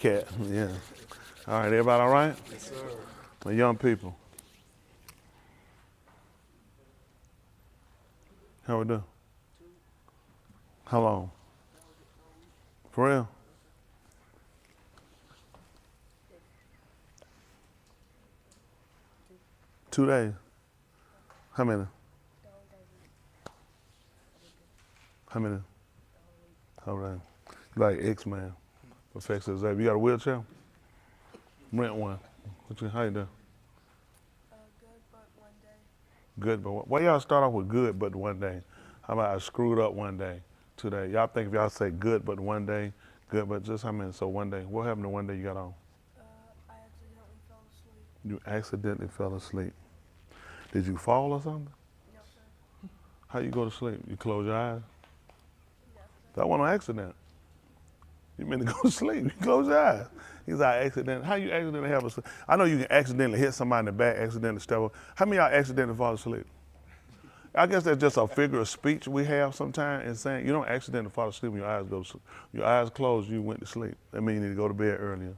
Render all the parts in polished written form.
Cat, yeah. All right, everybody all right? Yes, sir. My young people. How we do? How long? For real? Two days. How many? How many? All right. Like X-Man. Perfection Xavier. You got a wheelchair? Rent one. How you doing? Good, but one day. Good, but why y'all start off with good, but one day? How about I screwed up one day, 2 days? Y'all think if y'all say good, but one day, good, but just how many? So one day. What happened to one day you got on? I accidentally fell asleep. You accidentally fell asleep. Did you fall or something? No, sir. How you go to sleep? You close your eyes? No, sir. That wasn't an accident. You meant to go to sleep. You close your eyes. He's like, accident. How you accidentally have a sleep? I know you can accidentally hit somebody in the back, accidentally step up. How many of y'all accidentally fall asleep? I guess that's just a figure of speech we have sometimes in saying you don't accidentally fall asleep when your eyes go to sleep. Your eyes closed, you went to sleep. That means you need to go to bed earlier.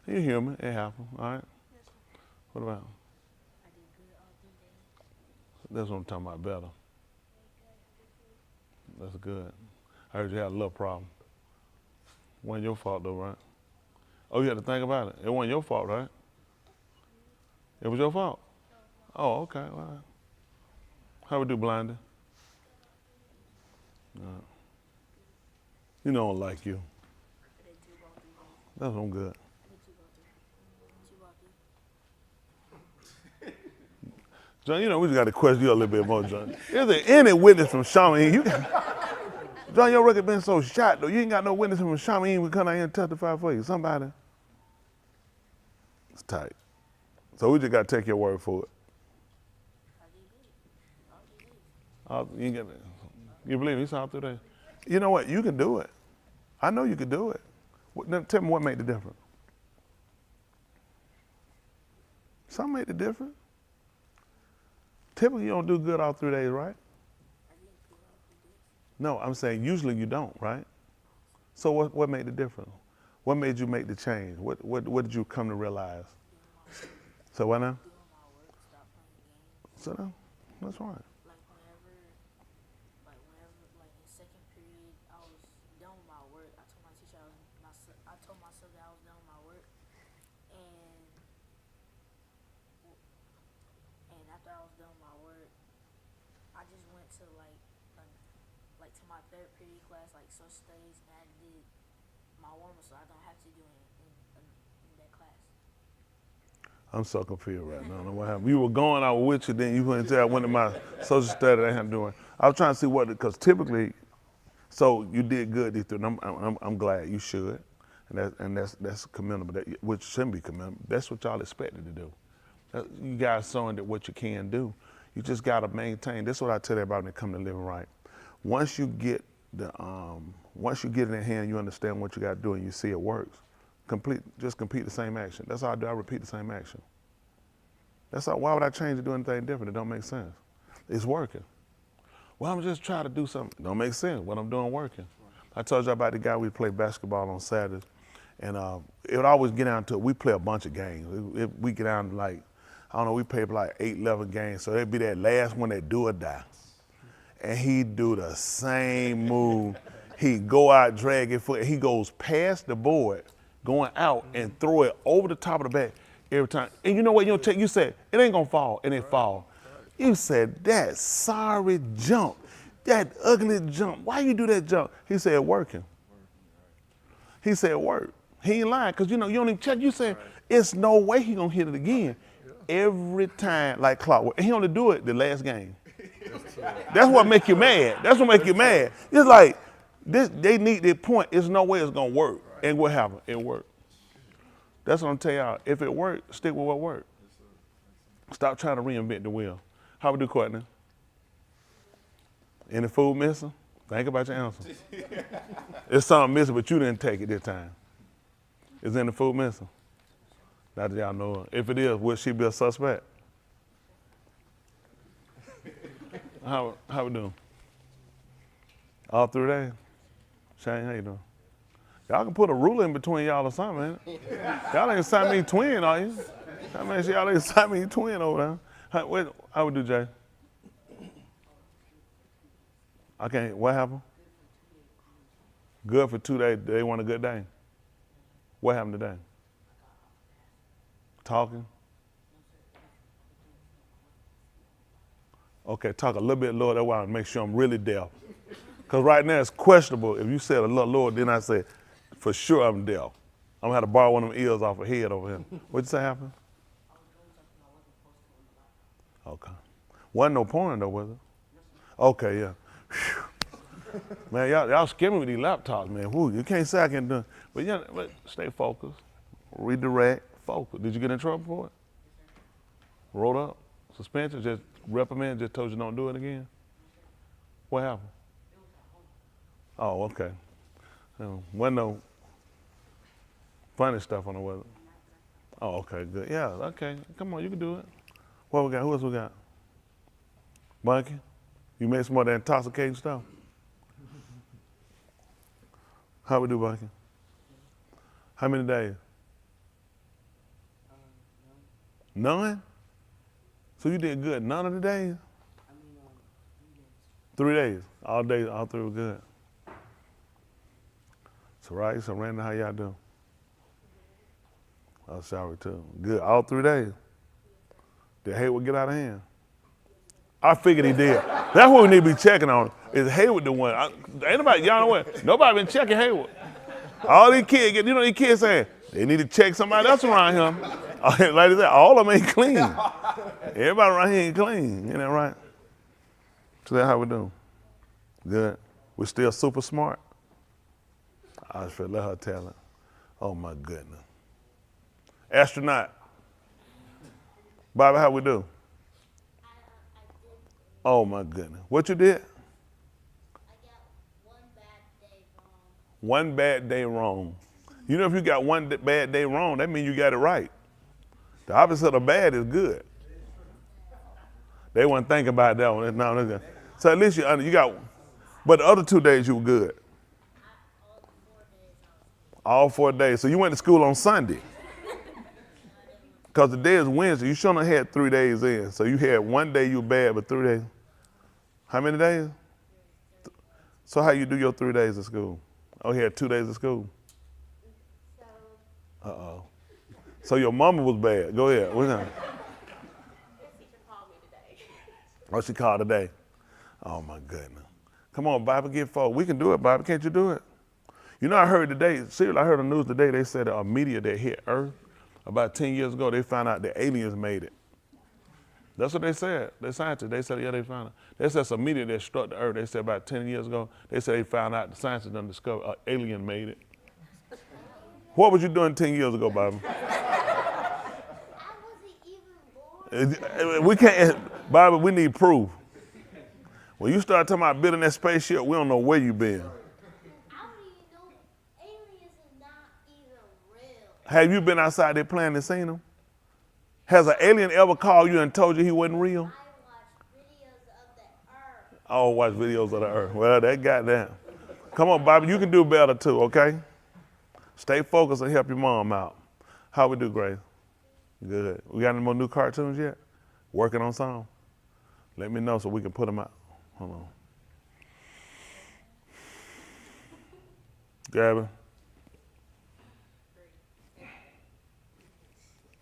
You're human. It happens. All right? Yes, sir. What about? I did good all 3 days. That's what I'm talking about better. That's good. I heard you had a little problem. Wasn't your fault though, right? Oh, you had to think about it. It wasn't your fault, right? It was your fault? Oh, okay. All right. How we do, Blinded? You know I don't like you. I did 2 all 3 days. That's what I'm good. I did 2 all 3. John, you know, we just got to question you a little bit more, John. Is there any witness from Chamyshy? John, your record been so shot, though. You ain't got no witness from Chamyshy we come out here and testify for you. Somebody. It's tight. So we just got to take your word for it. I did good all 3 days. You, ain't got you believe he saw through that? You know what? You can do it. I know you can do it. Tell me what made the difference. Something made the difference. Typically, you don't do good all 3 days, right? I didn't good all 3 days. No, I'm saying usually you don't, right? So what made the difference? What made you make the change? What did you come to realize? So what now? Doing my work, stop playing games. So now, that's right. Like whenever, like in second period, I was done with my work. I told my teacher I told myself that I was done with my work, and after I was done with my work, I just went to to my third period class, like social studies, and I did my warm up so I don't have to do it in that class. I'm so confused right now. I don't know what happened. You were going out with you, then you went and said I went to my social study I had doing. I was trying to see what, because so you did good these 3. I'm glad you should, and that's commendable. Which shouldn't be commendable. That's what y'all expected to do. You guys showing that what you can do. You just got to maintain. This is what I tell everybody when they come to living right. Once you get it in hand, you understand what you got to do, and you see it works. Just complete the same action. That's how I do. I repeat the same action. That's how. Why would I change to do anything different? It don't make sense. It's working. Well, I'm just trying to do something. It don't make sense. What I'm doing working. I told you about the guy we play basketball on Saturdays, and it would always get down to we play a bunch of games. We get down to like, I don't know, we play like 8, 11 games. So it'd be that last one that do or die. And he'd do the same move. He'd go out, drag it foot. He goes past the board, going out and throw it over the top of the back every time. And you know what? You said, it ain't gonna fall, and it fall. You said, that sorry jump, that ugly jump. Why you do that jump? He said, working. He said, work. He ain't lying, because you don't even check. You said, it's no way he gonna hit it again. Every time, like clockwork. And he only do it the last game. That's what make you mad. That's what make you mad. It's like, they need their point. There's no way it's gonna work. And what happened? It worked. That's what I'm telling y'all. If it worked, stick with what worked. Stop trying to reinvent the wheel. How we do, Courtney? Any food missing? Think about your answer. It's something missing, but you didn't take it this time. Is any food missing? Not that y'all know. If it is, would she be a suspect? How we doing? All 3 days? Shane, how you doing? Y'all can put a ruler in between y'all or something, man. Y'all ain't Siamese twin, are you? I mean, y'all ain't Siamese twin over there. How we do, Jay? Okay, what happened? Good for 2 days. They want a good day. What happened today? Talking? Okay, talk a little bit lower. That's why I want to make sure I'm really deaf. Because right now it's questionable. If you said a little lower, then I say, for sure I'm deaf. I'm going to have to borrow one of them ears off her head over here. What'd you say happened? Okay. Wasn't no porn though, was it? Okay, yeah. Whew. Man, y'all scare me with these laptops, man. Woo, you can't say I can do it. But yeah, but stay focused. Redirect, focus. Did you get in trouble for it? Wrote up? Suspension? Just reprimand? Just told you don't do it again? What happened? Oh, okay. Wasn't no funny stuff on the weather. Oh, okay, good. Yeah, okay. Come on, you can do it. What we got? Who else we got? Monkey? You made some more of that intoxicating stuff? How we do, Bunky? How many days? None? So you did good none of the days? 3 days. All days, all three were good. So right, so Randy, how y'all doing? Oh, sorry too. Good, all 3 days. Did Hayward get out of hand? I figured he did. That's what we need to be checking on. Is Hayward the one? Ain't nobody, y'all know what? Nobody been checking Hayward. All these kids, you know these kids saying, they need to check somebody else around him. Like I said, all of them ain't clean. Everybody around here ain't clean. Ain't that right? So that's how we do. Good. We're still super smart. I just feel let her tell it. Oh my goodness. Astronaut. Bobby, how we do? Oh my goodness. What you did? I got one bad day wrong. One bad day wrong. You know, if you got one bad day wrong, that means you got it right. The opposite of bad is good. They weren't thinking about that one. No. So at least you got, but the other 2 days you were good. All 4 days. So you went to school on Sunday. Because the day is Wednesday. You shouldn't have had 3 days in. So you had 1 day you were bad, but 3 days. How many days? So how you do your 3 days of school? Oh, you had 2 days of school? Uh-oh. So your mama was bad. Go ahead. What's that? Teacher called me today. Oh, she called today. Oh, my goodness. Come on, Bobby, get forward. We can do it, Bobby. Can't you do it? You know, I heard today, seriously, I heard on the news today, they said a meteor that hit Earth about 10 years ago, they found out the aliens made it. That's what they said. The scientists, they said, yeah, they found it. They said some meteor that struck the Earth. They said about 10 years ago, they said they found out, the scientists done discovered an alien made it. What was you doing 10 years ago, Bobby? I wasn't even born. We can't, Bobby, we need proof. When you start talking about building that spaceship, we don't know where you been. I don't even know. Aliens are not even real. Have you been outside there playing and seen them? Has an alien ever called you and told you he wasn't real? I watched videos of the Earth. Oh, watch videos of the Earth. Well, that got that. Come on, Bobby, you can do better too, okay? Stay focused and help your mom out. How we do, Grace? Good. We got any more new cartoons yet? Working on some? Let me know so we can put them out. Hold on. Gabby?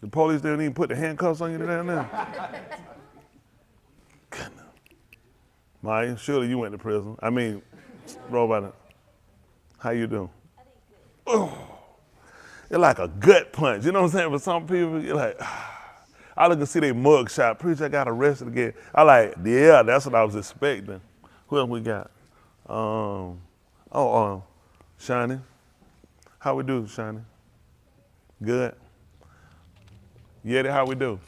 The police didn't even put the handcuffs on you down there? Goodness. Maya, surely you went to prison. I mean, Robot, how you doing? I did good. Oh, it's like a gut punch. You know what I'm saying? For some people, you're like, I look and see their mug shot. Preacher, I got arrested again. I like, yeah, that's what I was expecting. Who else we got? Shiny. How we do, Shiny? Good. Yeti, how we do?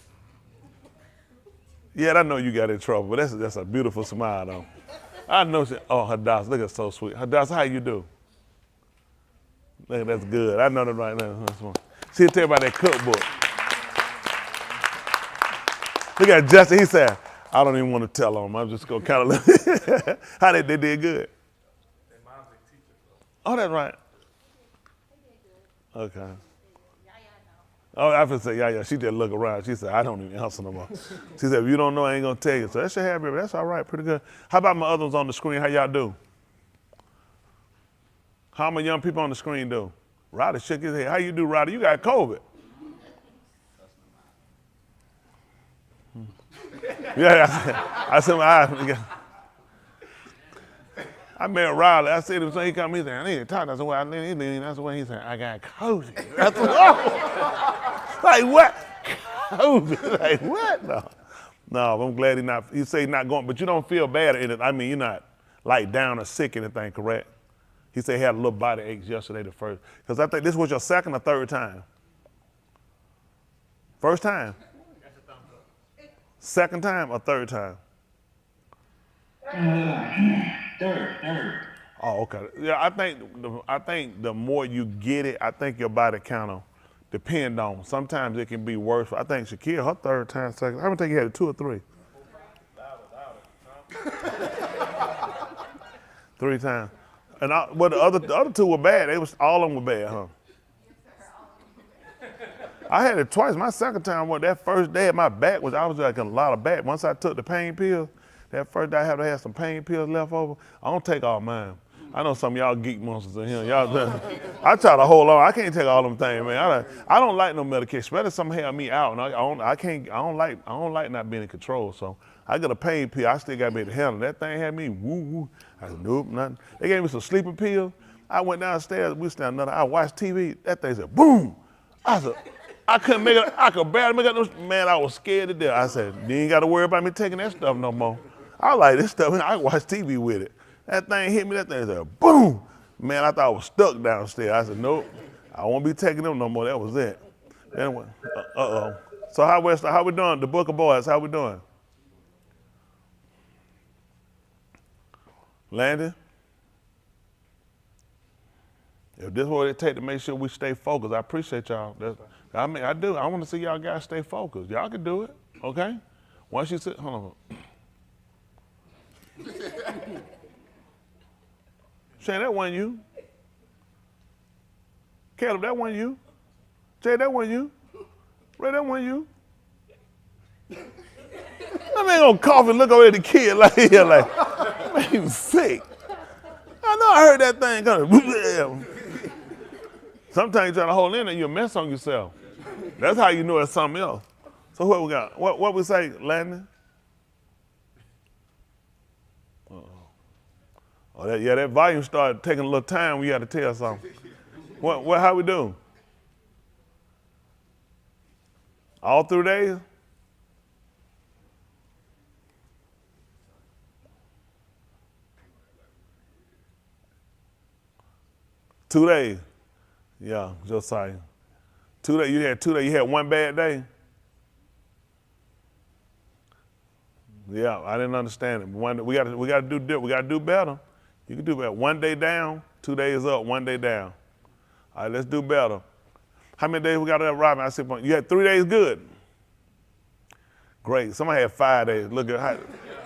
Yeah, I know you got in trouble, but that's a beautiful smile, though. I know she, oh, Hadassah, look at so sweet. Hadassah, how you do? Look, that's good. I know that right now. That's one. She'll tell you about that cookbook. Look at Justin, he said, I don't even want to tell them. I'm just going to kind of look. How they did good? Their mom's a teacher. Oh, that's right. Okay. Yahya Oh, I was say, yeah. She just look around. She said, I don't even answer no more. She said, if you don't know, I ain't gonna tell you. So that's your hair, baby. That's all right, pretty good. How about my other ones on the screen? How y'all do? How my young people on the screen do? Roddy shook his head. How you do, Roddy? You got COVID. Yeah, I said my eyes. I met Riley. I said to him, so he come, he said, I need to talk. That's why I lean. That's why he said, I got COVID. That's what, like what? COVID. Like what? No, I'm glad he said he's not going, but you don't feel bad in it. I mean, you're not like down or sick or anything, correct? He said he had a little body aches yesterday, the first. Because I think this was your second or third time? First time? Second time or third time? Third. Oh, okay. Yeah, I think the more you get it, I think your body kind of depend on. Sometimes it can be worse. I think Shakira, her third time, second. I don't think you had it 2 or 3. 3 times. And the other 2 were bad. All of them were bad, huh? I had it twice. My second time was that first day. I was like a lot of back. Once I took the pain pills, that first day I had to have some pain pills left over. I don't take all mine. I know some of y'all geek monsters in here. I try to hold on. I can't take all them things, man. I don't like no medication, especially something help me out. And I don't like not being in control. So I got a pain pill. I still got to be able to handle it. That thing had me woo. I said, nope, nothing. They gave me some sleeping pills. I went downstairs. We stand another. I watched TV. That thing said boom. I said, I couldn't make it. I could barely make it. Man, I was scared to death. I said, you ain't got to worry about me taking that stuff no more. I like this stuff. I watch TV with it. That thing hit me. That thing said, boom. Man, I thought I was stuck downstairs. I said, nope, I won't be taking them no more. That was it. Anyway, uh-oh. So how we doing? The Book of Boys, how we doing? Landon? If this is what it takes to make sure we stay focused, I appreciate y'all. I do. I want to see y'all guys stay focused. Y'all can do it, okay? Once you sit, hold on. Shane, that wasn't you. Caleb, that wasn't you. Jay, that wasn't you. Ray, that wasn't you. That man gonna cough and look over at the kid like man, he was sick. I know I heard that thing coming. Sometimes you try to hold in and you mess on yourself. That's how you know it's something else. So what we got? What we say, Landon? Oh, that volume started taking a little time when you had to tell something. How we do? All through days? Two days. Yeah, Josiah. 2 days. You had 2 days. You had one bad day? Yeah, I didn't understand it. We got to do better. You can do better. 1 day down, 2 days up, 1 day down. All right, let's do better. How many days we got to have Robin? I said, you had 3 days good. Great. Somebody had 5 days. Look at how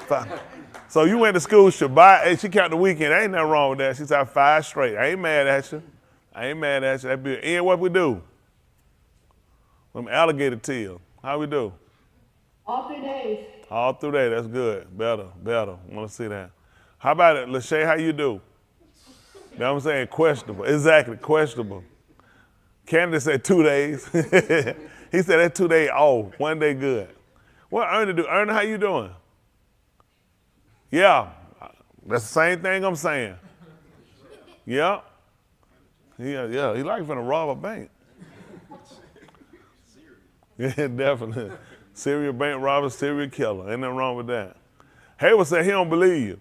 5. So you went to school Shabbat. Hey, she counted the weekend. Ain't nothing wrong with that. She said 5 straight. I ain't mad at you. That be and what we do? Them alligator tail. How we do? All 3 days. All through there, that's good. Better. Want to see that. How about it, Lachey? How you do? You know what I'm saying? Questionable. Exactly, questionable. Candace said 2 days. He said that 2 days off, 1 day good. What Ernie do? Ernie, how you doing? Yeah, that's the same thing I'm saying. Yeah. He like finna rob a bank. Yeah, definitely. Serial bank robber, serial killer. Ain't nothing wrong with that. Hayward said he don't believe you.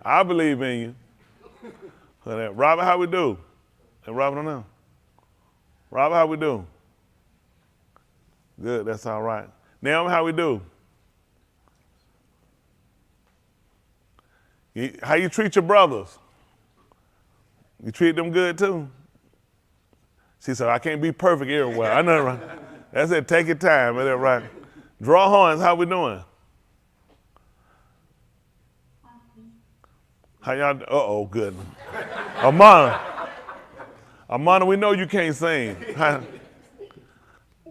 I believe in you. Robert, how we do? Hey, Robert, don't know. Robert, how we do? Good, that's all right. Naomi, how we do? How you treat your brothers? You treat them good too? She said, I can't be perfect everywhere. I know, right? That's it, take your time, is that right? Draw horns, how we doing? How y'all, good. Amon, Amanda, we know you can't sing.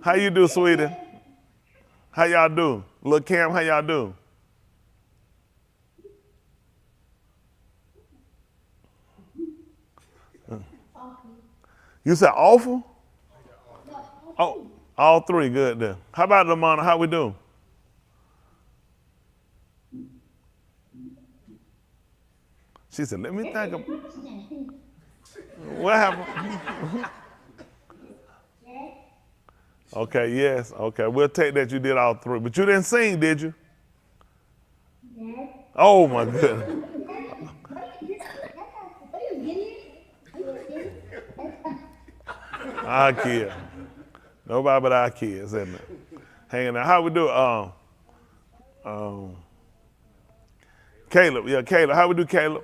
How you do, sweetie? How y'all do? Lil' Cam, how y'all do? You said awful? Oh, all three, good then. How about Amanda, how we do? She said, let me think of what happened? Okay, yes, okay. We'll take that you did all three. But you didn't sing, did you? Oh my goodness. Our kid. Nobody but our kids, isn't it? Hanging out. How we do? Caleb. Yeah, Caleb. How we do, Caleb?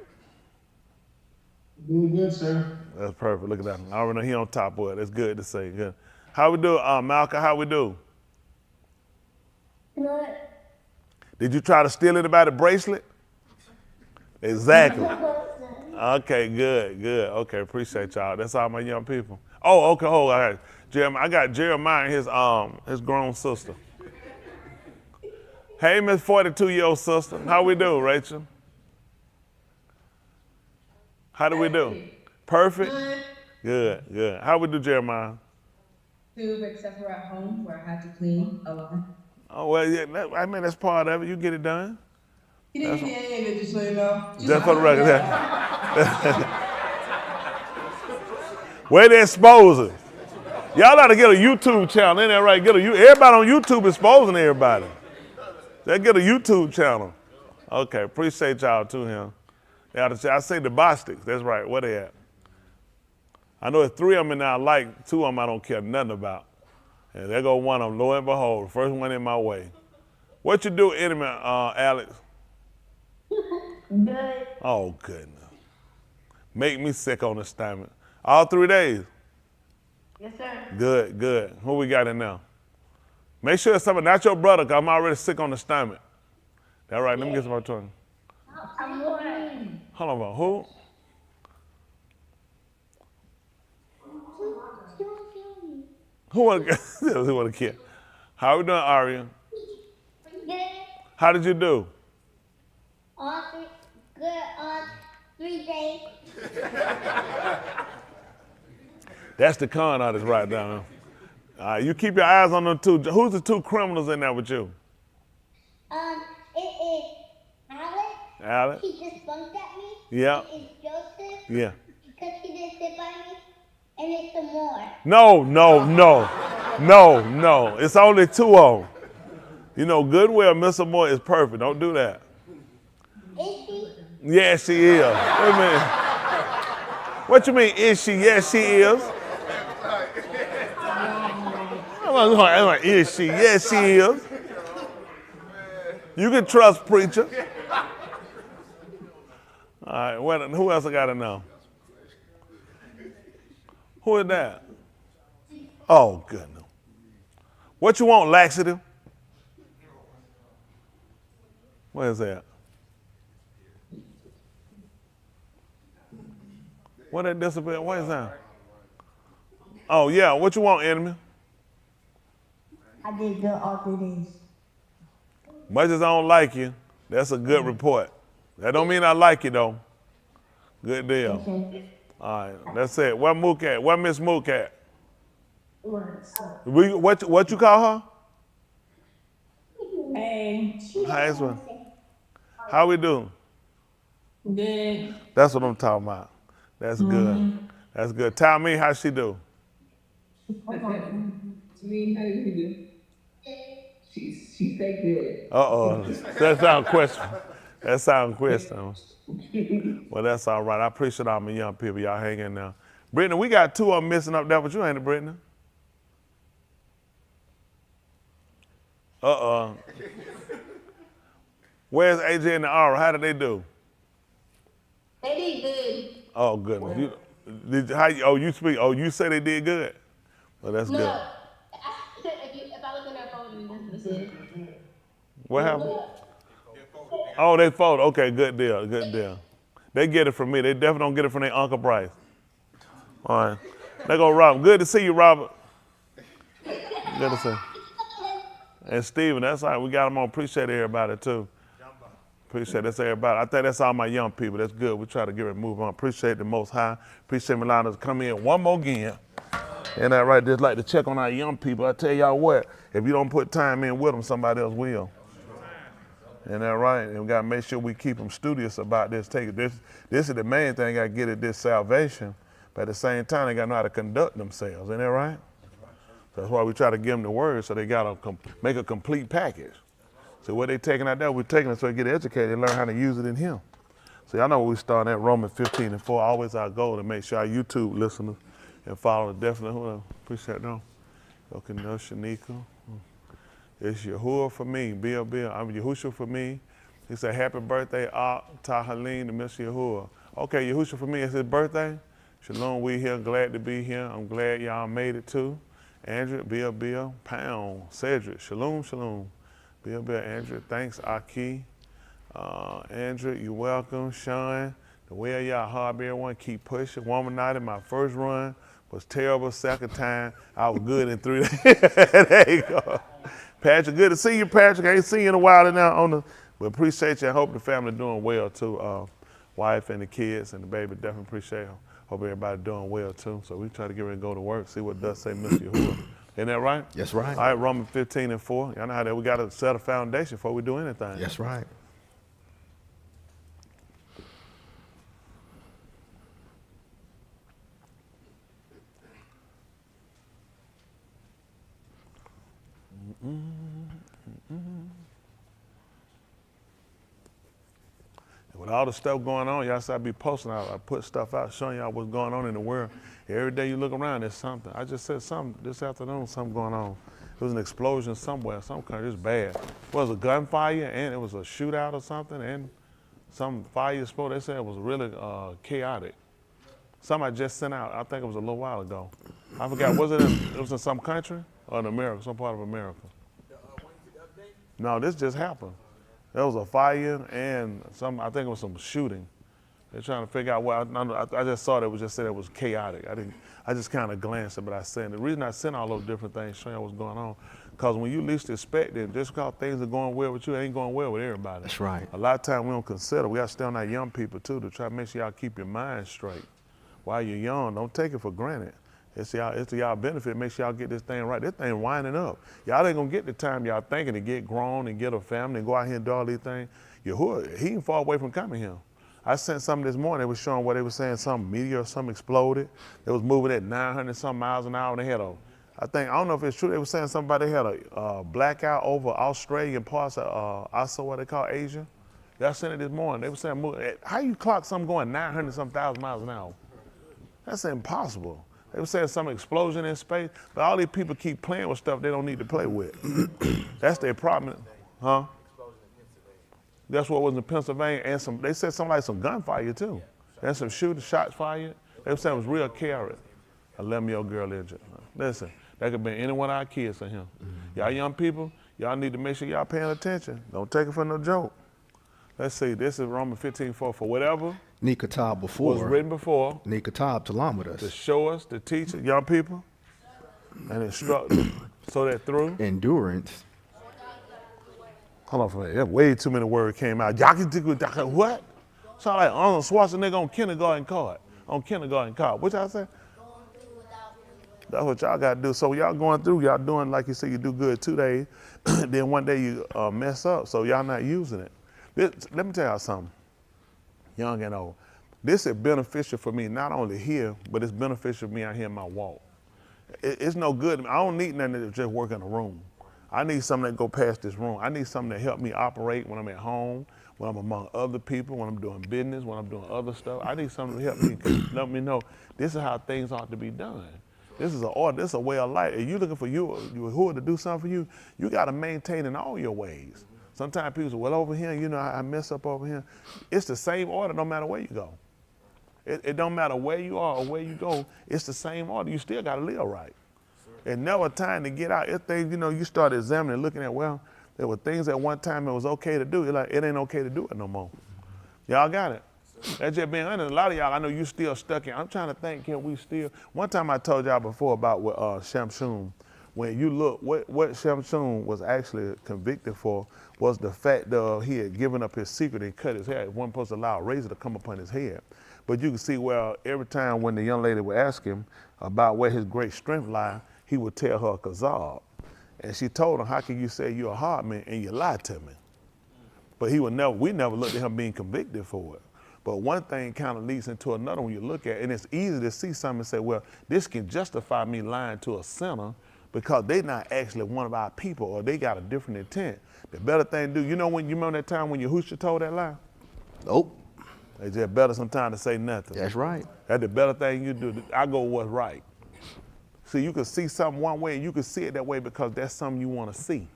Doing good, sir. That's perfect. Look at that. I already know he on top of it. That's good to say. Good. How we do, Malcolm? How we do? Good. Did you try to steal anybody's bracelet? Exactly. Okay, good, good. Okay, appreciate y'all. That's all my young people. Oh, okay, hold on. I got Jeremiah and his grown sister. Hey, Miss 42-year-old sister. How we do, Rachel? How do we do? Perfect? Good, good. How we do, Jeremiah? Two, except for at home where I have to clean a lot. Oh, well, yeah, I mean, that's part of it. You get it done. You didn't get any of it, just so you know. Just for the record. Where they exposing? Y'all ought to get a YouTube channel, ain't that right? Everybody on YouTube exposing everybody. They get a YouTube channel. Okay, appreciate y'all too, him. I say the Bostics, that's right, where they at? I know there's three of them now I like, two of them I don't care nothing about. And there go one of them, lo and behold, the first one in my way. What you do, enemy, Alex? Good. Oh, goodness. Make me sick on the stomach. All 3 days? Yes, sir. Good, good. Who we got in now? Make sure it's somebody, not your brother, because I'm already sick on the stomach. That right, let me get some more tongue. I'm going. Hold on, who? Who want to kill? How we doing, Abarym? Good. How did you do? Good on 3 days. That's the con artist right now. You keep your eyes on them two. Who's the two criminals in there with you? It is Alex. Alex? He just bumped at me. Yeah. It is Joseph. Yeah. Because he didn't sit by me. And it's some more. No. It's only two of them. You know, Goodwill, Mr. Moore is perfect. Don't do that. Is she? Yes, she is. What you mean, is she? Yes, she is. I'm like, is she? Yes, she is. You can trust preacher. All right, who else I got to know? Who is that? Oh, goodness. What you want, laxative? What is that? What that disappear? What is that? Oh, yeah. What you want, enemy? I did good all 3 days. Much as I don't like you, that's a good report. That don't mean I like you, though. Good deal. Okay. All right, that's it. Where Mook at? Where Miss Mook at? What? What you call her? Hey, Hi, how we doing? good. That's what I'm talking about. That's good. That's good. Tell me how she do. Me, how did you do? She say good. Uh-oh. That sound question. That sound question. Well, that's all right. I appreciate all my young people. Y'all hang in there. Brittany, we got two of them missing up there, but you ain't it, Brittany? Uh-oh. Where's AJ and the Aura? How did they do? They did good. Oh, goodness. You say they did good? Well, that's good. I said if I look in their phone, this is it. What happened? Oh, they folded. Okay, good deal, good deal. They get it from me. They definitely don't get it from their Uncle Bryce. All right. There go Robert. Good to see you, Robert. Good to see you. And Steven, that's all right. We got him on. Appreciate everybody, too. Appreciate that's everybody. I think that's all my young people. That's good. We try to get ready to move on. Appreciate the Most High. Appreciate me allowing us to come in one more again. And that right, just like to check on our young people. I tell y'all what, if you don't put time in with them, somebody else will. And that right, and we got to make sure we keep them studious about this. This is the main thing. Got to get at this salvation. But at the same time, they got to know how to conduct themselves. Isn't that right? That's why we try to give them the word, so they got to make a complete package. So what they taking out there, we're taking it so they get educated and learn how to use it in Him. So y'all know we start at Romans 15:4. Always our goal to make sure our YouTube listeners and followers definitely appreciate them. Okay, no Shanika. It's Yahuah for me. Bill. I'm Yahushua for me. He said, happy birthday, Tahaleen to Mr. Yahuah. Okay, Yahushua for me, it's his birthday. Shalom, we here, glad to be here. I'm glad y'all made it too. Andrew, Bill, Pound, Cedric, Shalom. Bill, Andrew, thanks, Aki. Andrew, you're welcome. Sean, the way y'all hard, everyone, keep pushing. Woman night in my first run was terrible. Second time, I was good in 3 days. There you go. Patrick, good to see you, Patrick. I ain't seen you in a while now. We appreciate you. I hope the family doing well too. Wife and the kids and the baby definitely appreciate you. Hope everybody doing well too. So we try to get ready to go to work, see what does say Mr. Yahuah. Isn't that right? That's right. All right, Romans 15:4. Y'all know how that we got to set a foundation before we do anything. That's right. With all the stuff going on, y'all said I be posting out. I put stuff out showing y'all what's going on in the world. Every day you look around, there's something. I just said something this afternoon, something going on. There was an explosion somewhere, some country, it's bad. It was a gunfire and it was a shootout or something and some fire exploded. They said it was really chaotic. Somebody just sent out, I think it was a little while ago. I forgot, it was in some country or in America, some part of America? No, this just happened. There was a fire and I think it was some shooting. They're trying to figure out what, I just saw it was just said it was chaotic. I just kind of glanced at it, but I said, the reason I sent all those different things showing you what's going on, because when you least expect it, just because things are going well with you, it ain't going well with everybody. That's right. A lot of times we don't consider, we got to stay on our young people too, to try to make sure y'all keep your mind straight. While you're young, don't take it for granted. It's to y'all benefit. Make sure y'all get this thing right. This thing winding up. Y'all ain't gonna get the time y'all thinking to get grown and get a family and go out here and do all these things. Yahuah, he ain't far away from coming here. I sent something this morning. They was showing what they were saying. Some meteor or something exploded. It was moving at 900 some miles an hour. And they had I don't know if it's true. They were saying somebody had a blackout over Australian parts of also what they call Asia. Y'all sent it this morning. They were saying, how you clock something going 900 some thousand miles an hour? That's impossible. They were saying some explosion in space, but all these people keep playing with stuff they don't need to play with. That's their problem, huh? That's what was in Pennsylvania, and they said something like some gunfire too. And some shots fired. They were saying it was real chaotic. 11-year-old girl injured. Listen, that could be any one of our kids in here. Y'all young people, y'all need to make sure y'all paying attention. Don't take it for no joke. Let's see, this is Romans 15:4. For whatever Nikatab before. was written before. Nikatab Talamudas. To show us, to teach us, young people, and instruct us, so that through Endurance. Hold on for a minute. Way too many words came out. Yachazaqal, what? Sound like Arnold Schwarzenegger on kindergarten card. What y'all say? That's what y'all got to do. So y'all going through, y'all doing like you say, you do good 2 days, then one day you mess up. So y'all not using it. Let me tell y'all something. Young and old. This is beneficial for me, not only here, but it's beneficial for me out here in my walk. It's no good. I don't need nothing to just work in a room. I need something that go past this room. I need something that help me operate when I'm at home, when I'm among other people, when I'm doing business, when I'm doing other stuff. I need something to help me, let me know this is how things ought to be done. This is an order, this is a way of life. If you're looking for Yahuah to do something for you, you got to maintain in all your ways. Sometimes people say, well, over here, I mess up over here. It's the same order no matter where you go. It don't matter where you are or where you go, it's the same order. You still got to live right. And never time to get out. If things, you start examining, looking at, well, there were things at one time it was okay to do. You're like, it ain't okay to do it no more. Y'all got it? That's just being honest. A lot of y'all, I know you still stuck in. I'm trying to think, can we still? One time I told y'all before about what Chamyshy, when you look, what Chamyshy was actually convicted for was the fact that he had given up his secret and cut his hair. He wasn't supposed to allow a razor to come upon his head. But you can see, well, every time when the young lady would ask him about where his great strength lies, he would tell her a kazab. And she told him, how can you say you're a hard man and you lied to me? But we never looked at him being convicted for it. But one thing kind of leads into another when you look at it, and it's easy to see something and say, well, this can justify me lying to a sinner because they're not actually one of our people or they got a different intent. The better thing to do, you remember that time when Yahuah told that lie? Nope. It's just better sometimes to say nothing. That's right. That's the better thing you do. I go with what's right. See, you can see something one way and you can see it that way because that's something you want to see.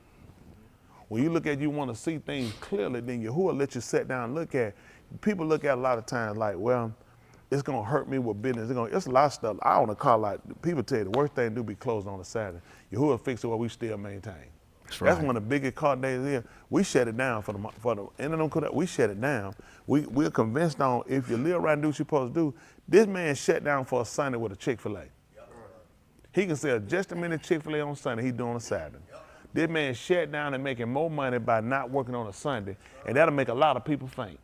When you look at you want to see things clearly, then Yahuah let you sit down and look at. People look at a lot of times like, well, it's going to hurt me with business. It's a lot of stuff. I want to call like, people tell you the worst thing to do be closed on a Saturday. Yahuah fix it while we still maintain. That's right. That's one of the biggest card days here. We shut it down for the end of them. We shut it down. We're convinced on if you live right and do what you're supposed to do. This man shut down for a Sunday with a Chick-fil-A. He can sell just a minute Chick-fil-A on Sunday. He's doing a Saturday. This man shut down and making more money by not working on a Sunday, and that'll make a lot of people faint.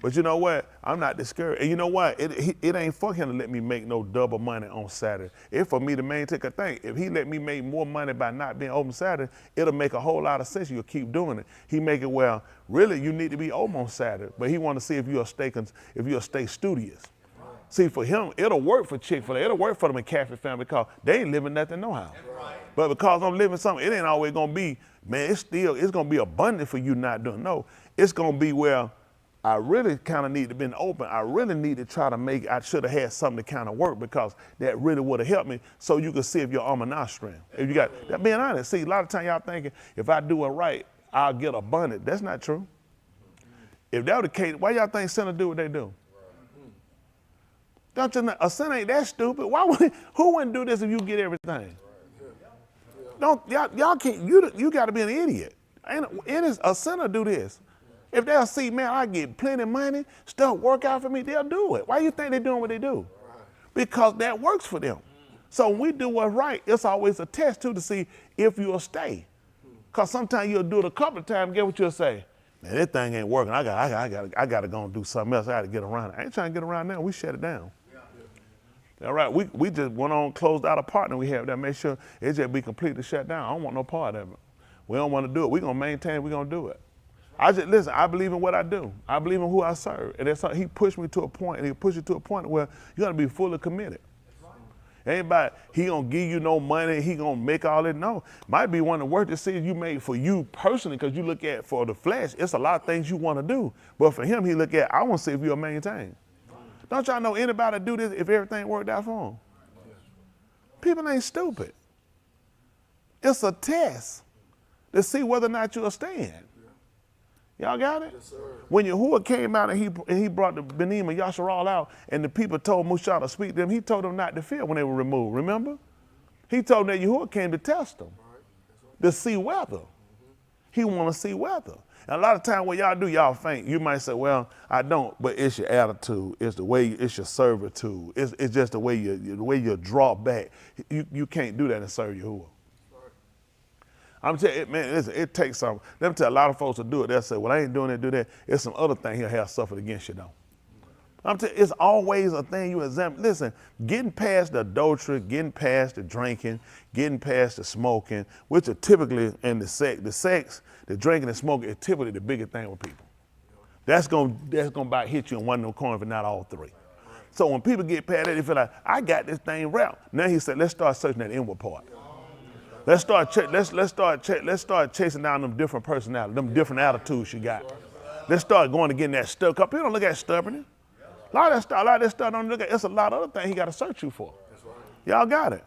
But you know what? I'm not discouraged. And you know what? It ain't for him to let me make no double money on Saturday. It's for me to maintain a thing. If he let me make more money by not being open Saturday, it'll make a whole lot of sense. You'll keep doing it. He make it, well, really, you need to be open on Saturday. But he want to see if you'll stay studious. See, for him, it'll work for Chick-fil-A. It'll work for the McCaffrey family because they ain't living nothing no how. But because I'm living something, it ain't always going to be, man, it's going to be abundant for you not doing. No, it's going to be, well, I really kind of need to be open. I really need to try to I should have had something to kind of work because that really would have helped me so you could see if your armor not strength. If you got, that being honest, see, a lot of times y'all thinking, if I do it right, I'll get abundant. That's not true. If that were the case, why y'all think sinners do what they do? Don't you know, a sinner ain't that stupid. Who wouldn't do this if you get everything? Y'all can't, you got to be an idiot. A sinner do this. If they'll see, man, I get plenty of money, stuff work out for me, they'll do it. Why do you think they're doing what they do? Because that works for them. So when we do what's right, it's always a test too to see if you'll stay. Because sometimes you'll do it a couple of times and get what you'll say. Man, this thing ain't working. I got to go and do something else. I got to get around it. I ain't trying to get around now. We shut it down. All right, we just went on, closed out a partner we have that make sure it just be completely shut down. I don't want no part of it. We don't want to do it. We're going to maintain, we're going to do it. Listen, I believe in what I do. I believe in who I serve. And that's how he pushed me to a point, and he pushed you to a point where you got to be fully committed. Anybody, he going to give you no money, he going to make all that. No, might be one of the worst decisions you made for you personally because you look at for the flesh, it's a lot of things you want to do. But for him, he look at, I want to see if you'll maintain. Don't y'all know anybody do this if everything worked out for them? People ain't stupid. It's a test to see whether or not you'll stand. Y'all got it? Yes, sir. When Yahuah came out and he brought the Benim and YashaYahu out and the people told Mushah to speak to them, he told them not to fear when they were removed, remember? He told them that Yahuah came to test them, to see whether. He want to see whether. And a lot of times when y'all do, y'all faint. You might say, well, I don't, but it's your attitude. It's the way, it's your servitude. It's just the way you draw back. You can't do that and serve Yahuah. I'm telling you, man, listen, it takes some. Let me tell a lot of folks to do it. They'll say, well, I ain't doing it, do that. It's some other thing he'll have suffered against you, though. I'm telling you, it's always a thing you examine. Listen, getting past the adultery, getting past the drinking, getting past the smoking, which are typically in the sex, the drinking and smoking is typically the biggest thing with people. That's gonna about hit you in one of them corners, if not all three. So when people get past that, they feel like, I got this thing wrapped. Now he said, let's start searching that inward part. Let's start chasing down them different personalities, them different attitudes you got. Let's start going to getting that stuff. Because people don't look at stubbornness. A lot of that stuff don't look at. It's a lot of other things he got to search you for. Y'all got it.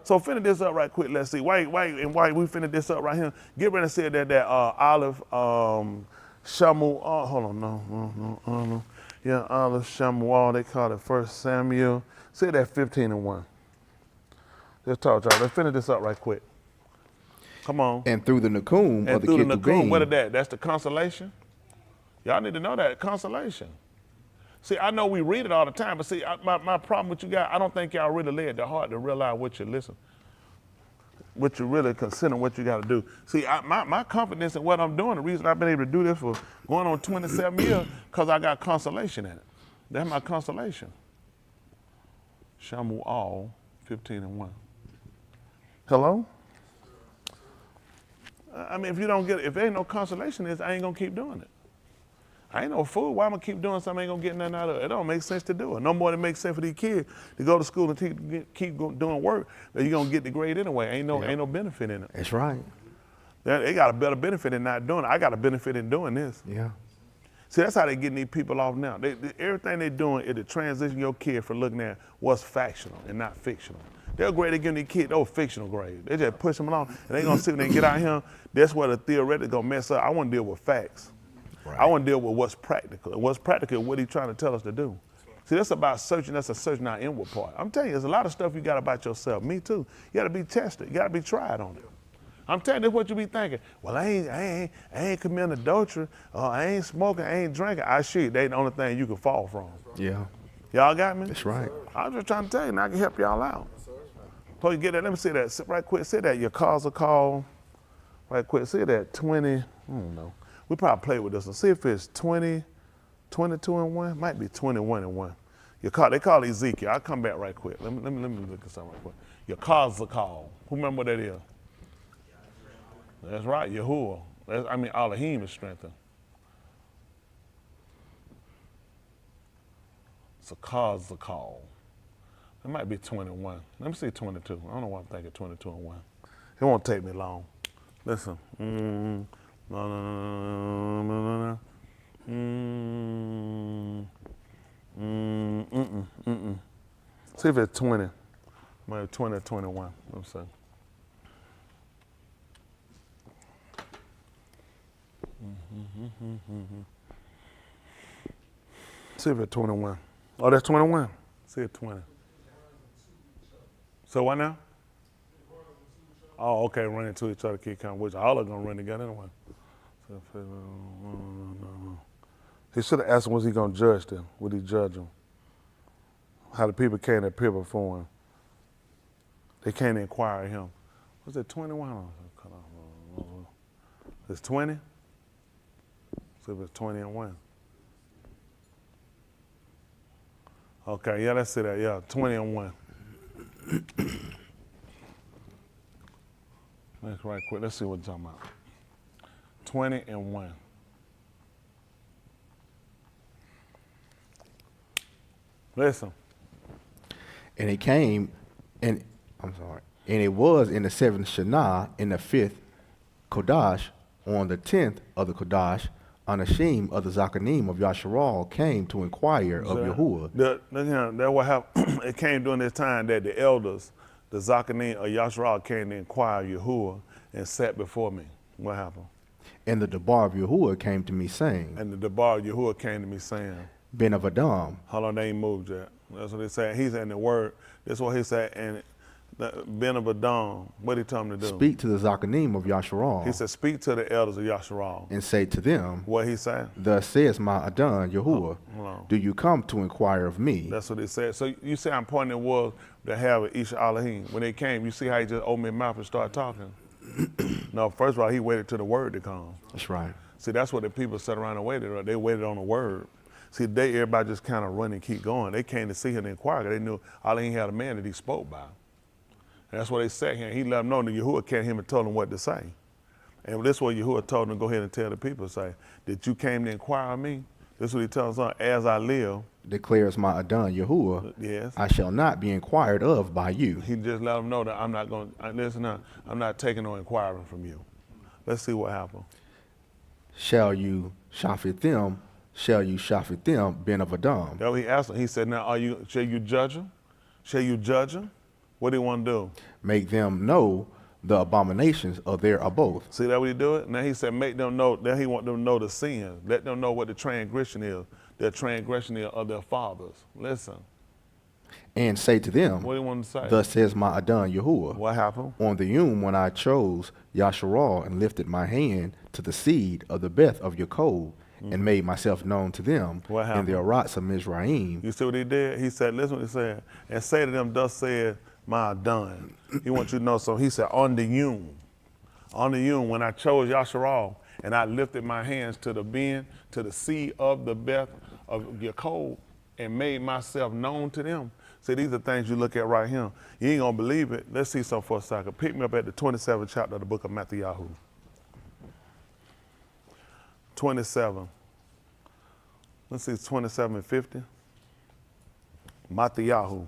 So finish this up right quick. Let's see. Why we finish this up right here? Get ready to say that Alahym, hold on, no. Yeah, Alahym, Shamuel, they call it 1 Samuel. Say that 15:1. Let's talk, y'all. Let's finish this up right quick. Come on. And through the Nakum, and or the through the Nakum, Ketubim. what is that? That's the consolation? Y'all need to know that, consolation. See, I know we read it all the time, but see, my problem with you guys, I don't think y'all really led the heart to realize what you listen, what you really consider, what you got to do. See, my confidence in what I'm doing, the reason I've been able to do this for going on 27 years, because I got consolation in it. That's my consolation. YashaYahu, 15:1. Hello? I mean, if you don't get it, if there ain't no consolation in this, I ain't gonna keep doing it. I ain't no fool. Why am I keep doing something I ain't gonna get nothing out of it? It don't make sense to do it. No more than it makes sense for these kids to go to school and keep doing work that you're gonna get the grade anyway. Ain't no benefit in it. That's right. They got a better benefit in not doing it. I got a benefit in doing this. Yeah. See, that's how they getting these people off now. Everything they doing is to transition your kid from looking at what's factional and not fictional. They're grade they giving these kids those fictional grades. They just push them along, and they gonna see when they get out here. That's where the theoretical gonna mess up. I want to deal with facts. Right. I want to deal with what's practical. And what's practical is what he's trying to tell us to do. See, that's about searching. That's a searching our inward part. I'm telling you, there's a lot of stuff you got about yourself. Me too. You got to be tested. You got to be tried on it. I'm telling you, this is what you be thinking. Well, I ain't committing adultery. I ain't smoking. I ain't drinking. They the only thing you can fall from. Yeah. Y'all got me? That's right. I'm just trying to tell you, and I can help y'all out. Before you get that, let me see that. Right quick, say that Yachazaqal. Right quick, see that 20, I don't know. We probably play with this one. See if it's 20, 22 and 1. Might be 21 and 1. They call Ezekiel. I'll come back right quick. Let me look at something right quick. Yachazaqal. Who remember what that is? That's right, Yahuah. Alahym is strengthened. Yachazaqal. It might be 21. Let me see 22. I don't know why I'm thinking 22 and 1. It won't take me long. Listen. No. See if it's 20. Maybe 20 or 21. Let me see. See if it's 21. Oh, that's 21. See it's 20. So what now? Oh, okay, run into each other, keep count, which all are gonna run together anyway. He should have asked him, was he gonna judge them? Would he judge them? How the people came to appear before him. They can't inquire him. Was it 21? It's 20? So if it's 20 and 1. Okay, yeah, let's see that. Yeah, 20 and 1. That's right quick. Let's see what you're talking about. 20 and 1. Listen. And it came, and it was in the 7th Shana, in the 5th Kodash, on the 10th of the Kodash, Anashim of the Zakanim of YashaYahu came to inquire of Yahuah. That what happened. It came during this time that the elders, the Zakanim of YashaYahu, came to inquire of Yahuah and sat before me. What happened? And the Debar of Yahuah came to me saying. And the Debar of Yahuah came to me saying. Ben of Adam. Hold on, they ain't moved yet. That's what they said. He's in the word. That's what he said. And Ben of Adam, what he told him to do? Speak to the Zakanim of YashaYahu. He said, speak to the elders of YashaYahu. And say to them. What he said? Thus says my Adon, Yahuah. Do you come to inquire of me? That's what he said. So you see how important it was to have Alahym. When they came, you see how he just opened his mouth and started talking? No, first of all, he waited till the word to come. That's right. See, that's what the people sat around and waited. They waited on the word. See, everybody just kind of run and keep going. They came to see him and inquire. They knew Alahym had a man that he spoke by. And that's what they sat here. He let them know that Yahuah came to him and told them what to say. And this is what Yahuah told them to go ahead and tell the people, say, that you came to inquire of me. This is what he tells them, as I live. Declares my Adon, Yahuah. Yes. I shall not be inquired of by you. He just let them know that I'm not going to, listen now, I'm not taking no inquiring from you. Let's see what happened. Shall you shafit them? Shall you shafit them, Ben of Adam? That's what he asked him. He said, now, shall you judge them? Shall you judge them? What do you want to do? Make them know the abominations of their abode. See that what he do it? Now he said, make them know, now he want them to know the sin. Let them know what the transgression is. The transgression is of their fathers. Listen. And say to them, what do you want to say? Thus says my Adon Yahuah. What happened? On the when I chose YashaYahu and lifted my hand to the seed of the Beth of Yaakov and made myself known to them What in happened? the Arats of Mizraim. You see what he did? He said, listen what he said. And say to them, thus said my done. He wants you to know something. He said, on the Yom, when I chose YashaYahu, and I lifted my hands to the bend, to the sea of the Beth of Yaakov, and made myself known to them. See, these are things you look at right here. You ain't gonna believe it. Let's see something for a second. Pick me up at the 27th chapter of the book of Mathathyahu. 27. Let's see, 27 and 50. Mathathyahu.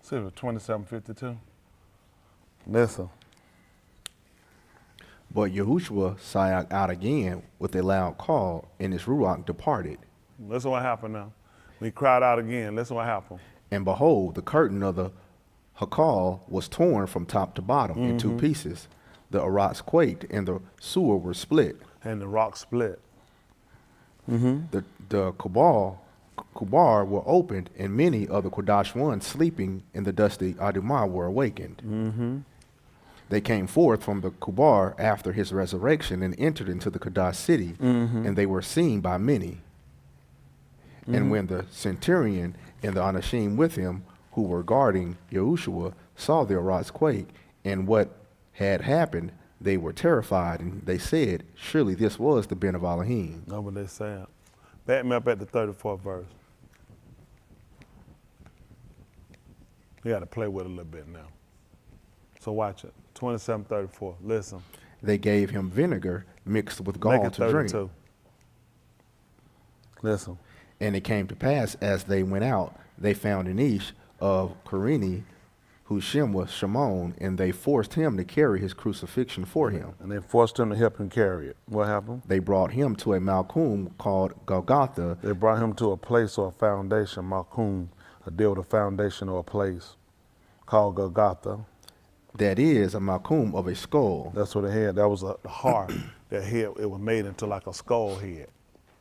See, it was 27:52. Listen. But Yahushua sighed out again with a loud call, and his Ruach departed. Listen what happened now. We cried out again. Listen what happened. And behold, the curtain of the Hakal was torn from top to bottom in two pieces. The Arats quaked, and the sewer were split. And the rock split. The Kubar were opened, and many of the Kodash ones sleeping in the dusty Adumah were awakened. They came forth from the Kubar after his resurrection and entered into the Kodash city, and they were seen by many. And when the centurion and the Anashim with him, who were guarding Yahushua, saw the Arats quake and what had happened, they were terrified, and they said, surely this was the Ben of Alahym. That's what they said. Back me up at the 34th verse. We got to play with it a little bit now. So watch it. 27:34. Listen. They gave him vinegar mixed with Make gall it to drink. 32. Listen. And it came to pass, as they went out, they found an Ish of Querini, whose Shem was Shimon, and they forced him to carry his crucifixion for him. And they forced him to help him carry it. What happened? They brought him to a Malkum called Golgotha, They brought him to a place or a foundation, Malkum, a deal with a foundation or a place called Golgotha. that is a Malkum of a skull. That's what it had. That was a heart. That head, it was made into like a skull head.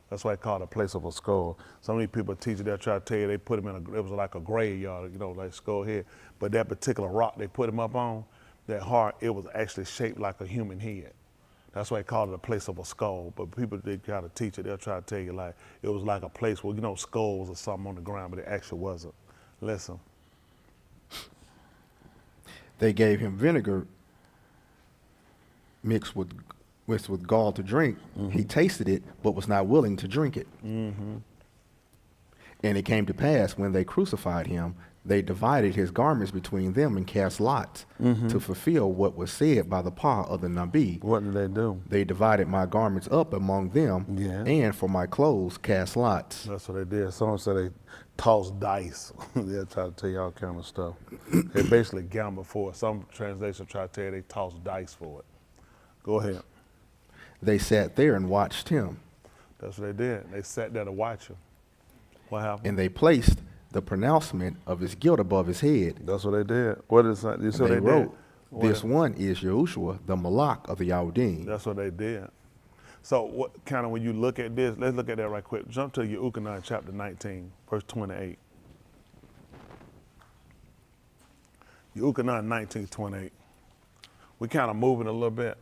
That's why they call it a place of a skull. Some of these people teach it, they'll try to tell you they put him in it was like a graveyard, like skull head. But that particular rock they put him up on, that heart, it was actually shaped like a human head. That's why they call it a place of a skull. But people, they try to teach it, they'll try to tell you like it was like a place where, skulls or something on the ground, but it actually wasn't. Listen. They gave him vinegar mixed with gall to drink. He tasted it, but was not willing to drink it. And it came to pass, when they crucified him, they divided his garments between them and cast lots to fulfill what was said by the paw of the Nabi. What did they do? They divided my garments up among them, and for my clothes cast lots. That's what they did. Someone said they tossed dice. They'll try to tell you all kind of stuff. They basically gambled for it. Some translations try to tell you they tossed dice for it. Go ahead. They sat there and watched him, That's what they did. They sat there to watch him. What happened? and they placed the pronouncement of his guilt above his head. That's what they did. What is that? You see what They they wrote, did? this one is Yahushua, the Malak of the Yahudim. That's what they did. So what kind of when you look at this, let's look at that right quick. Jump to Yahuah chapter 19, verse 28. Yahuah 19:28. We kind of moving a little bit.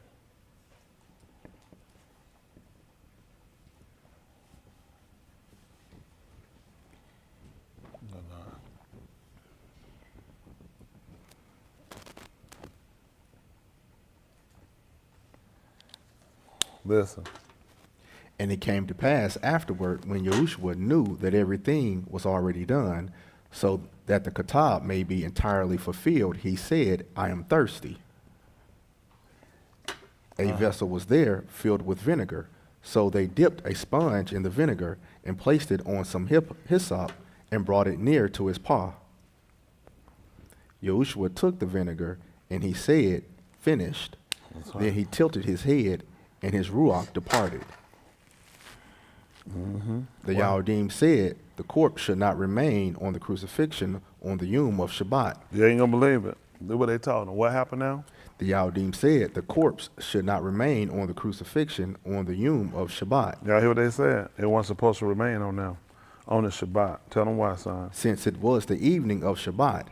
Listen. And it came to pass afterward, when Yahushua knew that everything was already done, so that the katab may be entirely fulfilled, he said, I am thirsty. A vessel was there filled with vinegar. So they dipped a sponge in the vinegar and placed it on some hyssop and brought it near to his paw. Yahushua took the vinegar, and he said, finished. Then he tilted his head, and his Ruach departed. The Yahudim said, the corpse should not remain on the crucifixion on the Yom of Shabbat. You ain't gonna believe it. Do what they told them. What happened now? The Yahudim said, the corpse should not remain on the crucifixion on the Yom of Shabbat. Y'all hear what they said? It wasn't supposed to remain on now. On the Shabbat. Tell them why, son. since it was the evening of Shabbat,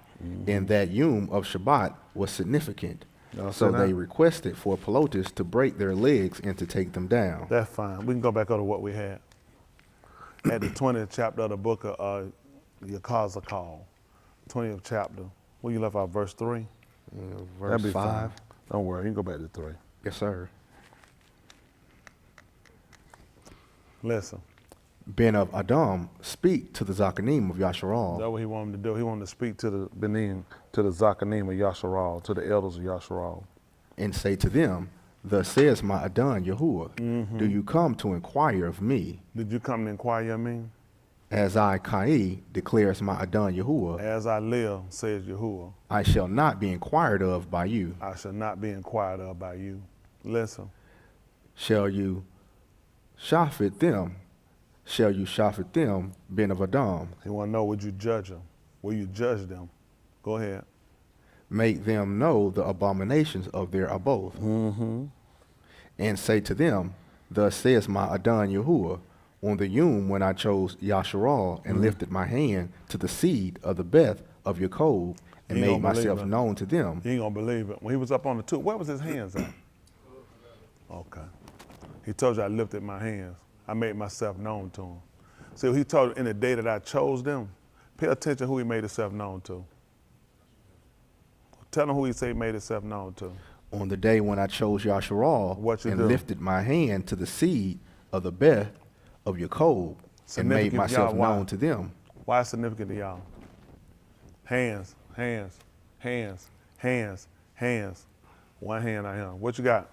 and that Yom of Shabbat was significant. Y'all So see they that? requested for Pelotus to break their legs and to take them down. That's fine. We can go back over to what we had. At the 20th chapter of the book of Yachazaqal. 20th chapter. Where you left out, verse 3? Verse That'd be 5. fine. Don't worry, you can go back to 3. Yes, sir. Listen, Ben of Adam, speak to the Zakanim of Yasharal, that's what he wanted to do. He wanted to speak to the Benin, to the Zakanim of Yasharal, to the elders of Yasharal. and say to them, thus says my Adon Yahuah, do you come to inquire of me? Did you come to inquire of me? As I, Kai, declares my Adon Yahuah, As I live, says Yahuah, I shall not be inquired of by you. I shall not be inquired of by you. Listen, Shall you shafit them? Shall you shafit them, Ben of Adam? he want to know, would you judge them? Will you judge them? Go ahead. Make them know the abominations of their abode. And say to them, thus says my Adon Yahuah, on the Yom when I chose Yasharal and lifted my hand to the seed of the Beth of Yaakov and He made don't believe myself it. known to them. He ain't going to believe it. When he was up on the tomb, where was his hands at? Okay. He told you I lifted my hands. I made myself known to him. See, he told in the day that I chose them, pay attention who he made himself known to. Tell him who he said he made himself known to. On the day when I chose Yasharal What you and do? lifted my hand to the seed of the Beth of Yaakov and made Significant to myself y'all, why? known to them. Why is it significant to y'all? Hands, hands, hands, hands, hands. One hand out here. What you got?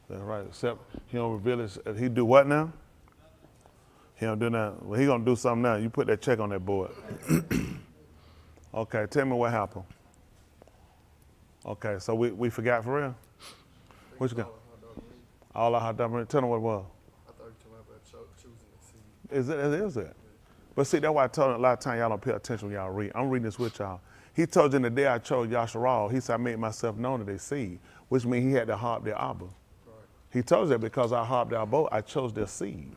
That's right. Except he don't reveal it. He do what now? He don't do nothing. Well, he gonna do something now. You put that check on that board. Okay, tell me what happened. Okay, so we forgot for real? What you got? All I had done. Tell them what it was. I thought you were talking about choosing the seed. Is it? But see, that's why I told him a lot of times y'all don't pay attention when y'all read. I'm reading this with y'all. He told you in the day I chose Yasharal, he said I made myself known to their seed, which means he had to harp their Abba. He told you that because I harped their boat, I chose their seed.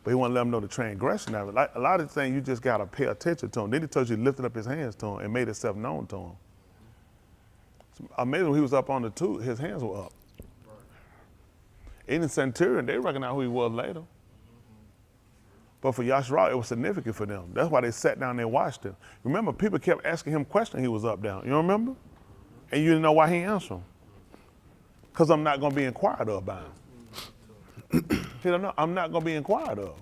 But he want to let them know the transgression of it. Like, a lot of things you just got to pay attention to him. Then he told you he lifted up his hands to him and made himself known to him. So amazing when he was up on the tomb, his hands were up. In the centurion, they recognized who he was later. But for Yasharal, it was significant for them. That's why they sat down there and watched him. Remember, people kept asking him questions he was up down. You remember? And you didn't know why he answered them. Because I'm not going to be inquired of by him. He don't know, I'm not going to be inquired of.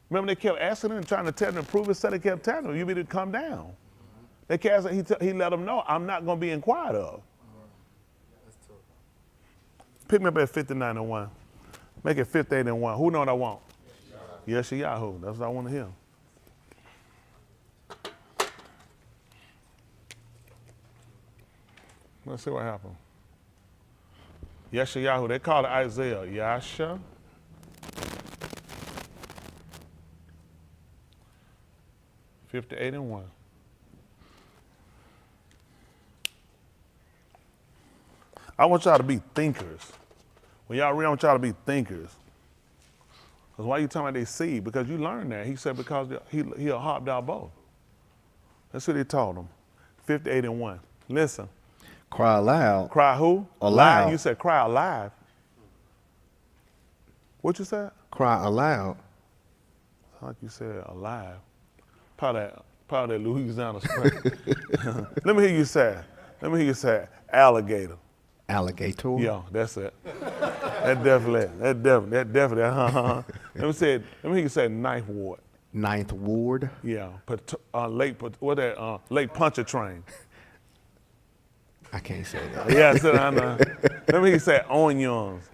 Remember, they kept asking him and trying to tell him to prove it, so they kept telling him, you need to come down. They kept asking, he let them know, I'm not going to be inquired of. Pick me up at 59 and 1. Make it 58 and 1. Who know what I want? YashaYahu. That's what I want to hear. Let's see what happened. YashaYahu. They called it Isaiah. Yasha. $58 and 1. I want y'all to be thinkers. When y'all read, I want y'all to be thinkers. Because why you talking about they seed? Because you learned that. He said because he'll harp our bow. That's what he told them. 58 and 1. Listen. Cry aloud. Cry who? Aloud. You said cry alive. What you said? Cry aloud. Like you said alive. Part of that Louisiana spray. Let me hear you say alligator. Alligator. Yeah, that's it. That definitely. Let me hear you say ninth ward. Ninth Ward. Yeah, Lake Pontchartrain. I can't say that. Yeah, I know. Let me hear you say onions.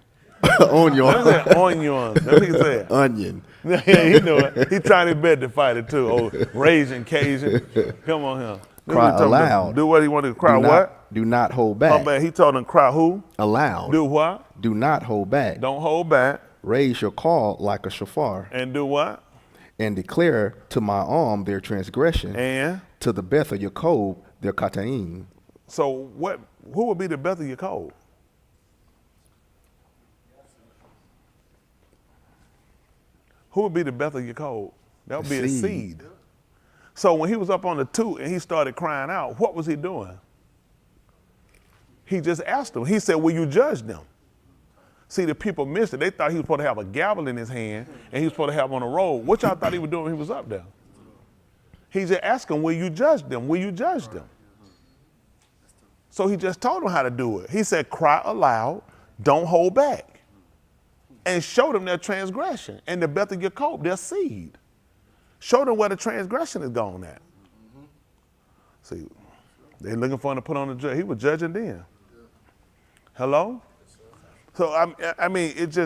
On your Let me say onions. Let me hear you say it. onion. Yeah, he knew it. He tried his best to fight it too. Oh, Raging Cajun. Come on here. Cry aloud. Do what he wanted to cry. What? Do not hold Oh back. man, he told him cry who? Aloud. Do what? Do not hold back. Don't hold back. Raise your call like a shofar, And do what? and declare to my arm their transgression, And to the Beth of Yaakov their kataim. so what? Who would be the best of your code? Who would be the Mathathyahu? That would be a seed. seed. So when he was up on the 2 and he started crying out, what was he doing? He just asked them. He said, will you judge them? See, the people missed it. They thought he was supposed to have a gavel in his hand and he was supposed to have on a robe. What y'all thought he was doing when he was up there? He just asked them, will you judge them? Will you judge them? So he just told them how to do it. He said, cry aloud, don't hold back. And show them their transgression and the Mathathyahu, their seed. Show them where the transgression is gone at. See, they're looking for him to put on the judge. He was judging then. Hello? So I mean, it's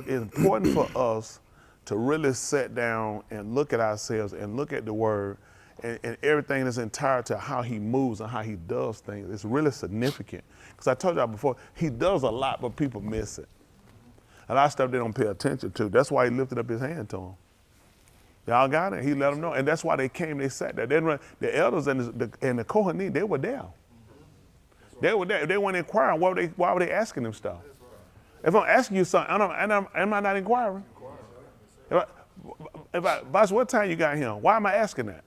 important for us to really sit down and look at ourselves and look at the word and everything in its entirety, how he moves and how he does things. It's really significant. Because I told y'all before, he does a lot, but people miss it. A lot of stuff they don't pay attention to. That's why he lifted up his hand to them. Y'all got it? He let them know. And that's why they came, they sat there. The elders and the Kohanim, they were there. They were there. If they weren't inquiring, why were they asking them stuff? If I'm asking you something, am I not inquiring? Boss, what time you got here? Why am I asking that?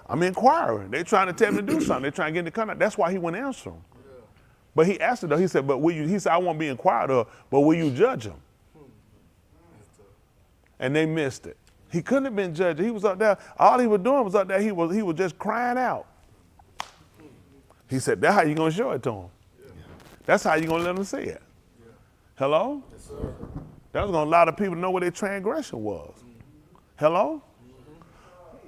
I'm inquiring. They're trying to tell me to do something. They're trying to get in the contact. That's why he wouldn't answer them. But he asked it though. He said, but will you, he said, I won't be inquired of, but will you judge them? And they missed it. He couldn't have been judged. He was up there. All he was doing was up there. He was just crying out. He said, that's how you going to show it to him. That's how you going to let them see it. Hello? Yes, sir. That was going to allow the people to know what their transgression was. Hello?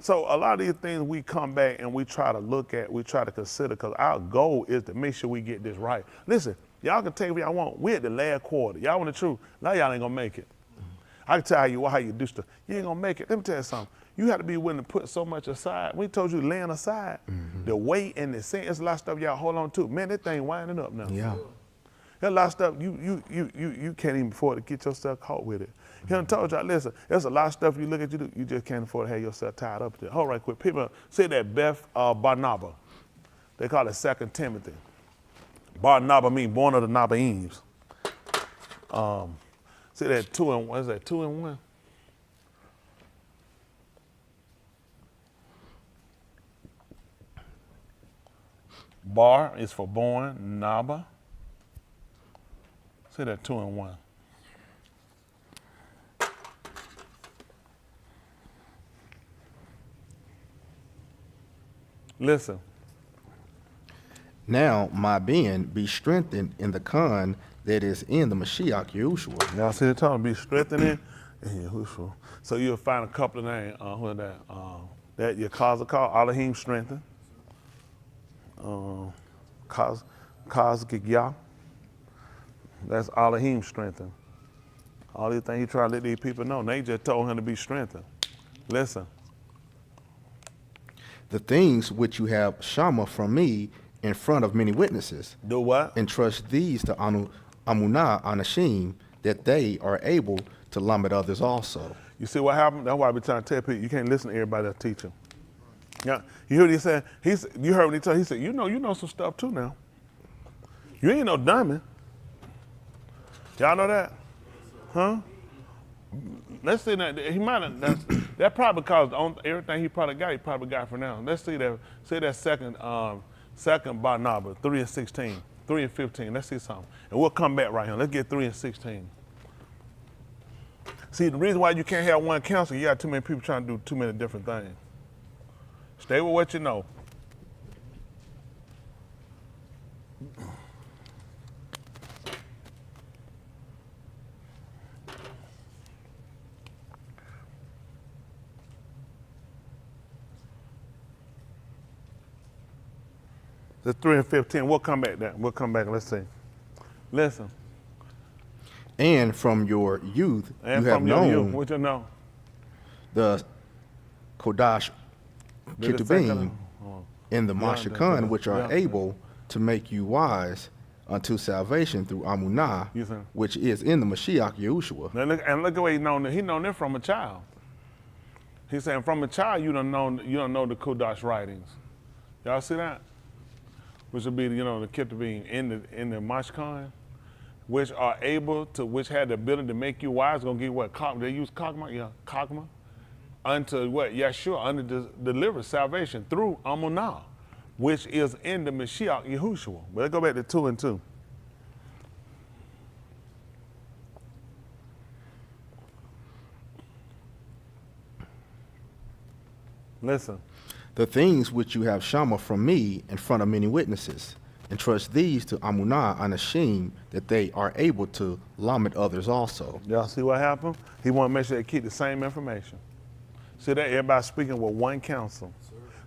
So a lot of these things we come back and we try to look at, we try to consider, because our goal is to make sure we get this right. Listen, y'all can take what y'all want. We're at the last quarter. Y'all want the truth? Now y'all ain't going to make it. I can tell you how you do stuff. You ain't going to make it. Let me tell you something. You have to be willing to put so much aside. We told you laying aside the weight and the sin. There's a lot of stuff y'all hold on to. Man, that thing winding up now. Yeah. There's a lot of stuff you can't even afford to get yourself caught with it. He done told y'all, listen, there's a lot of stuff you look at, you just can't afford to have yourself tied up there. Hold right quick. People say that Beth Barnabas. They call it 2 Timothy. Barnabas means born of the Nabaeans. Say that 2 and 1. Is that 2 and 1? Bar is for born, Naba. Say that 2 and 1. Listen. Now my being be strengthened in the con that is in the Mashiach Yahushua. Y'all see the talking, be strengthening in Yahushua. So you'll find a couple of names. Who are that? That Yachazaqal, Alahym strengthen. Yachazaqal. That's Alahym strengthen. All these things he trying to let these people know. They just told him to be strengthened. Listen. The things which you have shama from me in front of many witnesses. Do what? Entrust these to Amunah Anashim, that they are able to lamed others also. You see what happened? That's why I be trying to tell people, you can't listen to everybody that's teaching. Yeah, you hear what he said? You heard what he told. He said, you know some stuff too now. You ain't no dummy. Y'all know that? Huh? Let's see that. He might have, that probably caused everything he probably got for now. Let's see that. See that second Barnabas, 3 and 16, 3 and 15. Let's see something. And we'll come back right here. Let's get 3 and 16. See, the reason why you can't have one counsel, you got too many people trying to do too many different things. Stay with what you know. The 3 and 15. We'll come back there. We'll come back. Let's see. Listen. And from your youth, And you have from your known youth, what you know? the Kodash Did it say that? Ketubim and the Mashakan, which are able to make you wise unto salvation through Amunah, You see? which is in the Mashiach Yahushua. Now look at what he known. He known it from a child. He's saying from a child you don't know the Kodash writings. Y'all see that? Which would be the Ketubim in the Mashkan. which are able to, which had the ability to make you wise, gonna give you what? They use Chokmah, yeah, Chokmah, unto what? Yeshua, unto deliver salvation through Amunah, which is in the Mashiach Yahushua. But let's go back to 2 and 2. Listen. The things which you have shama from me in front of many witnesses, entrust these to Amunah Anashim, that they are able to lamed others also. Y'all see what happened? He want to make sure they keep the same information. See that everybody speaking with one counsel.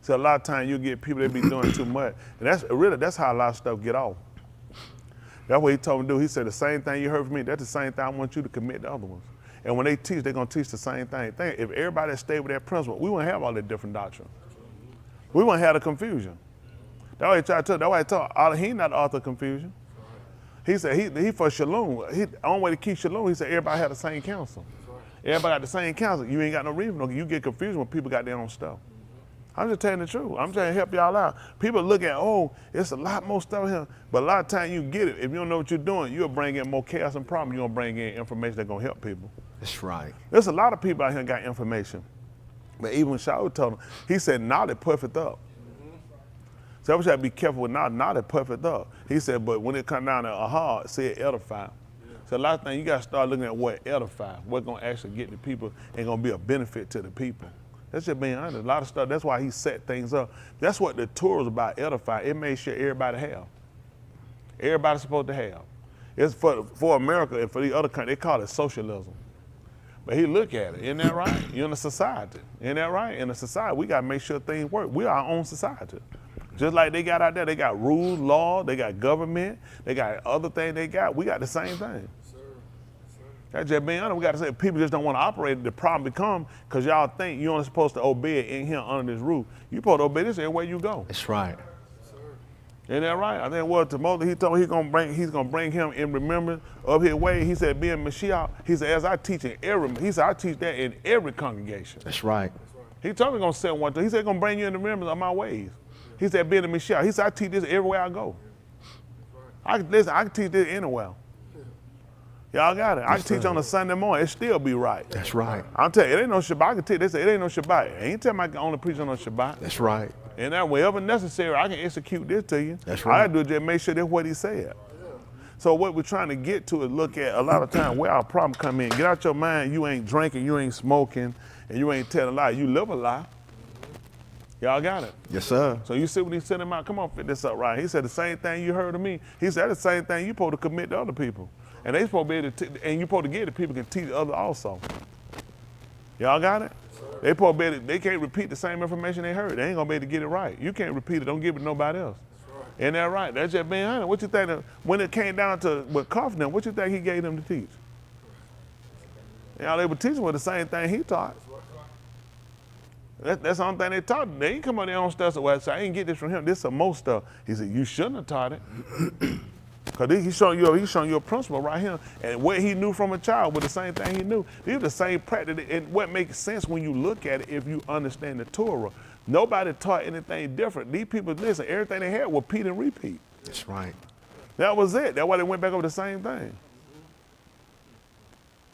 So a lot of times you get people that be doing too much. And that's how a lot of stuff get off. That's what he told me to do. He said the same thing you heard from me, that's the same thing I want you to commit to other ones. And when they teach, they're going to teach the same thing. If everybody stayed with that principle, we wouldn't have all that different doctrine. We wouldn't have the confusion. That's why he tried to tell. That's why he told Alahym not the author of confusion. He said he for shalom. The only way to keep shalom, he said everybody had the same counsel. Everybody got the same counsel. You ain't got no reason. You get confused when people got their own stuff. I'm just telling the truth. I'm trying to help y'all out. People look at, oh, it's a lot more stuff here. But a lot of times you get it. If you don't know what you're doing, you'll bring in more chaos and problems. You're going to bring in information that's going to help people. That's right. There's a lot of people out here got information. But even when YashaYahu told him, he said, knowledge puffeth up. So we should be careful with knowledge puffeth up. He said, but when it comes down to ahab, say it edify. So a lot of things, you got to start looking at what edify, what's going to actually get the people and going to be a benefit to the people. That's just being honest. A lot of stuff, that's why he set things up. That's what the Torah is about, edify. It made sure everybody have. Everybody's supposed to have. It's for America and for the other countries, they call it socialism. But he look at it, isn't that right? You're in a society, isn't that right? In a society, we got to make sure things work. We're our own society. Just like they got out there, they got rules, law, they got government, they got other things they got. We got the same thing. That's just being honest. We got to say people just don't want to operate. The problem become because y'all think you're only supposed to obey it in here under this roof. You're supposed to obey this everywhere you go. That's right. Isn't that right? I think what to Moses, he told me he's gonna bring him in remembrance of his way. He said, being Mashiach, he said, as I teach in he said, I teach that in every congregation. That's right. He told me gonna set one thing. He said, he's gonna bring you in remembrance of my ways. He said, being a Mashiach. He said, I teach this everywhere I go. I can teach this anywhere. Y'all got it. I can teach on a Sunday morning. It still be right. That's right. I'm telling you, it ain't no Shabbat. I can tell you, they say it ain't no Shabbat. I ain't telling me I can only preach on no Shabbat. That's right. And that wherever necessary, I can execute this to you. That's All I right. gotta do is just make sure that's what he said. So what we're trying to get to is look at a lot of times where our problem come in. Get out your mind, you ain't drinking, you ain't smoking, and you ain't telling a lie. You live a lie. Y'all got it? Yes, sir. So you see when he sent him out, come on, fit this up right. He said the same thing you heard of me. He said the same thing you supposed to commit to other people. And they supposed to be able to, and you supposed to get it, people can teach others also. Y'all got it? They supposed to be able to, they can't repeat the same information they heard. They ain't gonna be able to get it right. You can't repeat it, don't give it to nobody else. Ain't that right? That's just being honest. What you think, when it came down to with confidence, what you think he gave them to teach? Y'all, they were teaching with the same thing he taught. That's the only thing they taught. They ain't come on their own stuff. So I ain't get this from him. This is some more stuff. He said, you shouldn't have taught it. Because he's showing you a principle right here. And what he knew from a child was the same thing he knew. These are the same practice. And what makes sense when you look at it if you understand the Torah. Nobody taught anything different. These people, listen, everything they had was repeat and repeat. That's right. That was it. That's why they went back over the same thing.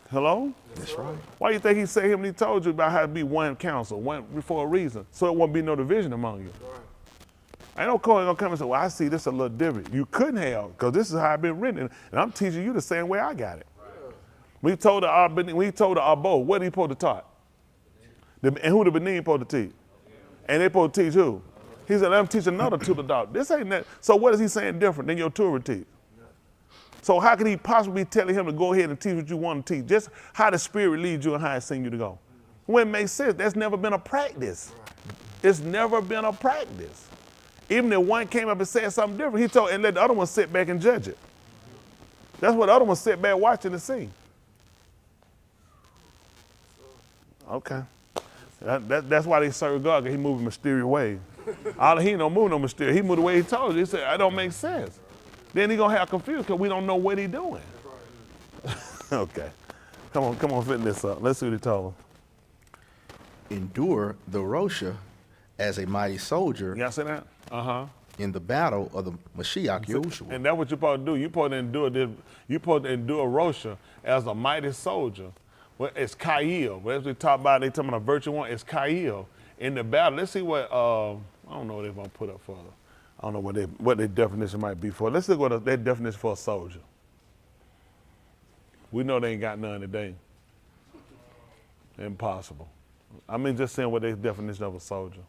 Hello? That's right. Why you think he said him and he told you about how to be one counsel, one for a reason, so it won't be no division among you. Ain't no Cohen gonna come and say, well, I see this a little different. You couldn't have, because this is how it's been written, and I'm teaching you the same way I got it. When he told the Abo, what he supposed to taught? And who the Benin supposed to teach? And they supposed to teach who? He said, let them teach another to the dog. This ain't that. So what is he saying different than your Torah teach? So how could he possibly be telling him to go ahead and teach what you want to teach? Just how the Spirit leads you and how it sends you to go. When it makes sense, that's never been a practice. It's never been a practice. Even if one came up and said something different, he told and let the other one sit back and judge it. That's what the other one sit back watching and see. Okay. That's why they serve God, because he moved in mysterious ways. He don't move no mysterious. He moved the way he told you. He said, that don't make sense. Then he gonna have confused because we don't know what he doing. Okay. Come on, fit this up. Let's see what he told him. Endure the Rosha as a mighty soldier. Y'all see that? Uh-huh. in the battle of the Mashiach Yahushua. And that's what you're supposed to do. You're supposed to endure this. You're supposed to endure Rosha as a mighty soldier. Well, it's Kail. As we talk about, they talking about a virtue one. It's Kail in the battle. Let's see what I don't know what they're gonna put up for. I don't know what their definition might be for. Let's look what their definition for a soldier. We know they ain't got none today. Impossible. I mean, just saying what their definition of a soldier.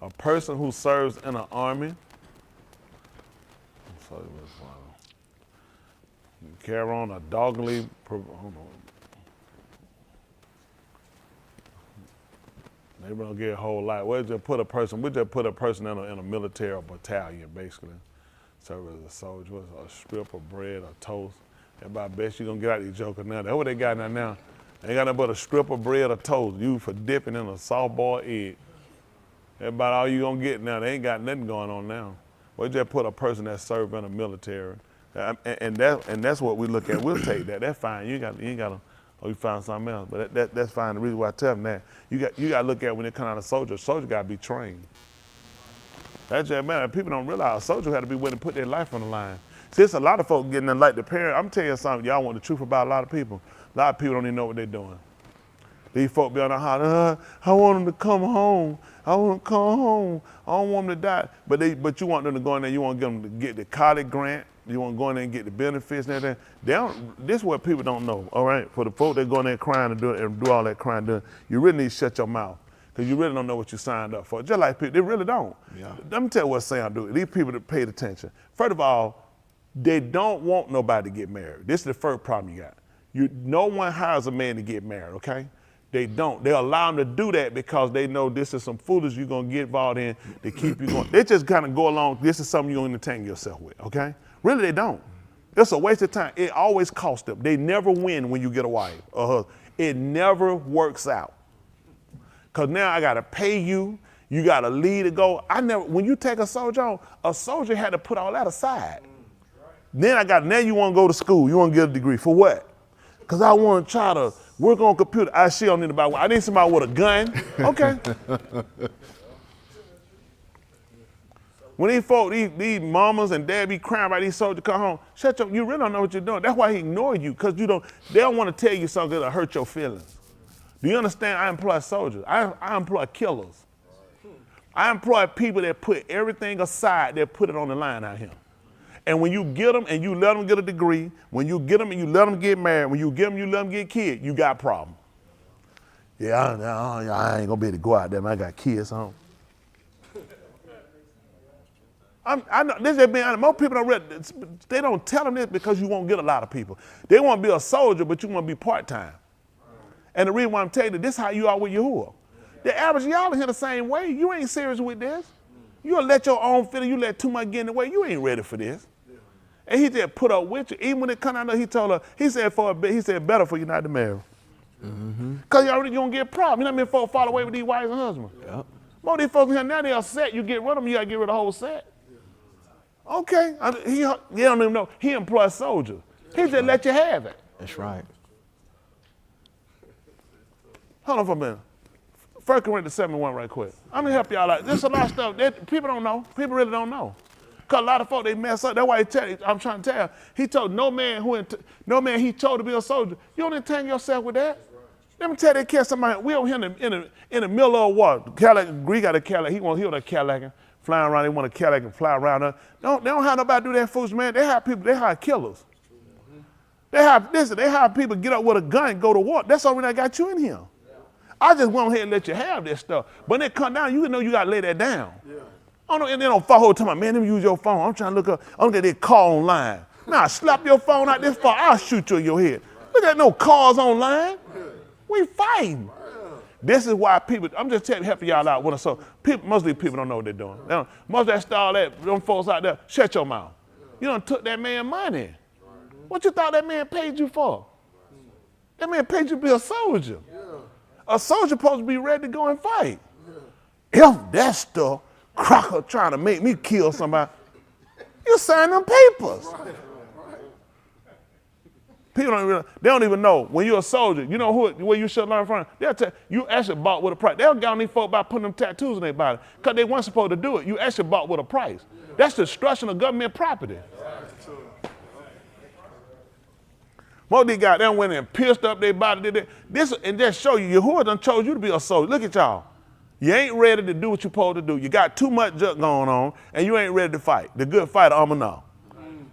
A person who serves in an army. Carry on a doggedly, I don't know. They don't get a whole lot. We just put a person in a military battalion, basically. Serve as a soldier, a strip of bread, a toast. Everybody bet you gonna get out of these jokers now. That's what they got now. They ain't got nothing but a strip of bread or toast. You for dipping in a soft-boiled egg. That's about all you gonna get now. They ain't got nothing going on now. We just put a person that served in the military. And that's what we look at. We'll take that. That's fine. You ain't got to, or you find something else. But that's fine. The reason why I tell them that, you got to look at when they come out of soldier got to be trained. That's just matter. People don't realize a soldier had to be willing to put their life on the line. See, it's a lot of folks getting in like the parent. I'm telling you something, y'all want the truth about a lot of people. A lot of people don't even know what they're doing. These folks be on the holler, I want them to come home. I want them to come home. I don't want them to die. But you want them to go in there, you want them to get the college grant. You want to go in there and get the benefits and everything. This is what people don't know, all right? For the folk that go in there crying and do all that crying, you really need to shut your mouth because you really don't know what you signed up for. Just like people, they really don't. Yeah. Let me tell you what sound do. These people that paid attention. First of all, they don't want nobody to get married. This is the first problem you got. No one hires a man to get married, okay? They don't. They allow them to do that because they know this is some foolish you're going to get involved in to keep you going. They just kind of go along, this is something you're going to entertain yourself with, okay? Really, they don't. It's a waste of time. It always costs them. They never win when you get a wife or husband. It never works out. Because now I got to pay you. You got to leave to go. When you take a soldier on, a soldier had to put all that aside. Now you want to go to school. You want to get a degree. For what? Because I want to try to work on computer. I need somebody with a gun. Okay. When these mamas and dad be crying about these soldiers come home, shut up, you really don't know what you're doing. That's why he ignore you, because they don't want to tell you something that'll hurt your feelings. Do you understand? I employ soldiers. I employ killers. I employ people that put everything aside, that put it on the line out here. And when you get them and you let them get a degree, when you get them and you let them get married, when you get them, you let them get kids, you got a problem. Yeah, I ain't gonna be able to go out there, man. I got kids home. I know, this is being honest. Most people they don't tell them this because you won't get a lot of people. They want to be a soldier, but you want to be part-time. And the reason why I'm telling you, this is how you are with Yahuah. The average y'all in here the same way. You ain't serious with this. You'll let your own feeling, you let too much get in the way. You ain't ready for this. And he just put up with you. Even when it come out, he told her, he said better for you not to marry. Because you already don't get a problem. You know what I mean? Folks fall away with these wives and husbands. Yep. Most of these folks here now, they upset. You get rid of them, you got to get rid of the whole set. Okay, he don't even know. He employs soldiers. He just let you have it. That's right. Hold on for a minute. 1 Corinthians 7:1 right quick. I'm going to help y'all out. There's a lot of stuff that people don't know. People really don't know. Because a lot of folks, they mess up. That's why I'm trying to tell you. He told no man he told to be a soldier. You don't entangle yourself with that. Let me tell you, they catch somebody. We over here in the middle of what? Greek got a Cadillac. He want a Cadillac. Flying around, they want a Cadillac and fly around. They don't have nobody do that foolish, man. They hire killers. They hire people get up with a gun and go to war. That's all I got you in here. I just went ahead and let you have this stuff. But when they come down, you know you got to lay that down. I don't know, and they don't follow time. Man, let me use your phone. I'm trying to look up. I'm going to get call online. Now, slap your phone out this far, I'll shoot you in your head. Look at no calls online. We fighting. This is why people, I'm just helping y'all out. Most of these people don't know what they're doing. Most of that style, them folks out there, shut your mouth. You done took that man money. What you thought that man paid you for? That man paid you to be a soldier. A soldier supposed to be ready to go and fight. If that stuff, Crocker trying to make me kill somebody, you sign them papers. People they don't even know. When you're a soldier, you know where you should learn from? They'll tell you actually bought with a price. They'll get on these folk by putting them tattoos in their body because they weren't supposed to do it. You actually bought with a price. That's destruction of government property. Most of these guys, they went in and pierced up their body. This and just show you, Yahuah done chose you to be a soldier. Look at y'all. You ain't ready to do what you're supposed to do. You got too much junk going on, and you ain't ready to fight. The good fighter, know.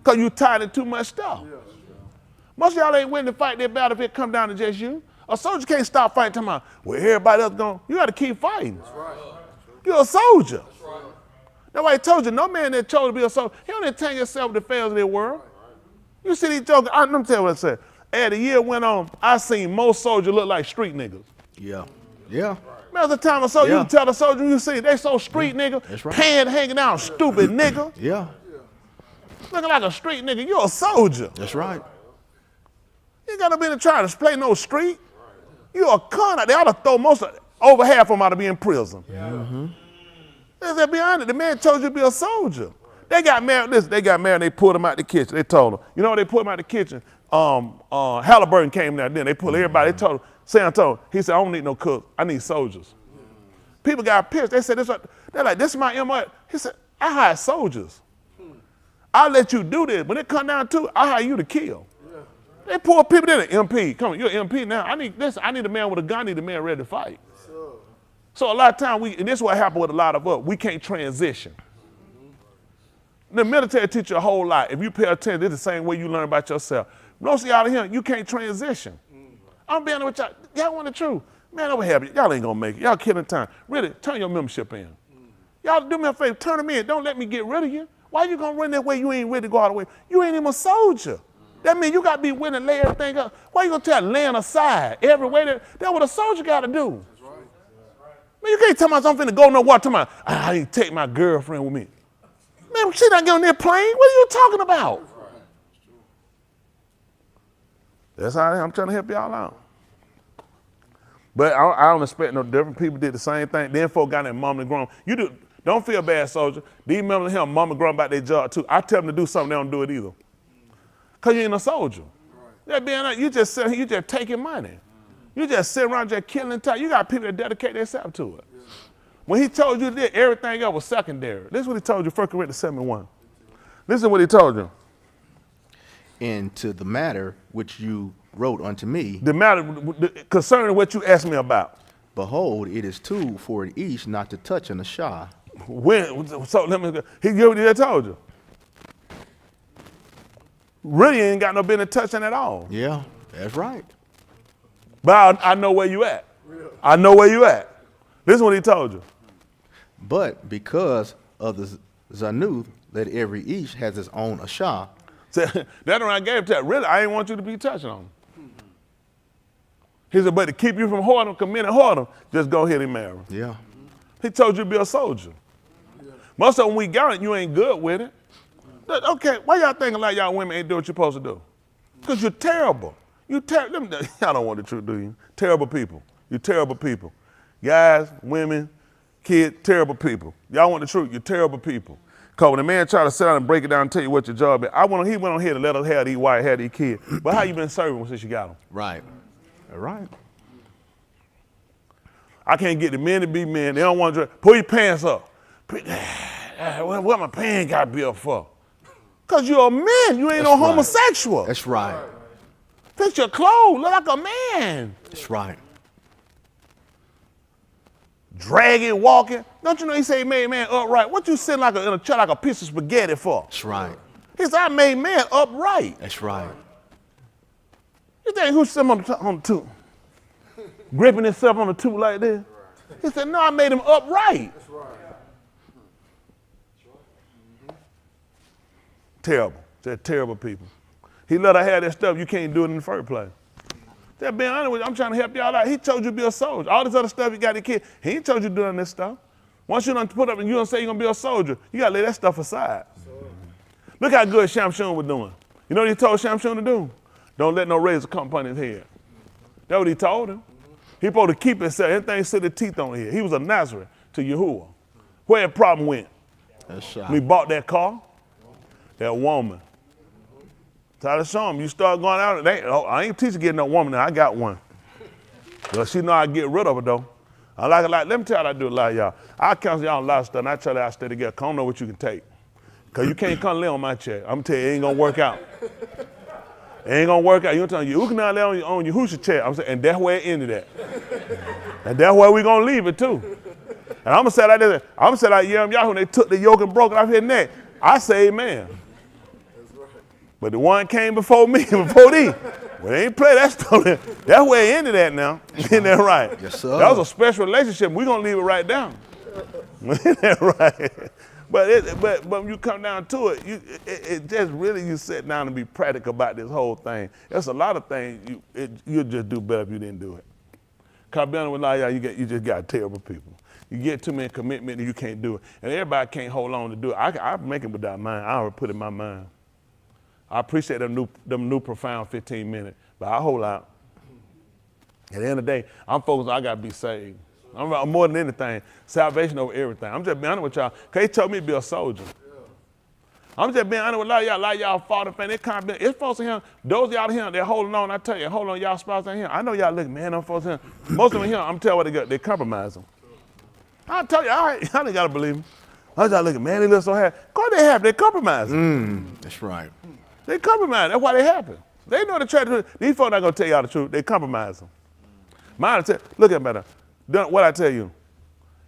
Because you tired of too much stuff. Most of y'all ain't willing to fight their battle if it come down to just you. A soldier can't stop fighting tomorrow. Well, everybody else going, you got to keep fighting. That's right. You're a soldier. That's right. That's why I told you, no man that chose to be a soldier, he don't entangle himself with the affairs of the world. You see these jokers, let me tell you what I said. As the year went on, I seen most soldiers look like street niggas. Yeah. Yeah. Remember the time a soldier, you tell the soldier, you see, they so street nigga, That's right. pants hanging out, stupid nigga. Yeah. Looking like a street nigga, you're a soldier. That's right. You got to be in the trying to play no street. You're a con. They ought to throw over half of them ought to be in prison. Let's be honest, the man told you to be a soldier. They got married, they got married and they pulled him out the kitchen. They told him, you know what they pulled him out the kitchen? Halliburton came there then. They pulled everybody, they told him, Sam told him, he said, I don't need no cook, I need soldiers. People got pissed. They said, they're like, this is my MO. He said, I hire soldiers. I'll let you do this. When it come down to it, I hire you to kill. They pull people in, MP. Come on, you're an MP now. I need a man with a gun, I need a man ready to fight. So a lot of times, and this is what happened with a lot of us, we can't transition. The military teach you a whole lot. If you pay attention, it's the same way you learn about yourself. Most of y'all here, you can't transition. I'm being with y'all. Y'all want the truth. Man, over here, y'all ain't gonna make it. Y'all killing time. Really, turn your membership in. Y'all do me a favor, turn them in. Don't let me get rid of you. Why you gonna run that way you ain't ready to go all the way? You ain't even a soldier. That means you got to be willing to lay everything up. Why you going to tell laying aside every way? That's what a soldier got to do. That's right. Man, you can't tell me I'm finna go nowhere. Tell me, I need to take my girlfriend with me. Man, she not get on that plane. What are you talking about? That's how I'm trying to help y'all out. But I don't expect no different. People did the same thing. Then folk got in mama and grown. You don't feel bad, soldier. These members here, mama grown about their job too. I tell them to do something, they don't do it either. Because you ain't a soldier. That being you just sit here, you just taking money. You just sit around just killing time. You got people that dedicate themselves to it. When he told you that, everything else was secondary. This is what he told you, 1 Corinthians 7:1. Listen to what he told you. And to the matter which you wrote unto me, The matter concerning what you asked me about. behold, it is too for each not to touch on the Shah. So let me go. He just told you. Really ain't got no business touching at all. Yeah, that's right. But I know where you at. I know where you at. This is what he told you. But because of the Zanuth, that every each has his own Ashah. So, that's what I gave to that. Really, I didn't want you to be touching on him. He said, but to keep you from committing whoredom, just go ahead and marry him. Yeah. He told you to be a soldier. Most of them, we got it, you ain't good with it. Okay, why y'all thinking like y'all women ain't doing what you're supposed to do? Because you're terrible. Y'all don't want the truth, do you? Terrible people. You're terrible people. Guys, women, kids, terrible people. Y'all want the truth, you're terrible people. Because when a man try to sit down and break it down and tell you what your job is, he went on here to let us have these wife, have these kids. But how you been serving since you got them? Right. All right. I can't get the men to be men. They don't want to pull your pants up. What my pants got to be up for? Because you're a man. You ain't no homosexual. That's right. Fix your clothes. Look like a man. That's right. Dragging, walking. Don't you know he say he made man upright? What you sitting in a chair like a piece of spaghetti for? That's right. He said, I made man upright. That's right. You think who's sitting on the tube? Gripping himself on the tube like this? He said, no, I made him upright. That's right. Terrible. They're terrible people. He let her have that stuff. You can't do it in the first place. They're being honest with you. I'm trying to help y'all out. He told you to be a soldier. All this other stuff you got to kid. He ain't told you doing this stuff. Once you done put up and you don't say you're going to be a soldier, you got to lay that stuff aside. Look how good Chamyshy was doing. You know what he told Chamyshy to do? Don't let no razor come upon his head. That's what he told him. He supposed to keep himself. Everything sit the teeth on here. He was a Nazareth to Yahuah. Where that problem went? That's shot. We bought that car. That woman Try to show them. You start going out, I ain't teaching getting no woman now. I got one. But she know I get rid of her, though. I like it like, let me tell you what I do a lot of y'all. I counsel y'all a lot of stuff, and I tell you I stay together. I don't know what you can take. Because you can't come live on my check. I'm going to tell you, it ain't going to work out. It ain't going to work out. You're telling you, who can not live on your Yahuah check? I'm saying, and that's where it ended at. And that's where we going to leave it, too. And I'm going to say like this. I'm going to say like YashaYahu, when they took the yoke and broke it off his neck. I say amen. But the one came before me, before thee. Well, they ain't play that story. That's where it ended at now. Isn't that right? Yes, sir. That was a special relationship. We're going to leave it right down. Isn't that right? But when you come down to it, it just really, you sit down and be practical about this whole thing. There's a lot of things you'll just do better if you didn't do it. Because being with y'all, you just got terrible people. You get too many commitment and you can't do it. And everybody can't hold on to do it. I make it without mine. I already put it in my mind. I appreciate them new profound 15 minutes, but I hold out. At the end of the day, I'm focused on I got to be saved. I'm more than anything, salvation over everything. I'm just being honest with y'all, because they told me to be a soldier. I'm just being honest with a lot of y'all father fan. It's folks in here, those of y'all here, they're holding on. I tell you, hold on, y'all spouse in here. I know y'all looking, man, them folks here. Most of them here, I'm telling you what they got, they compromise them. I tell you, I ain't got to believe them. I was y'all looking, man, they look so happy. Of course they happy, they compromise them. That's right. They compromise. That's why they happen. They know the truth. These folks not gonna tell y'all the truth. They compromise them. Mine tell, look at better. What I tell you,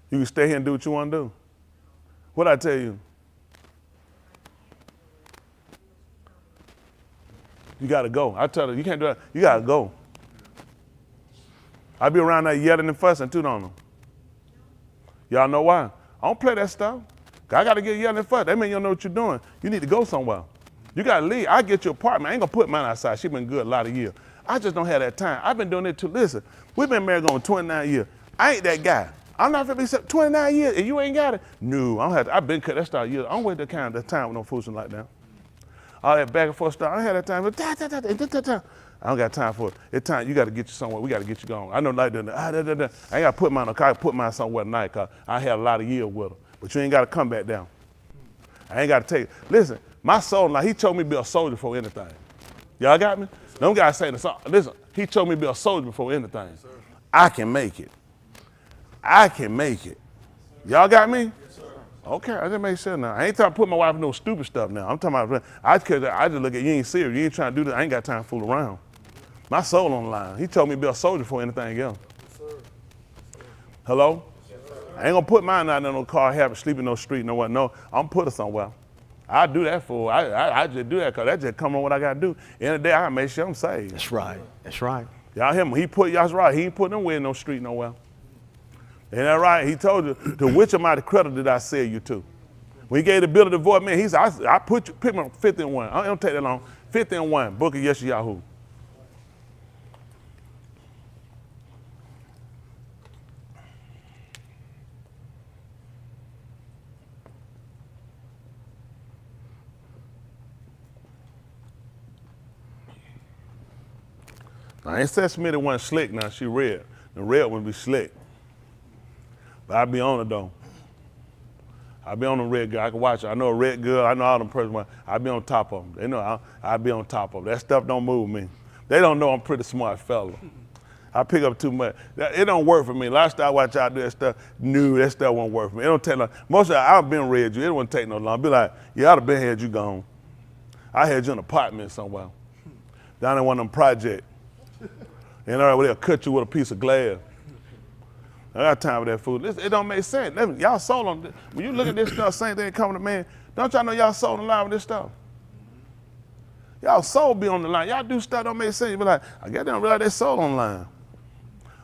you can stay here and do what you want to do. What I tell you, you gotta go. I tell you, you can't do that. You gotta go. I be around there yelling and fussing too, don't I? Y'all know why? I don't play that stuff. I gotta get yelling and fussing. That means you don't know what you're doing. You need to go somewhere. You gotta leave. I get your apartment. I ain't gonna put mine outside. She been good a lot of years. I just don't have that time. I've been doing it too. Listen, we've been married going 29 years. I ain't that guy. I'm not gonna be 29 years and you ain't got it. No, I don't have to. I've been cut that start years. I don't wait the kind of time with no fooling like that. All that back and forth stuff. I don't have that time. I don't got time for it. It's time. You got to get you somewhere. We got to get you going. I know like that. I ain't got to put mine on the car. I put mine somewhere tonight because I had a lot of years with her. But you ain't got to come back down. I ain't got to take it. Listen, my soul, like he told me to be a soldier for anything. Y'all got me? Them guys saying this. Listen, he told me to be a soldier before anything. Yes, I can make it. I can make it. Y'all got me? Yes, okay, I just make sure now. I ain't trying to put my wife in no stupid stuff now. I'm talking about, I just look at you ain't serious. You ain't trying to do this. I ain't got time to fool around. My soul on the line. He told me to be a soldier before anything else. Yes, hello? Yes, I ain't gonna put mine out in no car, have it sleep in no street, no what. No, I'm put her somewhere. I do that for I just do that because that just come on what I gotta do. End of the day, I gotta make sure I'm saved. That's right. That's right. Y'all hear me? He put y'all's right. He ain't putting them way in no street nowhere. Ain't that right? He told you, to which amount of credit did I sell you to? When he gave the bill of divorce, man, he said, I pick him 50 and 1. I don't take that long. 50 and 1, book of YashaYahu. I ain't said Smitty wasn't slick now, she red. The red one be slick. But I be on it though. I be on the red girl, I can watch it. I know a red girl, I know all them person, I be on top of them. They know I be on top of them. That stuff don't move me. They don't know I'm a pretty smart fella. I pick up too much. It don't work for me. Last time I watch y'all do that stuff, no, that stuff won't work for me. It don't take no, most of I've been red you, it wouldn't take no long. Be like, yeah, I'd have been had you gone. I had you in an apartment somewhere. Down in one of them projects. And all right, they'll cut you with a piece of glass. I got time for that food. It don't make sense. Y'all sold on this. When you look at this stuff, same thing coming to man, don't y'all know y'all sold on the line with this stuff? Y'all soul be on the line. Y'all do stuff don't make sense. You be like, I guess they don't realize they sold on the line.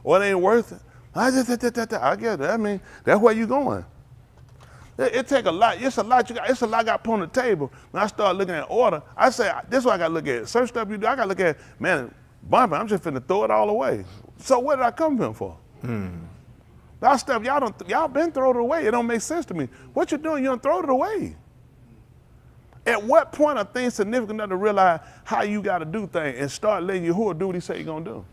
Or it ain't worth it. I get it. I mean, that's where you going. It take a lot. It's a lot I got put on the table. When I start looking at order, I say, this is what I got to look at. Certain stuff you do, I got to look at, man, bumping, I'm just finna throw it all away. So what did I come here for? That stuff, y'all been throwing it away. It don't make sense to me. What you doing, you don't throw it away. At what point are things significant enough to realize how you got to do things and start letting Yahuah do what he say he gonna do?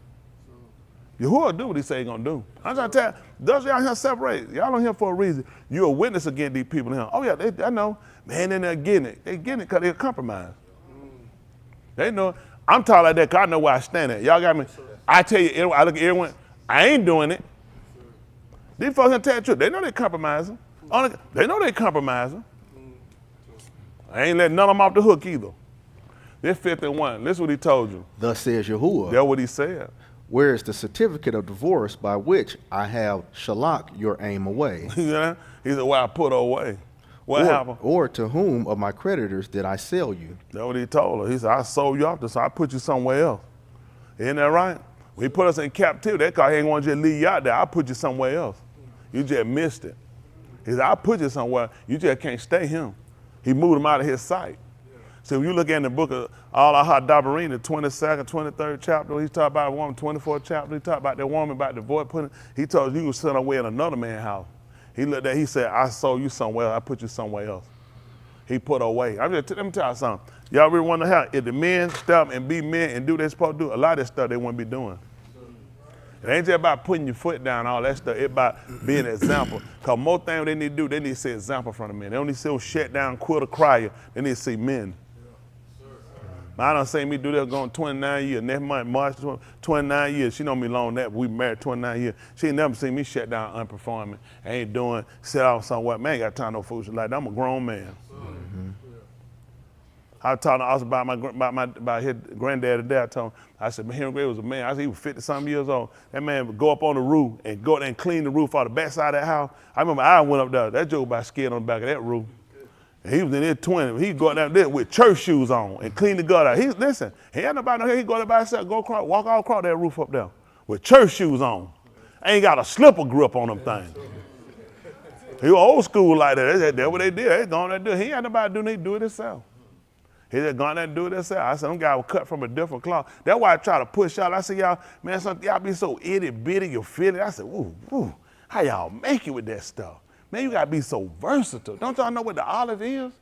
Yahuah do what he say he gonna do. I'm trying to tell you, those y'all here separate. Y'all don't here for a reason. You're a witness against these people here. Oh yeah, I know. Man, they're getting it. They getting it because they're compromised. They know. I'm talking like that because I know where I stand at. Y'all got me. I tell you, I look at everyone, I ain't doing it. These folks can tell the truth. They know they compromising. They know they compromising. I ain't letting none of them off the hook either. This 51, listen what he told you. Thus says Yahuah. That's what he said. Where is the certificate of divorce by which I have shalak your aim away? You know? He said, well, I put her away. What happened? Or to whom of my creditors did I sell you? That's what he told her. He said, I sold you off to, so I put you somewhere else. Isn't that right? When he put us in captivity, that car he ain't want to just leave you out there. I put you somewhere else. You just missed it. He said, I put you somewhere. You just can't stay him. He moved him out of his sight. So when you look in the book of Alahym, Abarym, the 22nd, 23rd chapter, he talked about a woman, 24th chapter, he talked about that woman about the void putting, he told you was sent away in another man's house. He looked at, he said, I sold you somewhere, I put you somewhere else. He put her away. Let me tell you something. Y'all really wonder how, if the men step and be men and do what they're supposed to do, a lot of this stuff they wouldn't be doing. It ain't just about putting your foot down, all that stuff. It's about being an example. Because most things they need to do, they need to see example from the men. They don't need to see shut down, quit or cry. They need to see men. I done seen me do this going 29 years. Next month, March 29 years. She know me long that, but we married 29 years. She ain't never seen me shut down unperforming. I ain't doing, sit out somewhere. Man, I ain't got time no fools like that. I'm a grown man. Mm-hmm. I was talking also about his granddad today. I told him, I said, Henry Gray was a man. I said, he was 50-something years old. That man would go up on the roof and go there and clean the roof off the backside of that house. I remember I went up there. That joke about scared on the back of that roof. He was in his 20s. He'd go down there with church shoes on and clean the gutter out. Listen, he had nobody know here. He'd go there by himself, walk all across that roof up there with church shoes on. Ain't got a slipper grip on them things. He was old school like that. That's what they did. They gone there and do it. He ain't had nobody do it. He do it himself. He just gone there and do it himself. I said, them guys were cut from a different cloth. That's why I try to push y'all. I said, y'all, man, y'all be so itty bitty, you feel it. I said, ooh, how y'all make it with that stuff? Man, you gotta be so versatile. Don't y'all know what the olive is?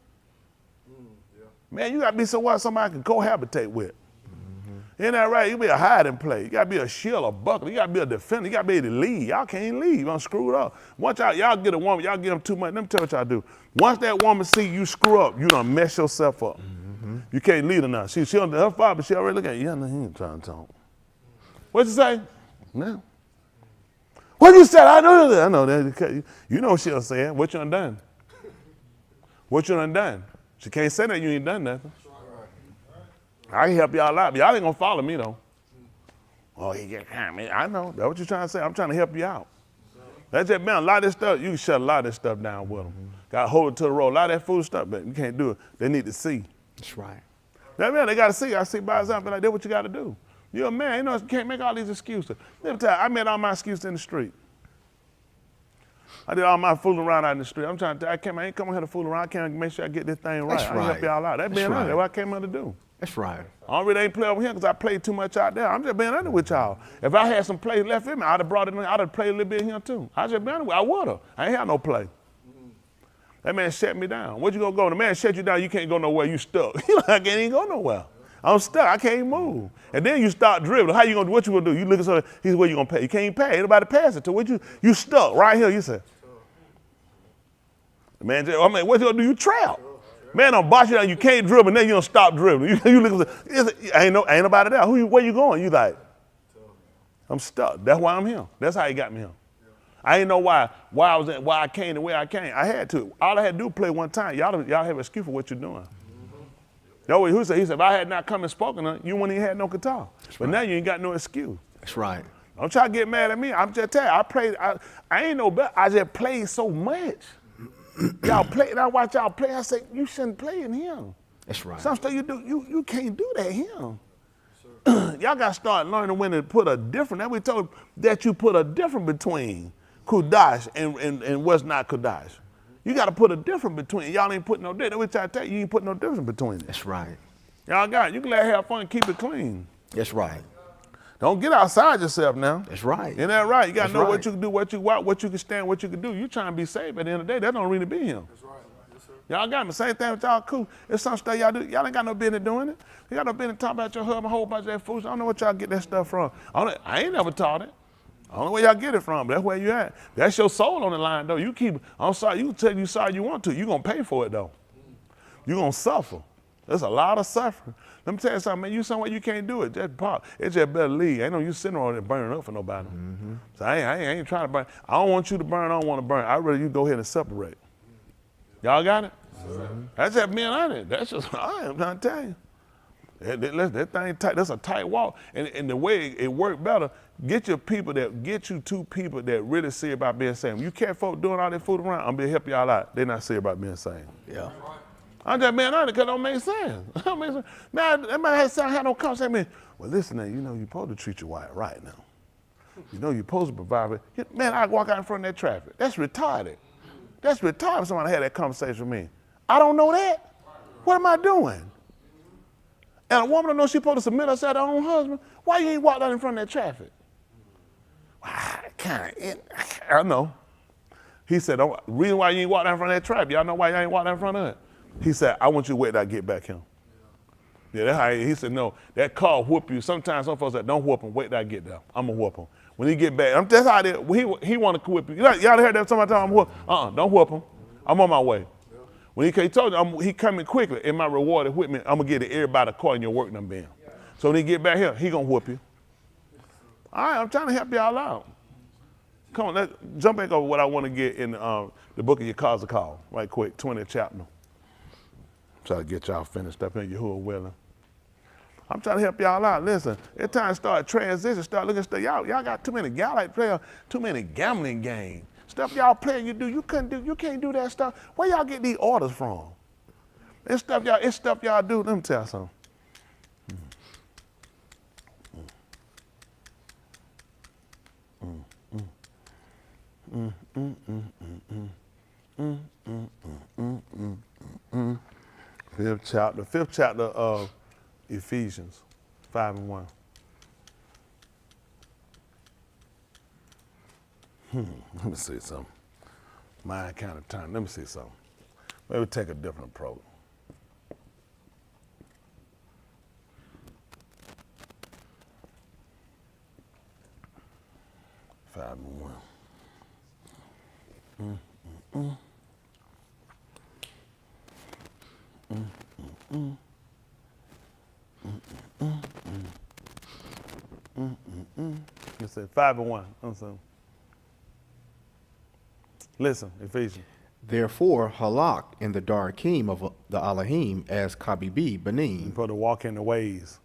Yeah. Man, you gotta be somebody can cohabitate with. Mm-hmm. Isn't that right? You be a hiding place. You gotta be a shield, a buckler. You gotta be a defender. You gotta be able to lead. Y'all can't leave. I'm screwed up. Once y'all get a woman, y'all get them too much. Let me tell you what y'all do. Once that woman see you screw up, you done mess yourself up. Mm-hmm. You can't lead her now. She her father, she already look at you. Yeah, he ain't trying to talk. What you say? No. What you said? I know that. You know what she'll say. What you done done? What you done done? She can't say that you ain't done nothing. I can help y'all out, but y'all ain't gonna follow me though. Oh, he get me. I know. That's what you're trying to say. I'm trying to help you out. That's just man, a lot of this stuff, you can shut a lot of this stuff down with them. Gotta hold it to the road. A lot of that food stuff, but you can't do it. They need to see. That's right. That man, they gotta see. I see by example, like that's what you gotta do. You're a man, you know, you can't make all these excuses. Let me tell you, I made all my excuses in the street. I did all my fooling around out in the street. I'm trying to I ain't coming here to fool around. I came to make sure I get this thing right. That's I help y'all out. That's being honest. That's what I came here to do. That's right. I really ain't play over here because I played too much out there. I'm just being honest with y'all. If I had some play left in me, I'd have brought it in. I'd have played a little bit here too. I just been honest with you. I would have. I ain't had no play. That man shut me down. Where'd you gonna go? The man shut you down. You can't go nowhere. You stuck. You like, I can't even go nowhere. I'm stuck. I can't even move. And then you start dribbling. How you gonna do? What you gonna do? You look at something. He said, "Where you gonna pay? You can't even pay. Ain't nobody pass it to. What you stuck right here?" You said, "Man, I mean, what you gonna do? You trap. Man, don't box you down. You can't dribble. And then you don't stop dribbling. You look at ain't nobody there. Where you going? You like, I'm stuck. That's why I'm here. That's how he got me here. I ain't know why I came the way I came. I had to. All I had to do was play one time. Y'all have an excuse for what you're doing. He said, if I had not come and spoken, you wouldn't even had no guitar. But now you ain't got no excuse. That's right. Don't try to get mad at me. I'm just telling you, I ain't no better. I just played so much. Y'all play, and I watch y'all play. I say, you shouldn't play in him. That's right. Some stuff you do, you can't do that here. Y'all got to start learning when to put a different. That we told that you put a difference between Kudash and what's not Kudash. You got to put a difference between. Y'all ain't putting no difference. That's what I tell you. You ain't putting no difference between it. That's right. Y'all got it. You can let it have fun and keep it clean. That's right. Don't get outside yourself now. That's right. Isn't that right? You got to know right. what you can do, what you want, what you can stand, what you can do. You trying to be saved at the end of the day. That don't really be him. That's right. Yes, sir. Y'all got me. Same thing with y'all cool. It's some stuff y'all do. Y'all ain't got no business doing it. You got no business talking about your husband, a whole bunch of that fools. I don't know what y'all get that stuff from. I ain't never taught it. I don't know where y'all get it from, but that's where you at. That's your soul on the line, though. I'm sorry, you can tell you sorry you want to. You're going to pay for it, though. You're going to suffer. There's a lot of suffering. Let me tell you something, man. You somewhere you can't do it. Just pop. It's just better leave. Ain't no you sitting on there burning up for nobody. So I ain't trying to burn. I don't want you to burn. I don't want to burn. I'd rather you go ahead and separate. Y'all got it? That's just being honest. That's just, I'm trying to tell you. That thing tight. That's a tight wall. And the way it worked better, get you two people that really serious about being saved. When you catch folk doing all that food around, I'm gonna help y'all out. They're not serious about being saved. Yeah. I'm just being honest because it don't make sense. Now, that might have no conversation. I mean, well, listen, now, you know, you're supposed to treat your wife right now. You know, you're supposed to provide for it. Man, I walk out in front of that traffic. That's retarded. That's retarded if somebody had that conversation with me. I don't know that. What am I doing? And a woman don't know she's supposed to submit herself to her own husband. Why you ain't walked out in front of that traffic? I know. He said, the reason why you ain't walked out in front of that traffic, y'all know why you ain't walked out in front of it? He said, I want you to wait till I get back here. Yeah, that's how he said, no, that car whoop you. Sometimes some folks said, don't whoop him, wait till I get there. I'm going to whoop him. When he get back, that's how he want to whip you. Y'all heard that somebody tell him, don't whoop him. I'm on my way. When he told you, he coming quickly, and my reward is with me, I'm going to get everybody according to your work done been. So when he get back here, he going to whoop you. All right, I'm trying to help y'all out. Come on, let's jump back over what I want to get in the book of Yachazaqal, right quick, 20th chapter. Try to get y'all finished up in Yahuah willing. I'm trying to help y'all out. Listen, it's time to start transition, start looking at stuff. Y'all got too many, y'all like play too many gambling games. Stuff y'all play, you can't do that stuff. Where y'all get these orders from? It's stuff y'all do. Let me tell you something. Fifth chapter of Ephesians, 5:1. Let me see something. Mind kind of time. Let me see something. Maybe take a different approach. Five and one. You said 5:1. Listen, Ephesians. Therefore, halak in the Darakim of the Alahym as Kabibi Benin, For to walk in the ways.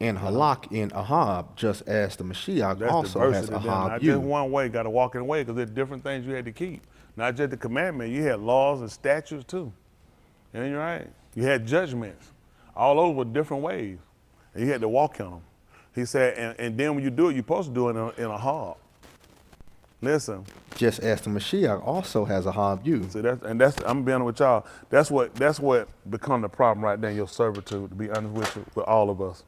and halak in ahab, just as the Mashiach That's also has diversity. ahab Not you. just one way, got to walk in the way, because there's different things you had to keep. Not just the commandment, you had laws and statutes too. And you're right. You had judgments. All those were different ways. And you had to walk in them. He said, and then when you do it, you're supposed to do it in a ahab. Listen. Just as the Mashiach also has ahab you. See, I'm being with y'all. That's what become the problem right there in your servitude, to be honest with you, with all of us.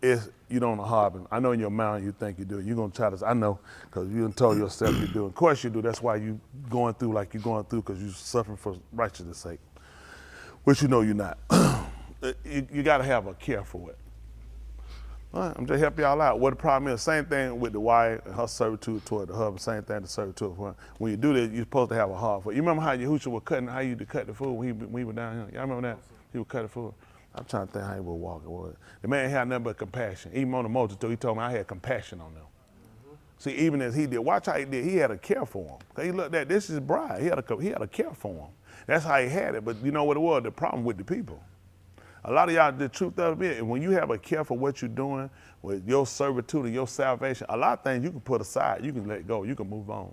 Is you don't ahab him. I know in your mind you think you do it. You're going to try this. I know, because you done told yourself you do it. Of course you do. That's why you going through like you're going through, because you're suffering for righteousness' sake, which you know you're not. You got to have a care for it. All right, I'm just helping y'all out. What the problem is, same thing with the wife and her servitude toward the husband, same thing the servitude. When you do this, you're supposed to have a heart for it. You remember how Yahushua was cutting, how you used to cut the food when he was down here? Y'all remember that? He would cut the food. I'm trying to think how he would walk. The man had nothing but compassion. Even on the multitude, he told me I had compassion on them. See, even as he did, watch how he did, he had a care for him. Because he looked at, this is his bride. He had a care for him. That's how he had it. But you know what it was? The problem with the people. A lot of y'all, the truth of it, when you have a care for what you're doing with your servitude and your salvation, a lot of things you can put aside, you can let go, you can move on.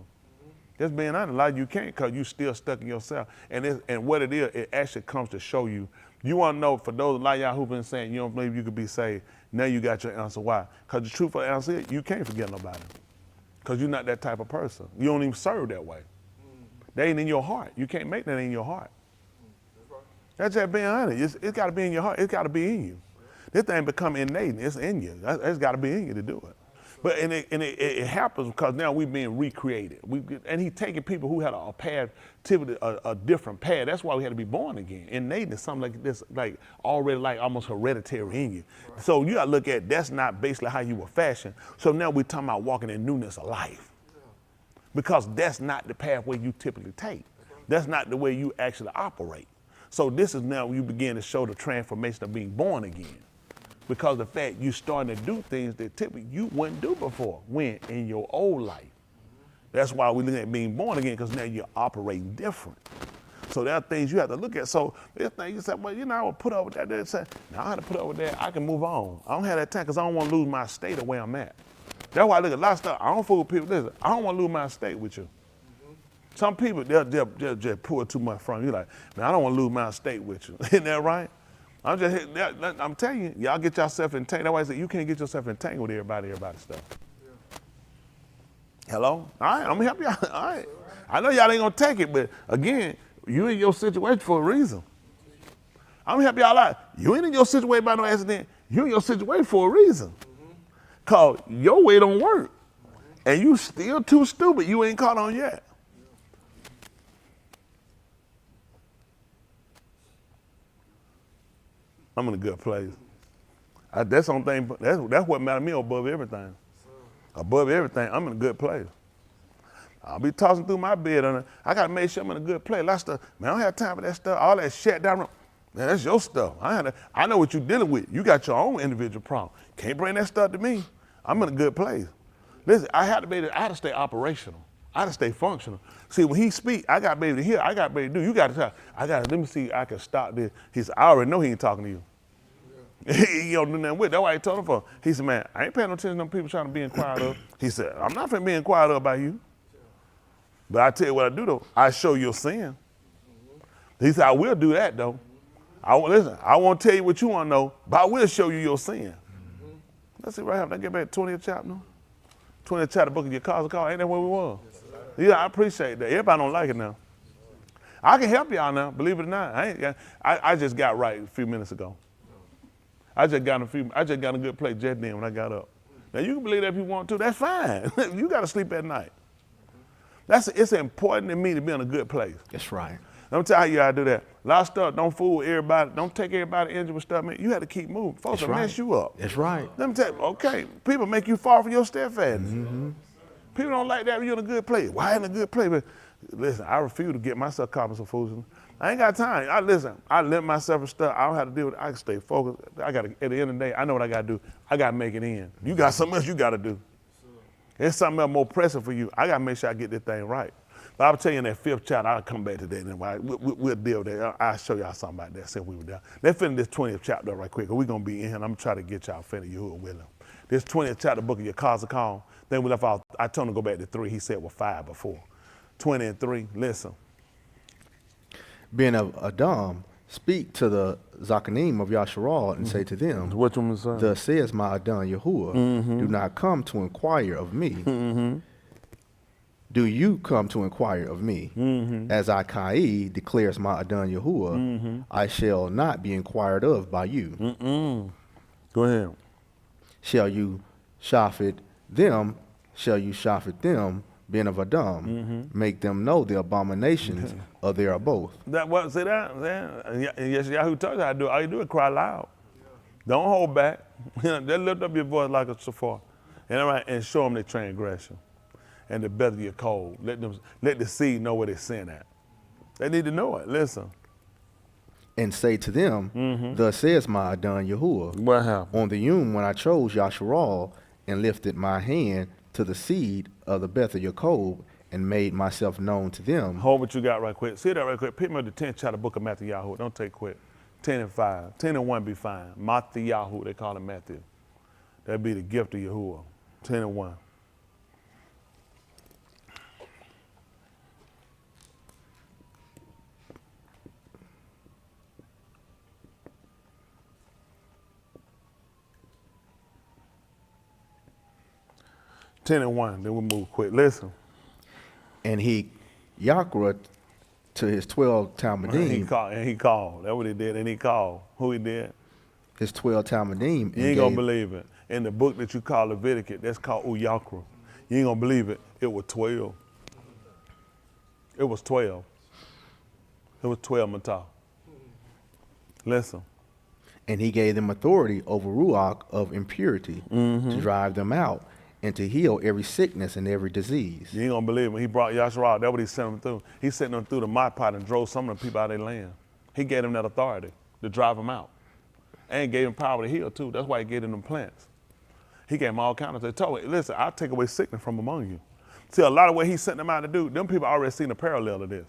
Just being honest, a lot of you can't, because you still stuck in yourself. And what it is, it actually comes to show you. You want to know, for those like y'all who've been saying you don't believe you could be saved, now you got your answer. Why? Because the truth of the answer is you can't forget nobody. Because you're not that type of person. You don't even serve that way. They ain't in your heart. You can't make that in your heart. That's just being honest. It's got to be in your heart. It's got to be in you. This thing become innate. It's in you. It's got to be in you to do it. But it happens because now we're being recreated. And he's taking people who had a path, a different path. That's why we had to be born again. Innate is something like this, like already like almost hereditary in you. Right. So you got to look at that's not basically how you were fashioned. So now we're talking about walking in newness of life. Because that's not the pathway you typically take. That's not the way you actually operate. So this is now when you begin to show the transformation of being born again. Because the fact you starting to do things that typically you wouldn't do before, when in your old life. That's why we look at being born again, because now you're operating different. So there are things you have to look at. So there's things you say, well, you know, I will put up with that. They say, now I have to put up with that. I can move on. I don't have that time because I don't want to lose my state of where I'm at. That's why I look at a lot of stuff. I don't fool with people. Listen, I don't want to lose my state with you. Some people, they'll just pull too much from you. Like, man, I don't want to lose my state with you. Isn't that right? I'm telling you, y'all get yourself entangled. That's why I say you can't get yourself entangled with everybody's stuff. Hello? All right, I'm going to help y'all. All right. I know y'all ain't going to take it, but again, you in your situation for a reason. I'm going to help y'all out. You ain't in your situation by no accident. You in your situation for a reason. Because your way don't work. And you still too stupid. You ain't caught on yet. I'm in a good place. That's the only thing. That's what matters to me above everything. Above everything, I'm in a good place. I'll be tossing through my bed. I got to make sure I'm in a good place. That stuff, man, I don't have time for that stuff. All that shut down. Man, that's your stuff. I know what you're dealing with. You got your own individual problem. Can't bring that stuff to me. I'm in a good place. Listen, I had to stay operational. I had to stay functional. See, when he speak, I got to be able to hear. I got to be able to do. You got to tell. Let me see. I can stop this. He said, I already know he ain't talking to you. He don't do nothing with it. That's why he told him for. He said, man, I ain't paying no attention to them people trying to be inquired of. He said, I'm not finna be inquired of about you. But I tell you what I do though. I show your sin. He said, I will do that though. I won't tell you what you want to know, but I will show you your sin. Let's see right here. Let's get back to 20th chapter now. 20th chapter, book of Yachazaqal. Ain't that where we were? Yeah, I appreciate that. Everybody don't like it now. I can help y'all now, believe it or not. I just got right a few minutes ago. I just got in a good place just then when I got up. Now you can believe that if you want to, that's fine. You got to sleep at night. It's important to me to be in a good place. That's right. Let me tell you how I do that. A lot of stuff, don't fool with everybody. Don't take everybody injured with stuff, man. You have to keep moving. Folks will mess you up. That's right. Let me tell you, okay, people make you fall for your steadfastness. Mm-hmm. People don't like that when you're in a good place. Why in a good place? But listen, I refuse to get myself caught in some foolishness. I ain't got time. I limit myself and stuff. I don't have to deal with it. I can stay focused. At the end of the day, I know what I got to do. I got to make it in. You got something else you got to do. There's something else more pressing for you. I got to make sure I get this thing right. But I'll tell you in that 5th chapter, I'll come back to that. And we'll deal with that. I'll show y'all something about that since we were down. Let's finish this 20th chapter right quick, because we're going to be in here, and I'm trying to get y'all finished. Yahuah willing. This 20th chapter, book of Yachazaqal. Then we left off. I told him to go back to 3. He said, 5 before. 20 and 3, listen. Being of Adam, speak to the Zakanim of YashaYahu and say to them, What you want to say? Thus says my Adam Yahuah, do not come to inquire of me. Do you come to inquire of me? As I Kai declares my Adam Yahuah, I shall not be inquired of by you. Go ahead. Shall you shafit them? Shall you shafit them? Being of Adam, make them know the abominations of their both. That what? See that? YashaYahu told you how to do it. All you do is cry loud. Don't hold back. Just lift up your voice like a shofar, and show them their transgression, and the better your code. Let the seed know where they're sin at. They need to know it. Listen. And say to them, Thus says my Adam Yahuah. What happened? On the Yom when I chose YashaYahu and lifted my hand to the seed of the Beth of Yaakov and made myself known to them. Hold what you got right quick. See that right quick. Pick me up the 10th chapter book of Mathathyahu. Don't take quick. 10 and 5. 10 and 1 be fine. Mathathyahu, they call him Matthew. That'd be the gift of Yahuah. 10 and 1. Ten and 1, then we'll move quick. Listen. And he Yakrah to his 12 Talmudim. He called. That's what he did. And he called. Who he did? His 12 Talmudim. You ain't gonna believe it. In the book that you call Leviticus, that's called Uyakra. You ain't gonna believe it. It was 12. It was 12. It was 12 Matah. Listen. And he gave them authority over Ruach of impurity to drive them out and to heal every sickness and every disease. You ain't gonna believe it. When he brought YashaYahu, that's what he sent them through. He sent them through the pot and drove some of the people out of their land. He gave them that authority to drive them out. And gave him power to heal too. That's why he gave them plants. He gave them all kinds of, they told him, listen, I'll take away sickness from among you. See, a lot of what he sent them out to do, them people already seen a parallel of this.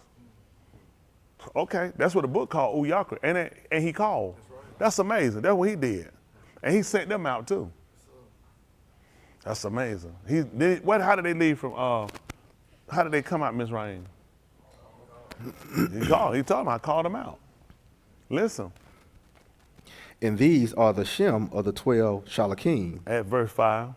Okay, that's what the book called Uyakra, and he called. That's amazing. That's what he did. And he sent them out too. That's amazing. How did they leave from, how did they come out, Miss Rain? He told them, I called them out. Listen. And these are the Shem of the 12 Shalakim. At verse 5.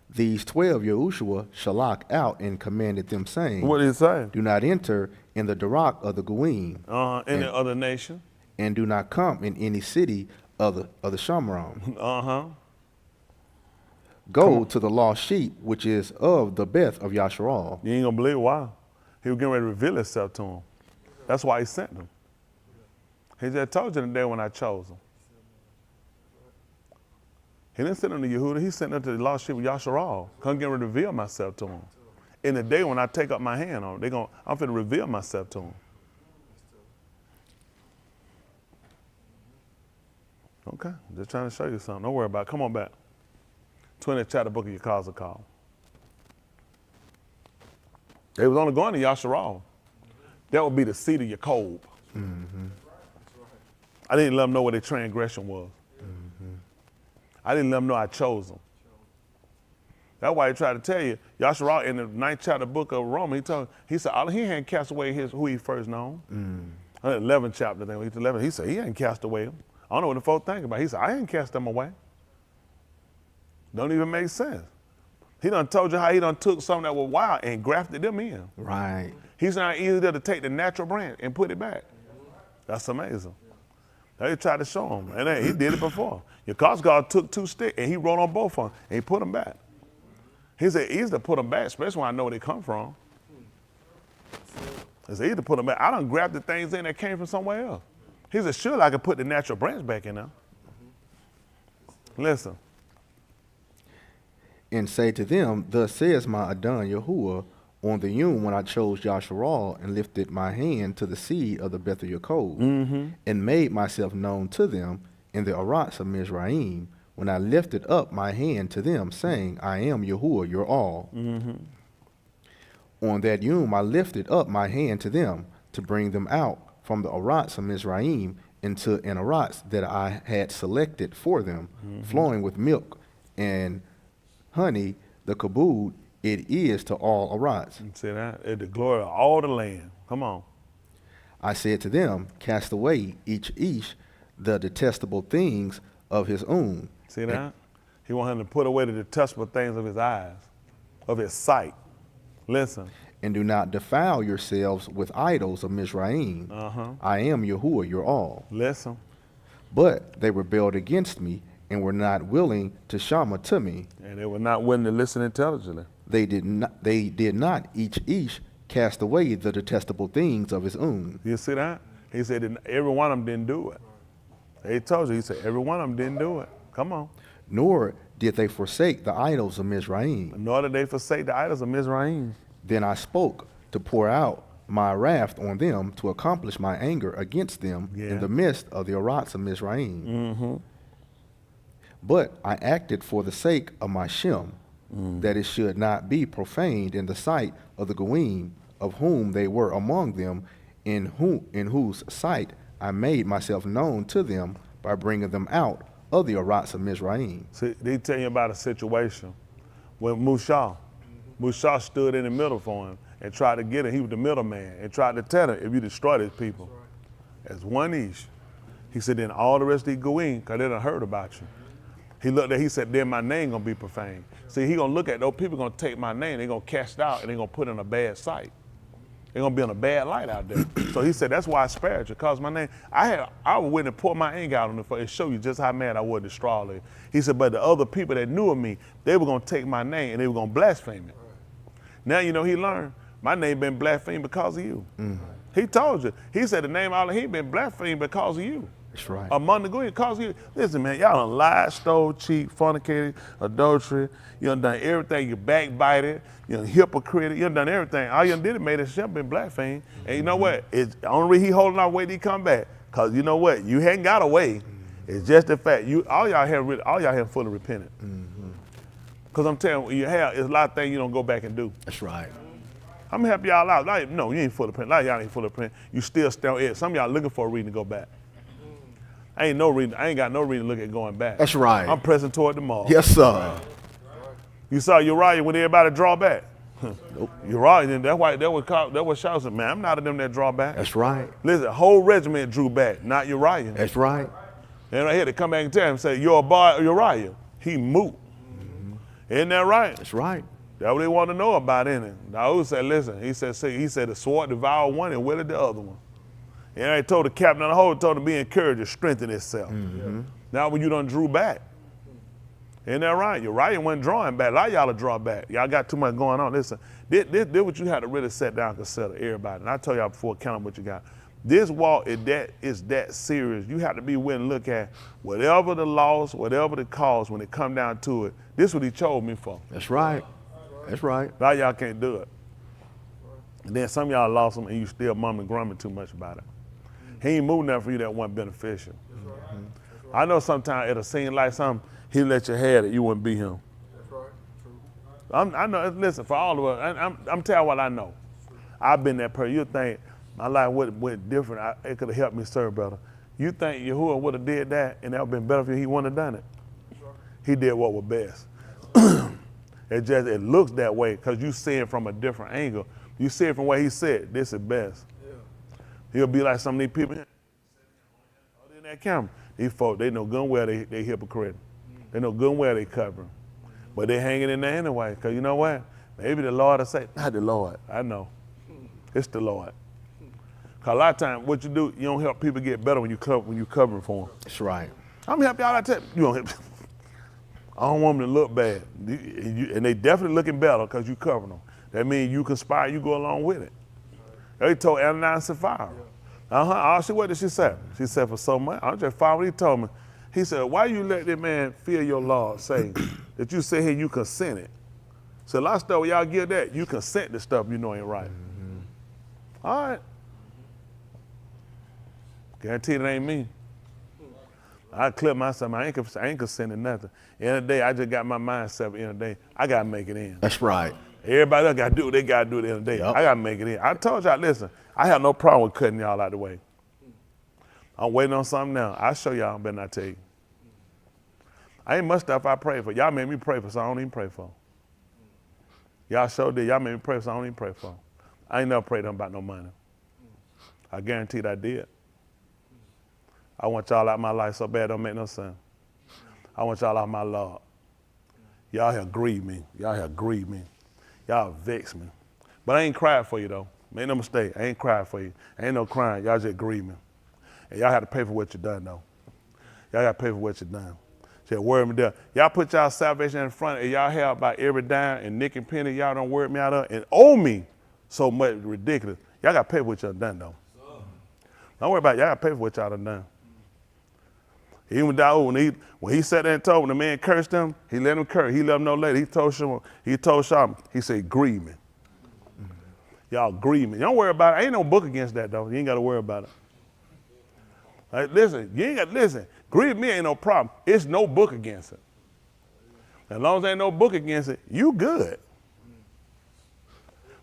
These 12 Yahushua shalak out and commanded them, saying, What did he say? do not enter in the Darak of the Goim, Any other nation. and do not come in any city of the Shamram. Go to the lost sheep, which is of the Beth of Yasharal. You ain't gonna believe why. He was getting ready to reveal himself to him. That's why he sent them. He just told you the day when I chose them. He didn't send them to Yehuda, he sent them to the lost sheep of Yasharal. Come get ready to reveal myself to them. In the day when I take up my hand on them, I'm finna reveal myself to them. Okay, just trying to show you something. Don't worry about it. Come on back. 20th chapter book of Yachazaqal. They was only going to Yasharal. That would be the seat of Yaakov. I didn't let them know what their transgression was. I didn't let them know I chose them. That's why he tried to tell you, Yasharal in the 9th chapter book of Romans, he said, Alahym hadn't cast away who he first known. 11th chapter, then 11, he said, he hadn't cast away him. I don't know what the folks think about. He said, I ain't cast them away. Don't even make sense. He done told you how he done took something that was wild and grafted them in. Right. He's not easy to take the natural branch and put it back. That's amazing. They tried to show him, and he did it before. Yachazaqal took 2 sticks and he wrote on both of them and he put them back. He said, easy to put them back, especially when I know where they come from. It's easy to put them back. I done grabbed the things in that came from somewhere else. He said, surely I could put the natural branch back in there. Listen. And say to them, thus says my Adon Yahuah, on the Yom when I chose Yasharal and lifted my hand to the seed of the Beth of Yaakov, and made myself known to them in the Arats of Mizraim, when I lifted up my hand to them, saying, I am Yahuah, your all. On that Yom I lifted up my hand to them to bring them out from the Arats of Mizraim into an Arats that I had selected for them, flowing with milk and honey, the kabud it is to all Arats. See that? It's the glory of all the land. Come on. I said to them, cast away each the detestable things of his own. See that? He want him to put away the detestable things of his eyes, of his sight. Listen. And do not defile yourselves with idols of Mizraim. I am Yahuah, your all. Listen. But they rebelled against me and were not willing to shama to me. And they were not willing to listen intelligently. They did not each cast away the detestable things of his own. You see that? He said that every one of them didn't do it. He told you, he said every one of them didn't do it. Come on. Nor did they forsake the idols of Mizraim. Nor did they forsake the idols of Mizraim. Then I spoke to pour out my wrath on them to accomplish my anger against them in the midst of the Arats of Mizraim. But I acted for the sake of my Shem, that it should not be profaned in the sight of the Goim, of whom they were among them, in whose sight I made myself known to them by bringing them out of the Arats of Mizraim. See, they tell you about a situation when Mushah stood in the middle for him and tried to get him. He was the middleman and tried to tell him, if you destroy these people, as one ish. He said, then all the rest of these Goim, because they done heard about you. He looked at, he said, then my name gonna be profaned. See, he gonna look at those people gonna take my name, they gonna cast it out and they gonna put it in a bad sight. They're gonna be in a bad light out there. So he said, that's why I spared you, because my name, I was willing to pour my anger out on it and show you just how mad I was to destroy all of it. He said, but the other people that knew of me, they were gonna take my name and they were gonna blaspheme it. Now you know he learned, my name been blasphemed because of you. He told you, he said the name Alahym been blasphemed because of you. That's right. Among the good, cause you, listen, man, y'all done lied, stole, cheat, fornicated, adultery. You done everything. You backbited. You done hypocrite. You done everything. All you done did is made a simple and black thing. And you know what? It's the only reason he holding out wait till he come back. Cause you know what? You hadn't got away. It's just the fact all y'all have fully repented. Cause I'm telling you, it's a lot of things you don't go back and do. That's right. I'm gonna help y'all out. Like, no, you ain't fully repented. Like y'all ain't fully repented. You still stay on. Some of y'all looking for a reason to go back. I ain't got no reason to look at going back. That's right. I'm pressing toward the mark. Yes, sir. You saw Uriah when everybody draw back. Nope. Uriah, that was shouting, man, I'm not of them that draw back. That's right. Listen, the whole regiment drew back, not Uriah. That's right. And right here, they come back and tell him, say, you're a boy, Uriah. He moot. Isn't that right? That's right. That's what they want to know about, isn't it? Daoud said, listen, he said the sword devoured one and willed the other one. And I told the captain of the whole, told him to be encouraged to strengthen itself. Now when you done drew back. Isn't that right? Uriah wasn't drawing back. A lot of y'all are draw back. Y'all got too much going on. Listen, this what you had to really sit down and consider, everybody. And I told y'all before, count what you got. This walk is that serious. You have to be willing to look at whatever the loss, whatever the cause, when it come down to it. This is what he chose me for. That's right. That's right. A lot of y'all can't do it. And then some of y'all lost him and you still mumbling, grumbling too much about it. He ain't moved nothing for you that wasn't beneficial. I know sometimes it'll seem like something, he let you have it, you wouldn't be him. That's right. True. I know, listen, for all of us, I'm telling what I know. I've been that person. You think my life went different, it could have helped me serve better. You think Yahuah would have did that and that would have been better for you, he wouldn't have done it. He did what was best. It looks that way because you see it from a different angle. You see it from what he said, this is best. Yeah. He'll be like some of these people in that camera. These folks, they know good and well they hypocrite. They know good and well they covering. But they hanging in there anyway, because you know what? Maybe the Lord will say, not the Lord, I know. It's the Lord. Because a lot of times, what you do, you don't help people get better when you covering for them. That's right. I'm gonna help y'all out there. You don't help. I don't want them to look bad. And they definitely looking better because you covering them. That means you conspire, you go along with it. They told Ananias and Sapphira. What did she say? She said, for so much. I just followed what he told me. He said, why you let that man fear your Lord, say that you say here you consented? So a lot of stuff, when y'all give that, you consent to stuff you know ain't right. All right. Guarantee it ain't me. I clear myself. I ain't consenting nothing. End of the day, I just got my mind set. End of the day, I gotta make it in. That's right. Everybody else gotta do what they gotta do at the end of the day. Yep. I gotta make it in. I told y'all, listen, I have no problem with cutting y'all out of the way. I'm waiting on something now. I'll show y'all, better not tell you. I ain't much stuff I pray for. Y'all made me pray for, so I don't even pray for. Y'all sure did. Y'all made me pray for, so I don't even pray for. I ain't never prayed to them about no money. I guaranteed I did. I want y'all out of my life so bad it don't make no sense. I want y'all out of my Lord. Y'all have grieved me. Y'all have grieved me. Y'all vexed me. But I ain't cried for you though. Make no mistake, I ain't cried for you. Ain't no crying, y'all just grieved me. And y'all had to pay for what you done though. Y'all got to pay for what you done. Just worry me down. Y'all put y'all salvation in front and y'all have about every dime and nick and penny y'all don't worry me out of and owe me so much ridiculous. Y'all got to pay for what y'all done though. Don't worry about it. Y'all got to pay for what y'all done. Even Daoud, when he sat there and told, when the man cursed him, he let him curse. He let him know later. He told Shama, he said, grieving. Y'all grieving. Don't worry about it. Ain't no book against that though. You ain't got to worry about it. Like, listen, you ain't got to listen. Grieve me ain't no problem. It's no book against it. As long as there ain't no book against it, you good.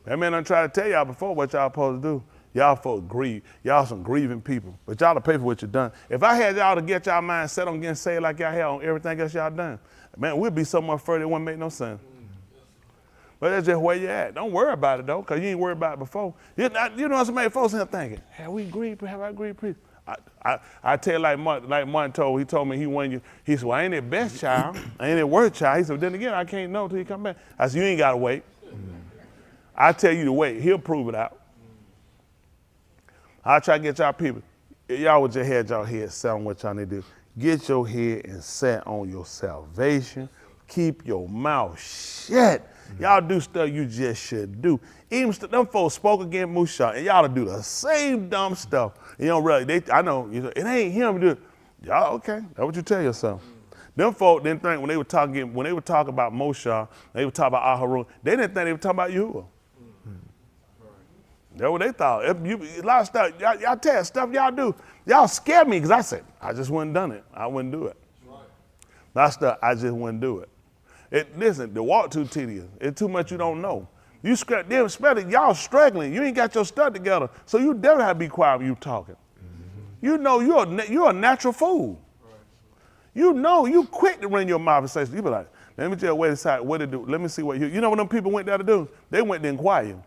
That man done try to tell y'all before what y'all supposed to do. Y'all folks grieve. Y'all some grieving people. But y'all to pay for what you done. If I had y'all to get y'all mind set on getting saved like y'all had on everything else y'all done, man, we'd be so much further it wouldn't make no sense. But that's just where you at. Don't worry about it though, because you ain't worried about it before. You know so many folks in here thinking, have we grieved? Have I grieved people? I tell like Martin told, he told me he wanted you. He said, well, I ain't their best child. I ain't their worst child. He said, then again, I can't know till he come back. I said, you ain't got to wait. I tell you to wait. He'll prove it out. I'll try to get y'all people. Y'all would just had y'all head set on what y'all need to do. Get your head and set on your salvation. Keep your mouth shut. Y'all do stuff you just shouldn't do. Even them folks spoke against Musha, and y'all do the same dumb stuff. You don't really, I know, it ain't him. Y'all, okay, that's what you tell yourself. Them folk didn't think when they were talking about Moshe, they were talking about Abarym, they didn't think they were talking about Yahuah. That's what they thought. A lot of stuff, y'all tell stuff y'all do. Y'all scare me because I said, I just wouldn't done it. I wouldn't do it. A lot of stuff, I just wouldn't do it. Listen, the walk too tedious. It's too much you don't know. You scrap them, especially y'all struggling. You ain't got your stuff together, so you definitely have to be quiet when you talking. You know you're a natural fool. You know you quick to run your mouth and say, you be like, let me just wait aside what to do. Let me see what you know what them people went there to do? They went to inquire.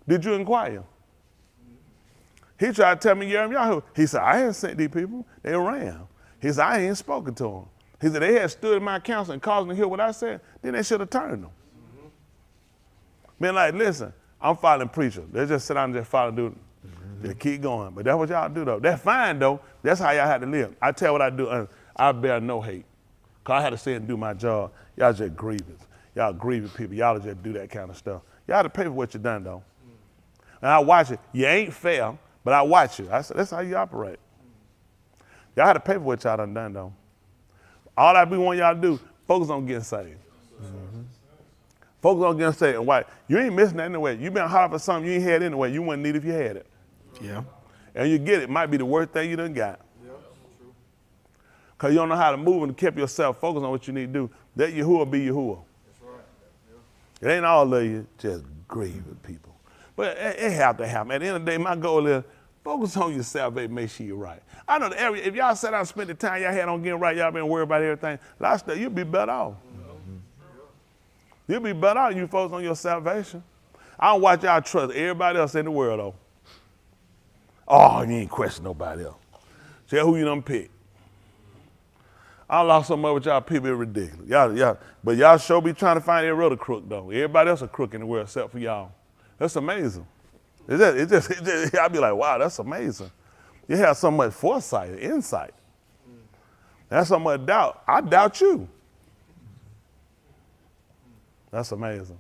Did you inquire? He tried to tell me, YashaYahu. He said, I ain't sent these people. They ran. He said, I ain't spoken to them. He said, they had stood in my counsel and caused them to hear what I said, then they should have turned them. Been like, listen, I'm following preachers. They just sit down and just follow dude. They keep going. But that's what y'all do, though. That's fine, though. That's how y'all have to live. I tell what I do, I bear no hate. Because I had to sit and do my job. Y'all just grievous. Y'all grieving people. Y'all just do that kind of stuff. Y'all have to pay for what you done, though. And I watch it. You ain't fair, but I watch you. I said, that's how you operate. Y'all had to pay for what y'all done, though. All I be wanting y'all to do, focus on getting saved. Focus on getting saved. And why? You ain't missing that anyway. You been hard for something you ain't had anyway. You wouldn't need if you had it. Yeah. And you get it. Might be the worst thing you done got. Because you don't know how to move and keep yourself focused on what you need to do. Let Yahuah be Yahuah. It ain't all of you just grieving people. But it have to happen. At the end of the day, my goal is focus on yourself, baby, make sure you're right. I know if y'all sat down and spent the time y'all had on getting right, y'all been worried about everything, last day you'll be better off. You'll be better off you focus on your salvation. I don't watch y'all trust everybody else in the world, though. Oh, you ain't question nobody else. Say who you done pick. I lost so much with y'all people, it's ridiculous. But y'all sure be trying to find every other crook, though. Everybody else a crook in the world except for y'all. That's amazing. It just I'll be like, wow, that's amazing. You have so much foresight, insight. That's so much doubt. I doubt you. That's amazing.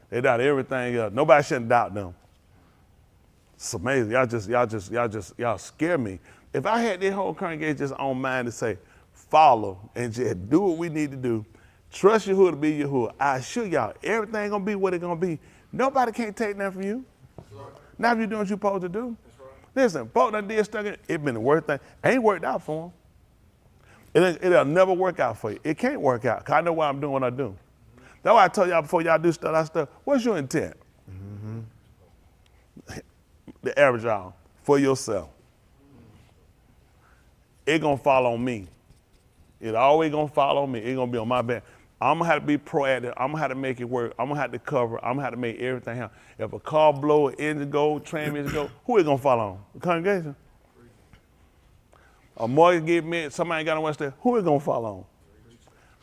They doubt everything else. Nobody shouldn't doubt them. It's amazing. Y'all scare me. If I had this whole congregation just on mind to say, follow and just do what we need to do, trust Yahuah to be Yahuah. I assure y'all, everything gonna be what it's gonna be. Nobody can't take that from you. Now if you're doing what you're supposed to do. Listen, folks that did stuff, it been the worst thing. Ain't worked out for them. It'll never work out for you. It can't work out, because I know why I'm doing what I do. That's why I told y'all before y'all do stuff, what's your intent? The average y'all, for yourself. It gonna fall on me. It always gonna fall on me. It gonna be on my back. I'm gonna have to be proactive. I'm gonna have to make it work. I'm gonna have to cover. I'm gonna have to make everything happen. If a car blow, an engine go, transmission go, who is gonna fall on? The congregation. A mortgage get made, somebody ain't got no one stay, who is gonna fall on?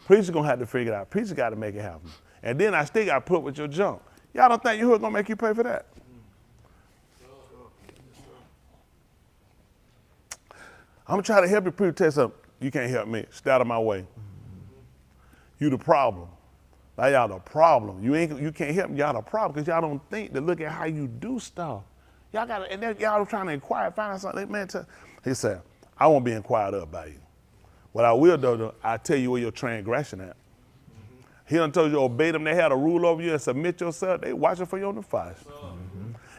Preacher gonna have to figure it out. Preacher gotta make it happen. And then I still gotta put with your junk. Y'all don't think Yahuah gonna make you pay for that? I'm gonna try to help you, preacher, tell you something. You can't help me. Stay out of my way. You the problem. Now y'all the problem. You can't help me. Y'all the problem because y'all don't think to look at how you do stuff. Y'all got and then y'all trying to inquire, find out something. Man, he said, I won't be inquired of by you. What I will do, I tell you where your transgression at. He done told you obey them. They had a rule over you and submit yourself. They watching for you on the fire.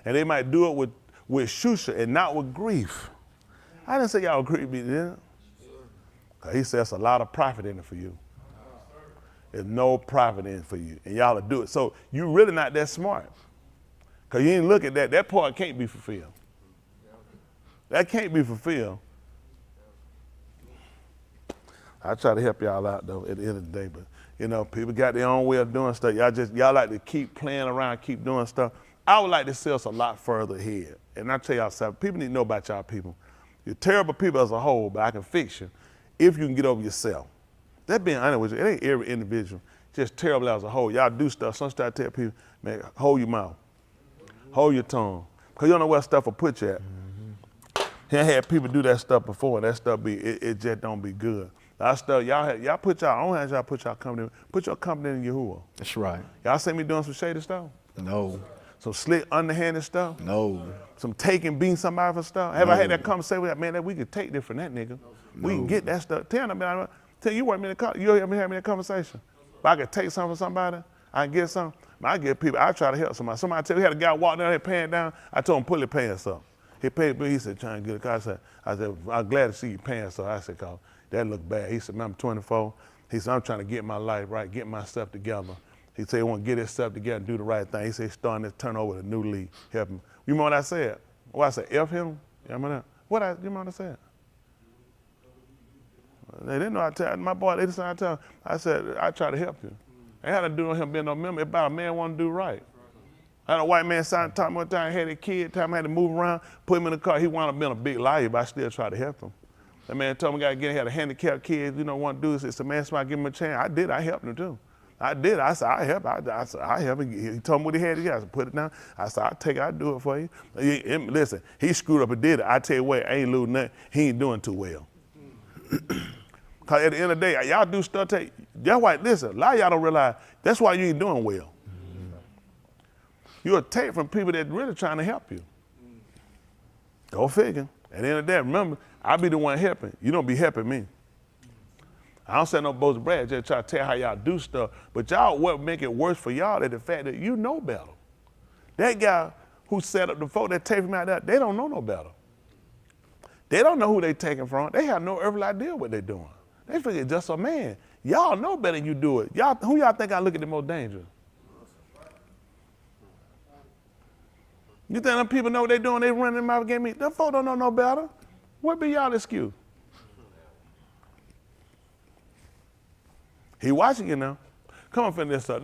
And they might do it with shusha and not with grief. I didn't say y'all grieve me, did I? He says a lot of profit in it for you. There's no profit in it for you. And y'all will do it. So you really not that smart. Because you ain't look at that. That part can't be fulfilled. That can't be fulfilled. I try to help y'all out, though, at the end of the day. But, you know, people got their own way of doing stuff. Y'all like to keep playing around, keep doing stuff. I would like to see us a lot further ahead. And I tell y'all something, people need to know about y'all people. You're terrible people as a whole, but I can fix you if you can get over yourself. That being honest with you, it ain't every individual. Just terrible as a whole. Y'all do stuff. Sometimes I tell people, man, hold your mouth. Hold your tongue. Because you don't know where stuff will put you at. I had people do that stuff before, and that stuff it just don't be good. I stuff, y'all put y'all, I don't have y'all put y'all company, put your company in Yahuah. That's right. Y'all see me doing some shady stuff? No. Some slick, underhanded stuff? No. Some taking, beating somebody for stuff? Have I had that conversation with that man that we could take this from that nigga? We can get that stuff. Tell you work me in the you ever had me in a conversation. If I could take something from somebody, I can get something. I get people, I try to help somebody. Somebody tell me, we had a guy walk down there paying down. I told him, pull your pants up. He paid me, he said, trying to get a car. I said, I'm glad to see your pants up. I said, cause that look bad. He said, man, I'm 24. He said, I'm trying to get my life right, get myself together. He said he want to get himself together and do the right thing. He said he's starting to turn over a new leaf, help him. You remember what I said? What I said, F him? You remember that? You remember what I said? They didn't know I tell my boy, they decided to tell him. I said, I try to help you. It had to do with him being no member. It's about a man want to do right. I had a white man sign time one time, had a kid, time I had to move around, put him in the car. He wound up being a big liar, but I still tried to help him. That man told me he had a handicapped kid, want to do this. He said, man, somebody give him a chance. I did, I helped him too. I did, I said, I help. I said, I help him. He told me what he had to get. I said, put it down. I said, I'll take it, I'll do it for you. Listen, he screwed up and did it. I tell you what, I ain't losing nothing. He ain't doing too well. Because at the end of the day, y'all do stuff, that's why, listen, a lot of y'all don't realize that's why you ain't doing well. You'll take from people that really trying to help you. Go figure. At the end of the day, remember, I be the one helping. You don't be helping me. I don't say no boast brag, just try to tell how y'all do stuff. But y'all, what make it worse for y'all is the fact that you know better. That guy who set up the folk that take from out there, they don't know no better. They don't know who they taking from. They have no earthly idea what they doing. They figure it's just a man. Y'all know better than you do it. Who y'all think I look at the most dangerous? You think them people know what they doing? They running their mouth against me? Them folk don't know no better. What be y'all excuse? He watching you now. Come on, finish this up.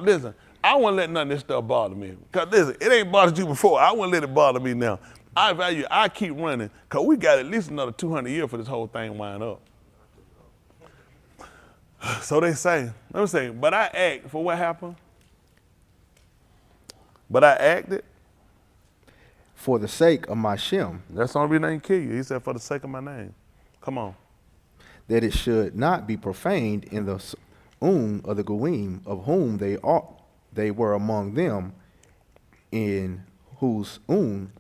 Listen, I won't let none of this stuff bother me. Because listen, it ain't bothered you before. I won't let it bother me now. I keep running, because we got at least another 200 years for this whole thing wind up. So they say, let me say, but I act for what happened? But I acted. For the sake of my Shem, That's the only reason I didn't kill you. He said, for the sake of my name. Come on. that it should not be profaned in the of the Goyim, of whom they were among them, in whose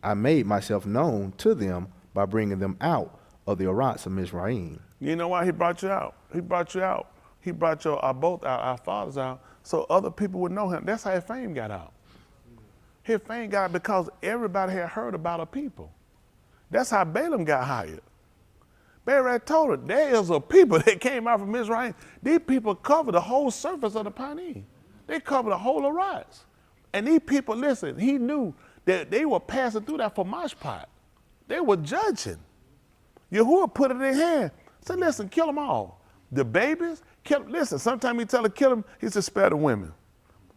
I made myself known to them by bringing them out of the Arats of Mizraim. You know why he brought you out? He brought you out. He brought both our fathers out so other people would know him. That's how his fame got out. His fame got out because everybody had heard about a people. That's how Balaam got hired. Balaam told her, there is a people that came out from Israel. These people cover the whole surface of the Panim. They cover the whole of Arats. And these people, listen, he knew that they were passing through that for mashpat. They were judging. Yahuah put it in their hand. Said, listen, kill them all. The babies, listen, sometimes he tell her kill them, he said, spare the women.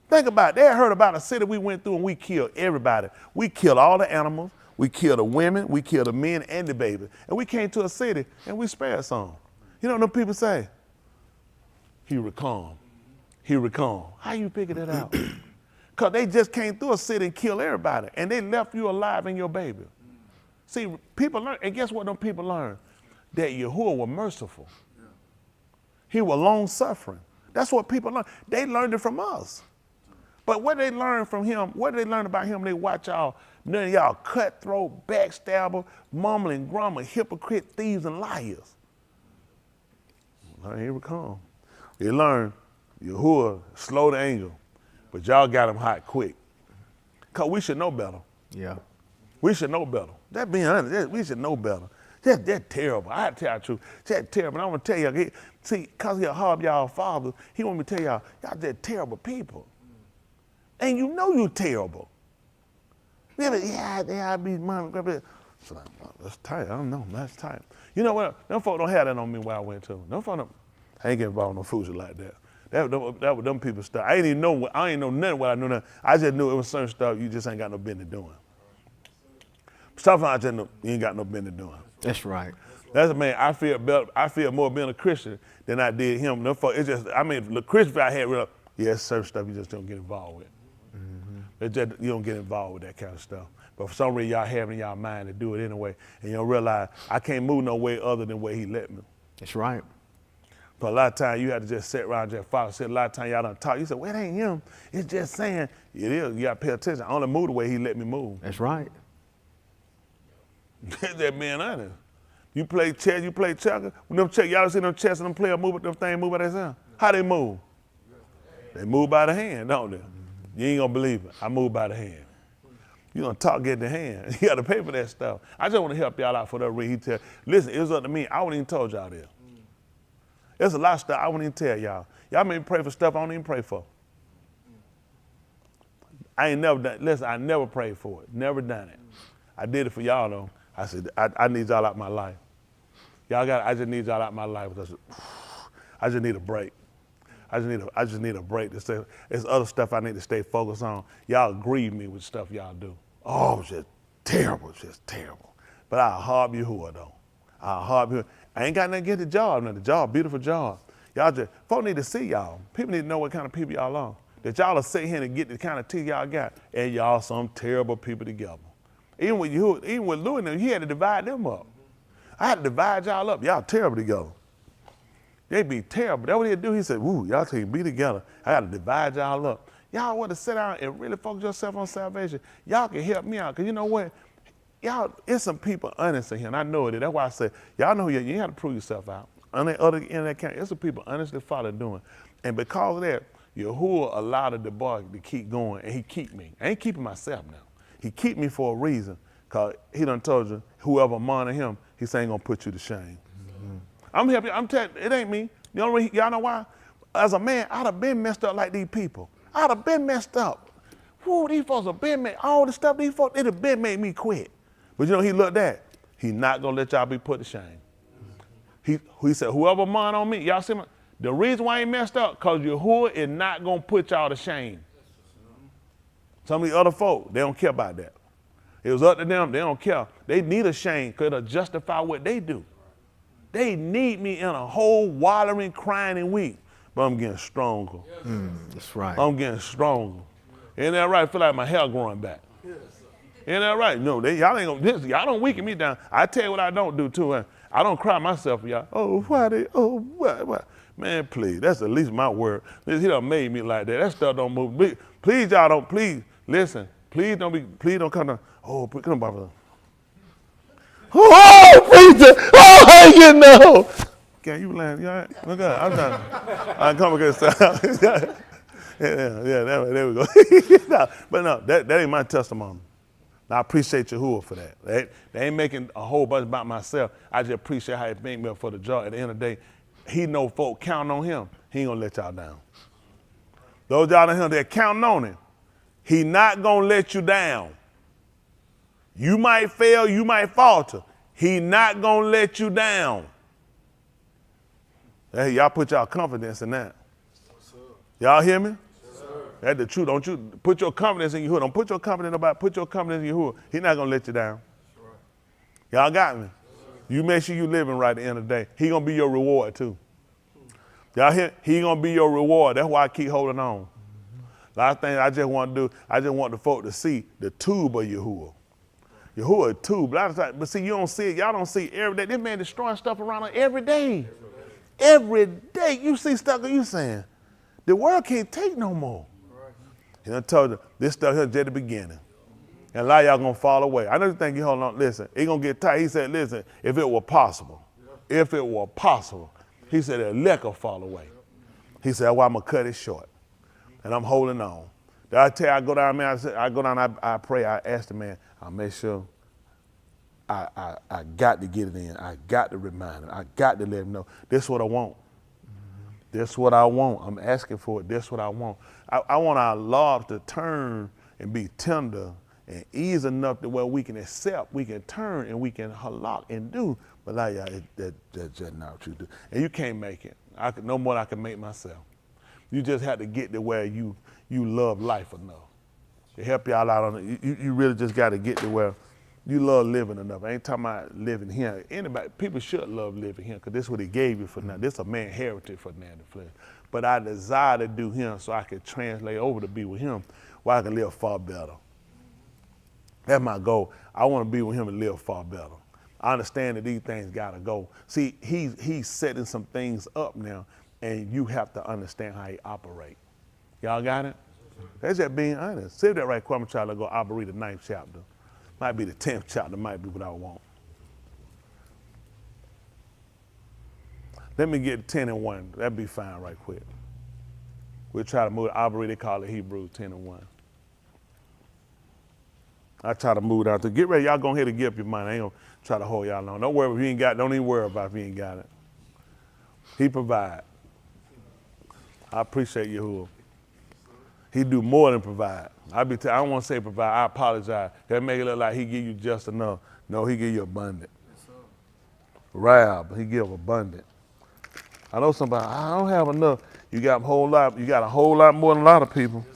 Think about it. They had heard about a city we went through and we killed everybody. We killed all the animals. We killed the women. We killed the men and the babies. And we came to a city and we spared some. You know what them people say? He recalmed. He recalmed. How you figure that out? Because they just came through a city and killed everybody. And they left you alive and your baby. See, people learn, and guess what them people learn? That Yahuah was merciful. He was long-suffering. That's what people learn. They learned it from us. But what they learned from him, what they learned about him, they watch y'all, none of y'all cutthroat, backstabber, mumbling, grumbling, hypocrite, thieves, and liars. Here we come. They learned Yahuah, slow to anger, but y'all got him hot quick. Because we should know better. Yeah. We should know better. That being honest, we should know better. That's terrible. I have to tell you the truth. That's terrible. And I'm going to tell you, see, because he's ahab y'all father, he want me to tell y'all just terrible people. And you know you're terrible. Yeah, I be mom. So that's tight. I don't know. That's tight. You know what? Them folk don't have that on me where I went to. Them folk don't. I ain't get involved in no fools like that. That was them people stuff. I ain't know nothing what I knew nothing. I just knew it was certain stuff you just ain't got no business doing. Stuff I just know you ain't got no business doing. That's right. That's man. I feel more being a Christian than I did him. Them folk, it's just. I mean, the Christian I had certain stuff you just don't get involved with. It's just, you don't get involved with that kind of stuff. But for some reason, y'all have it in y'all mind to do it anyway. And you don't realize I can't move no way other than where he let me. That's right. For a lot of times you have to just sit around and just follow. A lot of times y'all don't talk. You say, well, it ain't him. It's just saying. It is. You got to pay attention. I only move the way he let me move. That's right. That being honest. You play chess, you play checker. When them check, y'all see them chess and them players move, them things move by themselves. How they move? They move by the hand, don't they? You ain't gonna believe it. I move by the hand. You gonna talk, get the hand. You gotta pay for that stuff. I just wanna help y'all out for that reason. He tell, listen, it was up to me. I wouldn't even told y'all this. There's a lot of stuff I wouldn't even tell y'all. Y'all make me pray for stuff I don't even pray for. I ain't never done, listen, I never prayed for it. Never done it. I did it for y'all though. I said, I need y'all out my life. I just need y'all out my life because I just need a break. I just need a break to say, there's other stuff I need to stay focused on. Y'all grieve me with stuff y'all do. Oh, it's just terrible. But I ahab Yahuah though. I ahab Yahuah. I ain't got nothing against the job. Now the job, beautiful job. Y'all just, folks need to see y'all. People need to know what kind of people y'all are. That y'all will sit here and get the kind of teeth y'all got, and y'all some terrible people together. Even with Louis, he had to divide them up. I had to divide y'all up. Y'all terrible together. They be terrible. That's what he'd do. He said, woo, y'all can't be together. I got to divide y'all up. Y'all want to sit down and really focus yourself on salvation. Y'all can help me out. Because you know what? Y'all, it's some people honest in here, and I know it. That's why I say, y'all know you ain't got to prove yourself out. On the other end of that count, it's some people honestly follow doing. And because of that, Yahuah allowed the debauch to keep going, and he keep me. I ain't keeping myself now. He keep me for a reason, because he done told you, whoever monitor him, he's ain't going to put you to shame. Mm-hmm. I'm happy. I'm telling you, it ain't me. Y'all know why? As a man, I'd have been messed up like these people. I'd have been messed up. Whoa, these folks have been made, all the stuff these folks, it'd have been made me quit. But you know, he looked at, he not going to let y'all be put to shame. He said, whoever mine on me, y'all see my, the reason why he messed up, because Yahuah is not going to put y'all to shame. Some of the other folk, they don't care about that. It was up to them, they don't care. They need a shame because it'll justify what they do. They need me in a hole, wallowing, crying, and weak. But I'm getting stronger. That's right. I'm getting stronger. Ain't that right? I feel like my hair growing back. Ain't that right? No, y'all ain't gonna, y'all don't weaken me down. I tell you what I don't do too. I don't cry myself for y'all. Oh, why they, oh, what? Man, please, that's at least my word. He done made me like that. That stuff don't move. Please, y'all don't, please, listen. Please don't come down. Oh, come on, Barbara. Oh, preacher! Oh, I ain't getting no. Can you land? You all right? Look at I'm trying. I'm coming against that. Yeah, there we go. No, but no, that ain't my testimony. I appreciate Yahuah for that. They ain't making a whole bunch about myself. I just appreciate how he made me up for the job. At the end of the day, he know folk counting on him. He ain't gonna let y'all down. Those y'all in him that counting on him, he not gonna let you down. You might fail, you might falter. He not gonna let you down. Hey, y'all put y'all confidence in that. Y'all hear me? That's the truth. Don't you put your confidence in Yahuah. Don't put your confidence in nobody. Put your confidence in Yahuah. He's not gonna let you down. Y'all got me? You make sure you living right at the end of the day. He gonna be your reward too. Y'all hear? He gonna be your reward. That's why I keep holding on. A lot of things I just want to do. I just want the folk to see the tube of Yahuah. Yahuah a tube. A lot of times, but see, you don't see it. Y'all don't see it every day. This man destroying stuff around us every day. Every day you see stuff that you saying, the world can't take no more. He done told you, this stuff here is just the beginning. And a lot of y'all gonna fall away. I know you think you hold on, listen, it gonna get tight. He said, listen, if it were possible, he said, the elect will fall away. He said, well, I'm gonna cut it short. And I'm holding on. I tell you, I go down, man, I pray, I ask the man, I make sure I got to get it in. I got to remind him. I got to let him know. This is what I want. This is what I want. I'm asking for it. This is what I want. I want our love to turn and be tender and ease enough to where we can accept, we can turn, and we can halak and do. But like, that's just not what you do. And you can't make it. No more than I can make myself. You just have to get to where you love life enough. To help y'all out on it, you really just got to get to where you love living enough. I ain't talking about living here. Anybody, people should love living here because this is what he gave you for now. This is a man heritage for now the flesh. But I desire to do him so I can translate over to be with him where I can live far better. That's my goal. I want to be with him and live far better. I understand that these things gotta go. See, he's setting some things up now, and you have to understand how he operate. Y'all got it? That's just being honest. Save that right quick. I'm trying to go Abarym the 9th chapter. Might be the 10th chapter, might be what I want. Let me get 10 and 1. That'd be fine right quick. We'll try to move Abarym, they call it Hebrews 10 and 1. I try to move it out there. Get ready, y'all go ahead and give up your money. I ain't gonna try to hold y'all long. Don't worry if you ain't got it. Don't even worry about if you ain't got it. He provide. I appreciate Yahuah. He do more than provide. I don't want to say provide. I apologize. That make it look like he give you just enough. No, he give you abundant. Rab, he give abundant. I know somebody. I don't have enough. You got a whole lot. You got a whole lot more than a lot of people.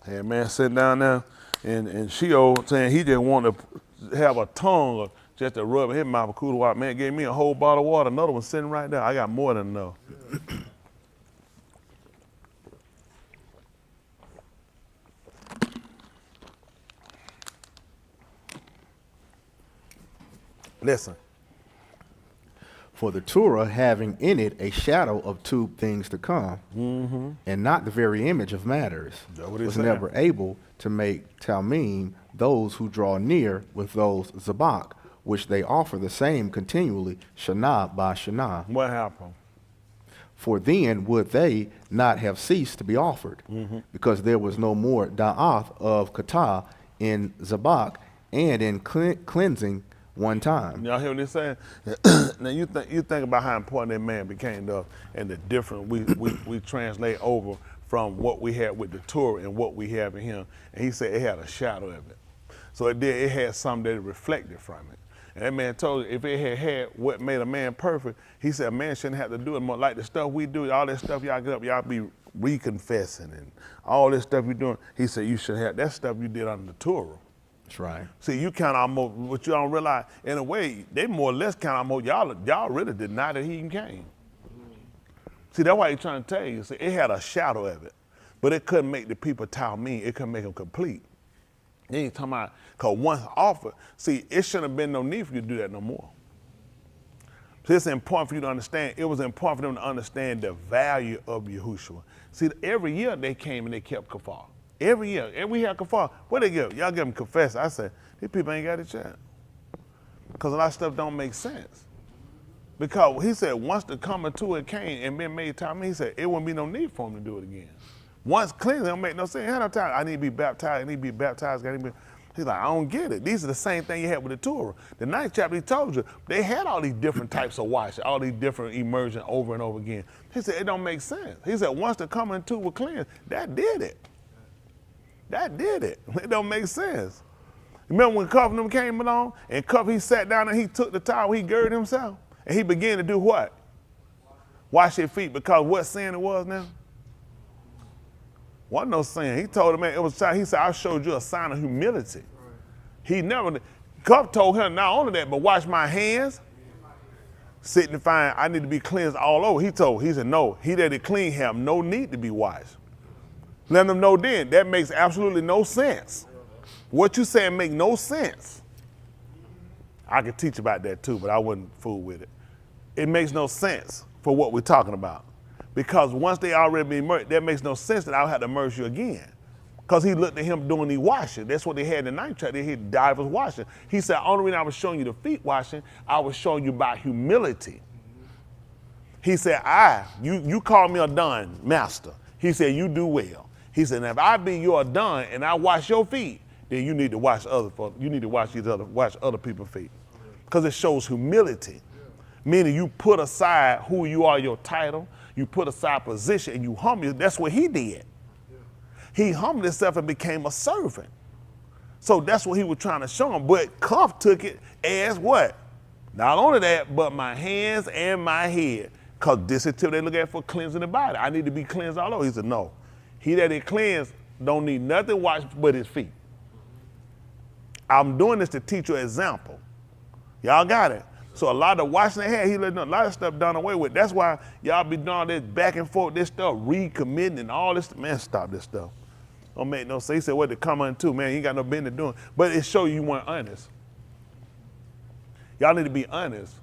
Hey, man, sitting down there and Sheol saying he just wanted to have a tongue just to rub his mouth with cool water. Man, gave me a whole bottle of water. Another one sitting right there. I got more than enough. Listen. For the Torah having in it a shadow of two things to come, and not the very image of matters, was never able to make Talmim those who draw near with those Zabak, which they offer the same continually, Shana by Shana. What happened? For then would they not have ceased to be offered, because there was no more da'ath of kata in Zabak and in cleansing one time. Y'all hear what they're saying? Now you think about how important that man became to us, and the difference we translate over from what we had with the Torah and what we have in him. And he said it had a shadow of it. So it had something that reflected from it. And that man told you if it had what made a man perfect, he said a man shouldn't have to do it more like the stuff we do, all that stuff y'all get up, y'all be reconfessing and all this stuff you're doing. He said you should have that stuff you did under the Torah. That's right. See, you kind of almost, what you don't realize, in a way, they more or less kind of almost, y'all really deny that he even came. See, that's why he's trying to tell you. See, it had a shadow of it, but it couldn't make the people Talmim. It couldn't make them complete. They ain't talking about, because once offered, see, it shouldn't have been no need for you to do that no more. So it's important for you to understand, it was important for them to understand the value of Yahushua. See, every year they came and they kept kafar. Every year, and we had kafar. What they give? Y'all give them confess. I said, these people ain't got a chance. Because a lot of stuff don't make sense. Because he said once the coming to it came and been made time, he said it wouldn't be no need for him to do it again. Once cleansed, it don't make no sense. Had no time. I need to be baptized. I need to be baptized. He's like, I don't get it. These are the same thing you had with the Torah. The 9th chapter, he told you, they had all these different types of washing, all these different immersion over and over again. He said, it don't make sense. He said, once the coming to was cleansed, that did it. That did it. It don't make sense. Remember when Cuff and them came along, and Cuff, he sat down and he took the towel, he girded himself, and he began to do what? Wash his feet, because what sin it was now? Wasn't no sin. He told the man, it was. He said, I showed you a sign of humility. He never, Cuff told him, not only that, but wash my hands, signifying I need to be cleansed all over. He said, no, he that is clean have no need to be washed. Let them know then, that makes absolutely no sense. What you saying make no sense. I could teach about that too, but I wouldn't fool with it. It makes no sense for what we're talking about. Because once they already been immersed, that makes no sense that I'll have to immerse you again. Because he looked at him doing the washing. That's what they had in the 9th chapter. They had divers washing. He said, only reason I was showing you the feet washing, I was showing you about humility. He said, you call me a done master. He said, you do well. He said, now if I be your done and I wash your feet, then you need to wash other people's feet. Because it shows humility. Meaning you put aside who you are, your title, you put aside position, and you humble yourself. That's what he did. He humbled himself and became a servant. So that's what he was trying to show him. But Cuff took it as what? Not only that, but my hands and my head. Because this is till they look at for cleansing the body. I need to be cleansed all over. He said, no. He that is cleansed don't need nothing washed but his feet. I'm doing this to teach you an example. Y'all got it? So a lot of washing their hair, he letting a lot of stuff done away with. That's why y'all be doing this back and forth, this stuff, recommitting and all this. Man, stop this stuff. Don't make no sense. He said, what to come unto, man, you ain't got no business doing. But it show you weren't honest. Y'all need to be honest.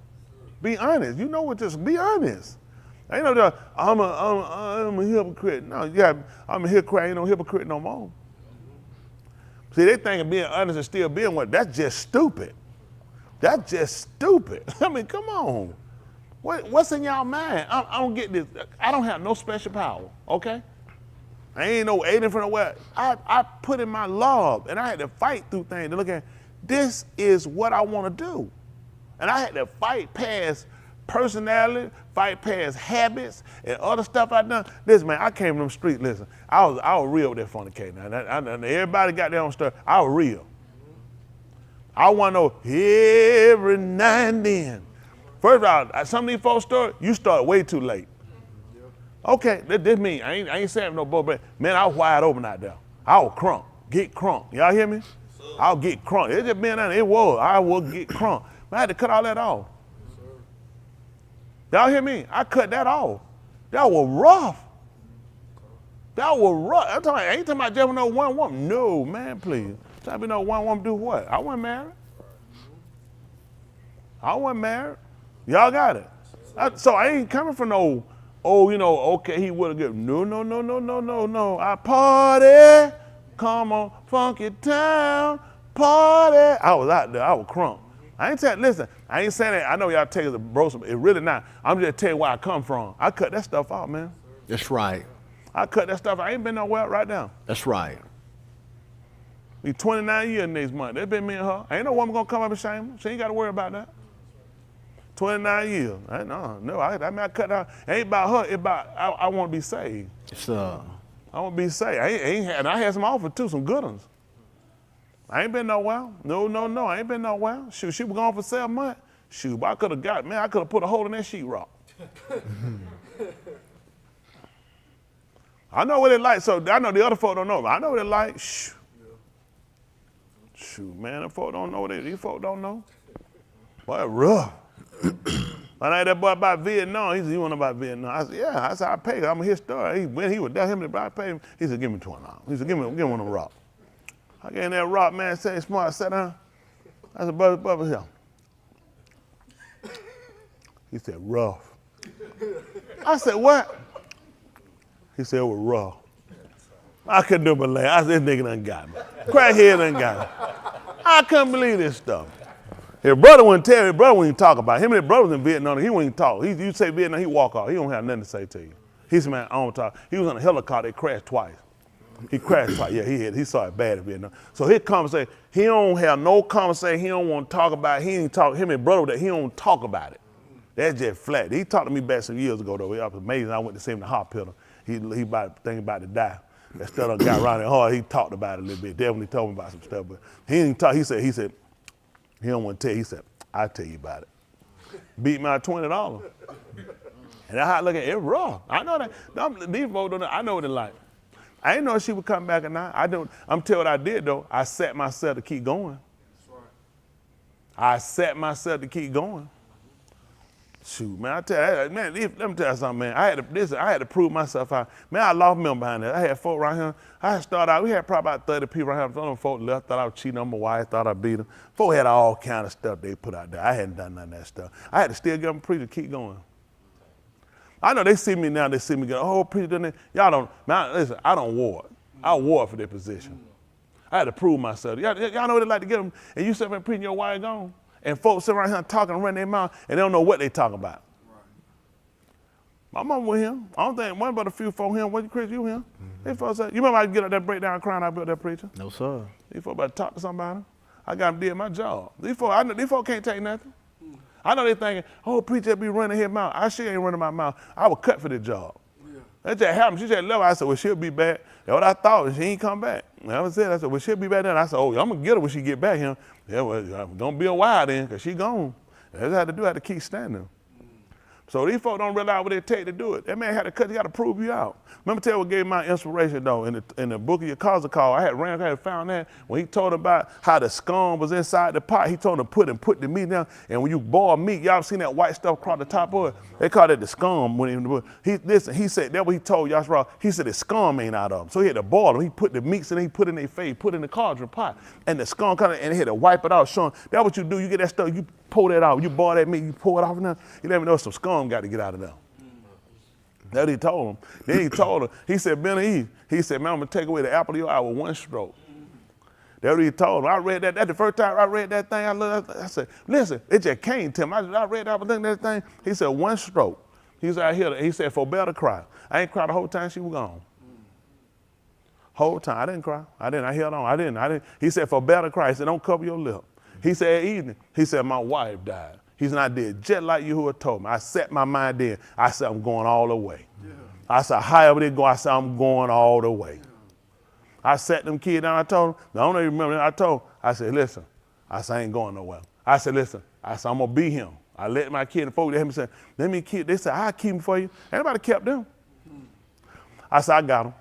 Be honest. You know what this, be honest. Ain't no, I'm a hypocrite. No, I'm a hypocrite, ain't no hypocrite no more. See, they think of being honest and still being one. That's just stupid. That's just stupid. I mean, come on. What's in y'all mind? I don't get this. I don't have no special power, okay? I ain't no aiding from nowhere. I put in my love, and I had to fight through things to look at, this is what I want to do. And I had to fight past personality, fight past habits, and other stuff I done. Listen, man, I came from them streets, listen. I was real with that fornicating. Now, everybody got their own stuff. I was real. I want to know every now and then. First of all, some of these folks start, you start way too late. Okay, this mean, I ain't saying no bull, but man, I was wide open out there. I was crunk, get crunk. Y'all hear me? I'll get crunk. It just been, I will get crunk. I had to cut all that off. Y'all hear me? I cut that off. That was rough. That was rough. I ain't talking about just no one woman. No, man, please. Tell me no one woman do what? I wasn't married. I wasn't married. Y'all got it. So I ain't coming from no, okay, he would have given. No. I party. Come on, funky town, party. I was out there. I was crunk. I ain't saying, listen, I ain't saying that. I know y'all take it to bro, it's really not. I'm just telling you where I come from. I cut that stuff out, man. That's right. I cut that stuff out. I ain't been nowhere right now. That's right. We 29 years next month. That's been me and her. Ain't no woman gonna come up and shame her. She ain't gotta worry about that. 29 years. I cut out. It ain't about her, it's about I want to be saved. So I want to be saved. And I had some offers too, some good ones. I ain't been nowhere. No. I ain't been nowhere. Shoot, she was gone for 7 months. Shoot, but I could have put a hole in that sheetrock. I know what it like, so I know the other folk don't know. I know what it like. Shoot, man, them folk don't know what these folk don't know. Boy, rough. When I had that boy about Vietnam, he said, you want to know about Vietnam? I said, yeah. I said, I pay him. I'm a historian. When he was down, I paid him. He said, give me $20. He said, give me one of them rocks. I gave him that rock, man, say smart, sat down. I said, brother, here. He said, rough. I said, what? He said, it was raw. I couldn't do but laugh. I said, this nigga done got me. Crackhead done got me. I couldn't believe this stuff. His brother wouldn't tell me. His brother wouldn't even talk about it. Him and his brother was in Vietnam. He wouldn't even talk. You say Vietnam, he walk off. He don't have nothing to say to you. He said, man, I don't talk. He was on a helicopter. It crashed twice. He crashed twice. Yeah, he saw it bad in Vietnam. So his conversation, he don't have no conversation. He don't want to talk about it. He ain't talk. Him and his brother, he don't talk about it. That's just flat. He talked to me back some years ago, though. It was amazing. I went to see him in the hospital. He about to die. That stuff done got around it hard. He talked about it a little bit. Definitely told me about some stuff, but he didn't talk. He said, he don't want to tell you. He said, I'll tell you about it. Beat me out $20. And that's how I look at it. It's raw. I know that. These folks don't know. I know what it's like. I didn't know if she would come back or not. I'm telling you what I did, though. I set myself to keep going. I set myself to keep going. Shoot, man, I tell you, man, let me tell you something, man. I had to prove myself out. Man, I lost me behind that. I had folk around here. I had started out, we had probably about 30 people around here. Some of them folk left, thought I was cheating on my wife, thought I beat them. Folk had all kind of stuff they put out there. I hadn't done none of that stuff. I had to still get them preacher to keep going. I know they see me now, they see me go, oh, preacher done that. Y'all don't, man, listen, I don't war. I war for their position. I had to prove myself. Y'all know what it's like to get them, and you sit there preaching your wife gone. And folks sit around here talking and running their mouth, and they don't know what they talking about. My mom with him. I don't think one but a few folk him. What, Chris, you him? These folks say, you remember I get up that breakdown crying I built that preacher? No, sir. These folks about to talk to somebody. I got them did my job. These folks can't take nothing. I know they thinking, oh, preacher be running his mouth. I sure ain't running my mouth. I was cut for the job. That just happened. She just left. I said, well, she'll be back. That's what I thought. She ain't come back. That was it. I said, well, she'll be back then. I said, oh, I'm going to get her when she get back here. Yeah, well, don't be a while then, because she gone. That's what I had to do. I had to keep standing. So these folks don't realize what it take to do it. That man had to cut, he got to prove you out. Let me tell you what gave me my inspiration though. In the book of Yachazaqal, I had found that when he told about how the scum was inside the pot, he told him to put the meat down. And when you boil meat, y'all seen that white stuff across the top of it? They called it the scum. He said, that's what he told Yashua. He said the scum ain't out of them. So he had to boil them. He put the meats and he put in their face, put in the cauldron pot. And the scum and he had to wipe it out, showing that's what you do. You get that stuff, you pull that out. You boil that meat, you pull it off. Now you let me know some scum got to get out of there. That's what he told him. Then he told him, he said, Ben, he said, man, I'm going to take away the apple of your eye with one stroke. That's what he told him. I read that. That's the first time I read that thing. I said, listen, it just came to him. I read that, that thing. He said, one stroke. He was out here. He said, for better cry. I ain't cried the whole time she was gone. Whole time. I didn't cry. I held on. I didn't. He said, for better cry. He said, don't cover your lip. He said, evening. He said, my wife died. He said, I did just like Yahuah told me. I set my mind in. I said, I'm going all the way. Yeah. I said, however they go, I said, I'm going all the way. Yeah. I sat them kids down. I told them, I don't even remember. I told them, I said, listen. I said, I ain't going nowhere. I said, listen. I said, I'm going to be him. I let my kid and folks, they said, let me keep. They said, I'll keep him for you. Anybody kept them? I said, I got them.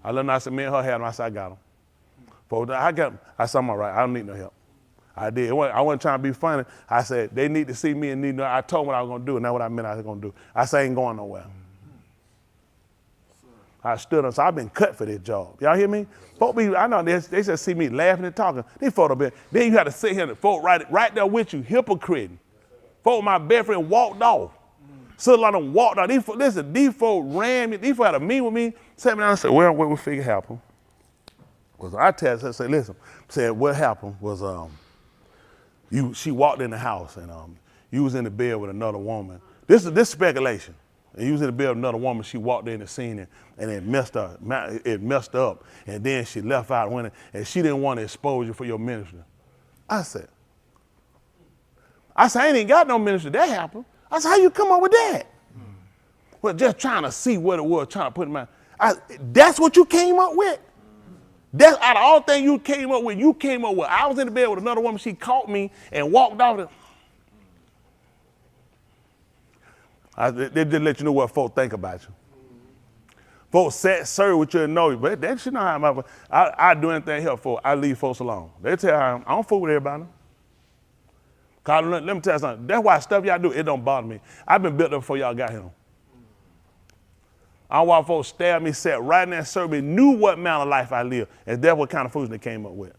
I let them. I said, me and her had them. I said, I got them. Folks, I got them. I said, I'm all right. I don't need no help. I did. I wasn't trying to be funny. I said, they need to see me and need to know. I told them what I was going to do, and that's what I meant I was going to do. I said, I ain't going nowhere. I stood up. So I've been cut for this job. Y'all hear me? Folk I know they just see me laughing and talking. They folk up there. Then you got to sit here and folk right there with you, hypocrite. Folk, my best friend walked off. So a lot of them walked off. These folk ran me. These folk had a meeting with me. Sat me down and said, well, what we figure happened? I tell her, say, listen, said what happened was she walked in the house and you was in the bed with another woman. This is speculation. And you was in the bed with another woman. She walked in the scene and it messed her. It messed up. And then she left out and she didn't want to expose you for your ministry. I said, I ain't even got no ministry. That happened. I said, how you come up with that? Well, just trying to see what it was, trying to put in my. That's what you came up with? That's out of all things you came up with, I was in the bed with another woman, she caught me and walked off. They just let you know what folks think about you. Folks sat, serve with you and know you, but that shit not how I do anything helpful. I leave folks alone. They tell you I don't fool with everybody. Cause let me tell you something. That's why stuff y'all do, it don't bother me. I've been built up before y'all got here. I watched folks stab me, sat right in that survey, knew what amount of life I live, and that's what kind of foods they came up with.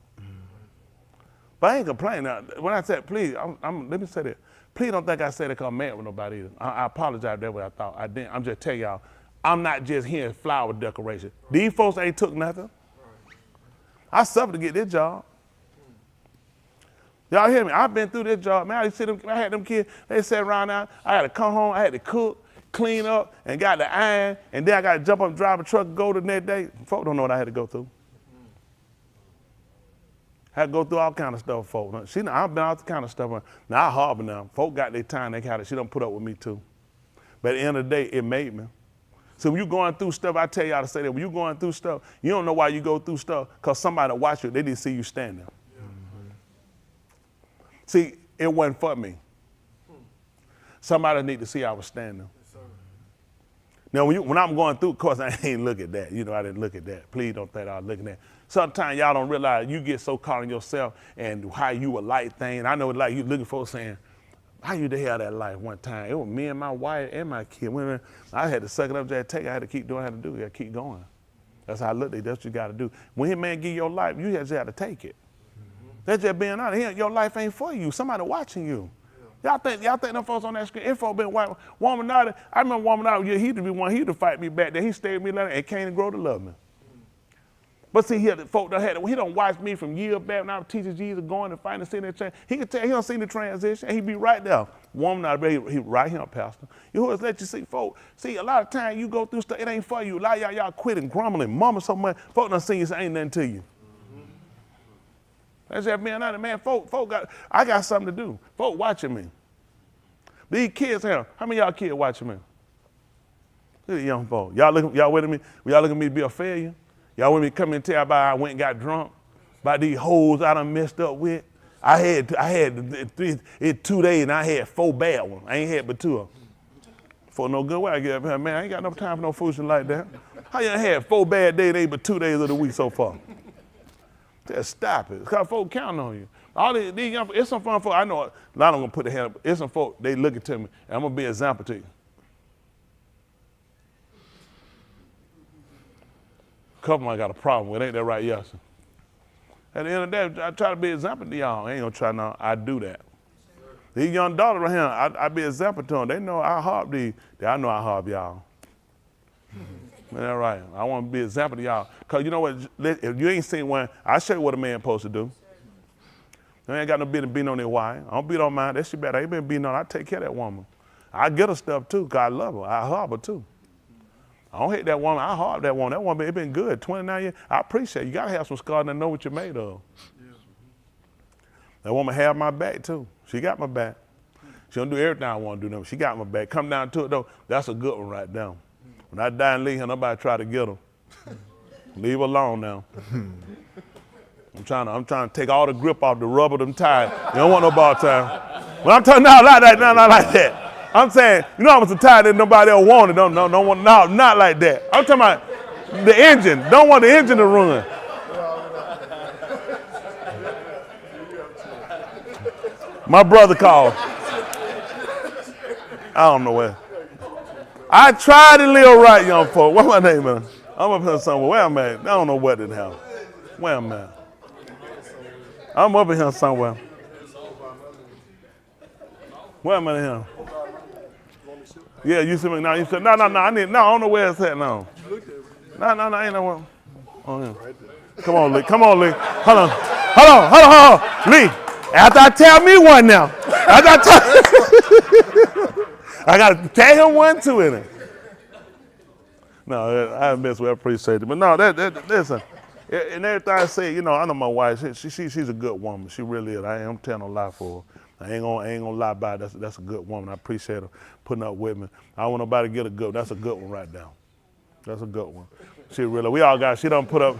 But I ain't complaining. When I said, please, let me say that. Please don't think I said it because I'm mad with nobody either. I apologize if that's what I thought. I didn't. I'm just telling y'all, I'm not just hearing flower decoration. These folks ain't took nothing. I suffered to get this job. Y'all hear me? I've been through this job. Man, I had them kids, they sat around now. I had to come home, I had to cook, clean up, and got the iron, and then I got to jump up and drive a truck and go the next day. Folks don't know what I had to go through. Had to go through all kind of stuff, folks. I've been all kind of stuff. Now I harbor now. Folk got their time, they got it. She done put up with me too. But at the end of the day, it made me. So when you're going through stuff, I tell y'all to say that, when you're going through stuff, you don't know why you go through stuff, because somebody watch you, they didn't see you standing. See, it wasn't for me. Somebody need to see I was standing. Now, when I'm going through, of course, I ain't look at that. You know, I didn't look at that. Please don't think I was looking at that. Sometimes y'all don't realize you get so caught in yourself and how you would like things. I know like you looking for saying, how you to have that life one time? It was me and my wife and my kid. I had to suck it up, just take it. I had to keep doing what I had to do. I got to keep going. That's how I looked at it. That's what you got to do. When his man give you your life, you just have to take it. That's just being honest. Your life ain't for you. Somebody watching you. Y'all think them folks on that screen, info been white. Woman out, I remember woman out, he to be one, he to fight me back there. He stayed with me later and came to grow to love me. But see here, the folk he don't watch me from years back when I was teaching Jesus going and fighting and seeing that change. He can tell he don't see the transition and he be right there. Woman out, he right here, Pastor. You always let you see folk. See, a lot of times you go through stuff, it ain't for you. A lot of y'all quit and grumbling, mama so much, folk done seen you say ain't nothing to you. That's just being honest, man. I got something to do. Folk watching me. These kids here, how many of y'all kids watching me? Look at young folk. Y'all with me? Y'all looking at me to be a failure? Y'all with me come and tell about I went and got drunk? About these hoes I done messed up with? I had 2 days and I had 4 bad ones. I ain't had but 2 of them. For no good way I get up here, man, I ain't got no time for no foolishness like that. How you had 4 bad days, but 2 days of the week so far? Just stop it. Because folks counting on you. All these young, it's some fun folks. I know a lot of them gonna put their hand up. It's some folks, they looking to me, and I'm gonna be an example to you. A couple of them I got a problem with, ain't that right, Yasha? At the end of the day, I try to be an example to y'all. I ain't gonna try now, I do that. These young daughters right here, I be an example to them. They know I harp these. I know I harp y'all. Ain't that right? I want to be an example to y'all. Because you know what, if you ain't seen one, I'll show you what a man supposed to do. I ain't got no business beating on their wife. I don't beat on mine. That shit bad. I ain't been beating on her. I take care of that woman. I get her stuff too, because I love her. I harp her too. I don't hate that woman. I harp that woman. That woman, it been good. 29 years. I appreciate it. You got to have some scars and know what you're made of. Yeah. That woman have my back too. She got my back. She don't do everything I want to do. She got my back. Come down to it though, that's a good one right now. When I die and leave her, nobody try to get her. Leave her alone now. I'm trying to take all the grip off the rubber them tires. You don't want no ball tire. When I'm talking not like that, not like that. I'm saying, you know how much a tire that nobody else wanted. Don't want, no, not like that. I'm talking about the engine. Don't want the engine to run. My brother called. I don't know where. I tried to live right, young folk. What's my name, man? I'm up here somewhere. Where I'm at? I don't know what didn't happen. Where I'm at? I'm up in here somewhere. Where am I here? Yeah, you see me now. You said, no, I don't know where it's at now. No, ain't no one. Oh, yeah. Come on, Lee. Hold on. Lee, after I tell me one now. I got to tell him one too in it. No, I mess with. I appreciate it, but no, listen. And everything I say, you know, I know my wife. She's a good woman. She really is. I ain't telling no lie for her. I ain't gonna lie about it. That's a good woman. I appreciate her putting up with me. I don't want nobody to get a good. That's a good one right now. That's a good one. She really. We all got. She done put up.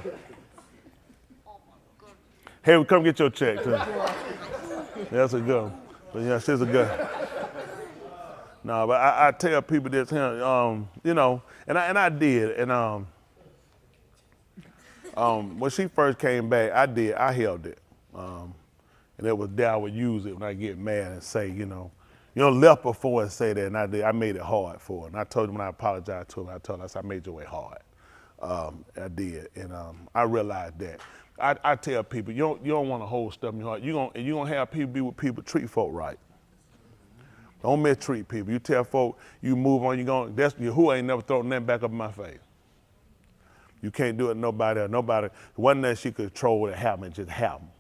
Hey, come get your check too. That's a good one. But yeah, she's a good. No, but I tell people this here, you know, and I did, and when she first came back, I held it, and it was there I would use it when I get mad and say, you know, left before and say that, and I made it hard for her, and I told her when I apologized to her, I told her, I made your way hard, I did, and I realized that. I tell people, you don't want to hold stuff in your heart. You're gonna have people be with people, treat folk right. Don't mistreat people. You tell folk you move on, that's Yahuah ain't never thrown nothing back up in my face. You can't do it to nobody else. Nobody, wasn't that she could control what happened, it just happened.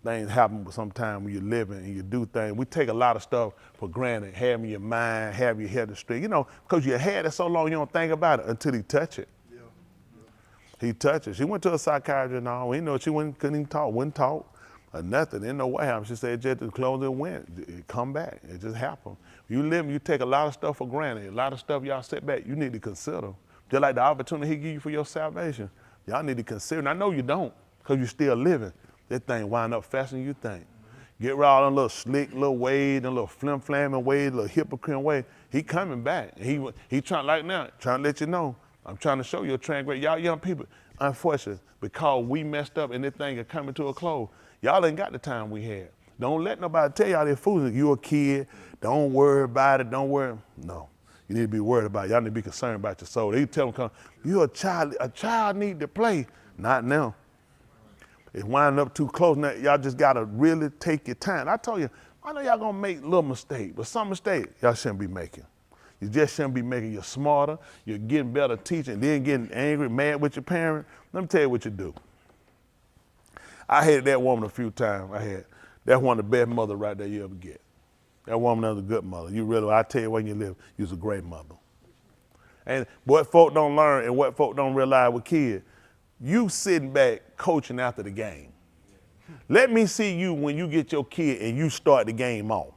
Things happen sometimes when you're living and you do things. We take a lot of stuff for granted, have in your mind, have your head the street, because you had it so long you don't think about it until he touch it. Yeah. He touched it. She went to a psychiatrist and all. We know she couldn't even talk, wouldn't talk. Or nothing, didn't know what happened. She said just the clothes it went, it come back. It just happened. You live, you take a lot of stuff for granted. A lot of stuff y'all sit back, you need to consider. Just like the opportunity he give you for your salvation. Y'all need to consider, and I know you don't, because you're still living. That thing wind up faster than you think. Get rid of all them little slick, little Wade, and little flim-flamming Wade, little hypocrite Wade. He coming back. He trying, like now, trying to let you know, I'm trying to show you a transgression. Y'all young people, unfortunately, because we messed up and this thing is coming to a close, y'all ain't got the time we had. Don't let nobody tell y'all they're fools. You a kid, don't worry about it, don't worry. No, you need to be worried about it. Y'all need to be concerned about your soul. They tell them, you're a child need to play. Not now. It's winding up too close now. Y'all just gotta really take your time. I told you, I know y'all gonna make little mistakes, but some mistakes y'all shouldn't be making. You just shouldn't be making. You're smarter, you're getting better teaching, then getting angry, mad with your parent. Let me tell you what you do. I hated that woman a few times. That's one of the best mothers right there you ever get. That woman is a good mother. I tell you when you live, you're a great mother. And what folk don't learn and what folk don't realize with kids, you sitting back coaching after the game. Let me see you when you get your kid and you start the game off.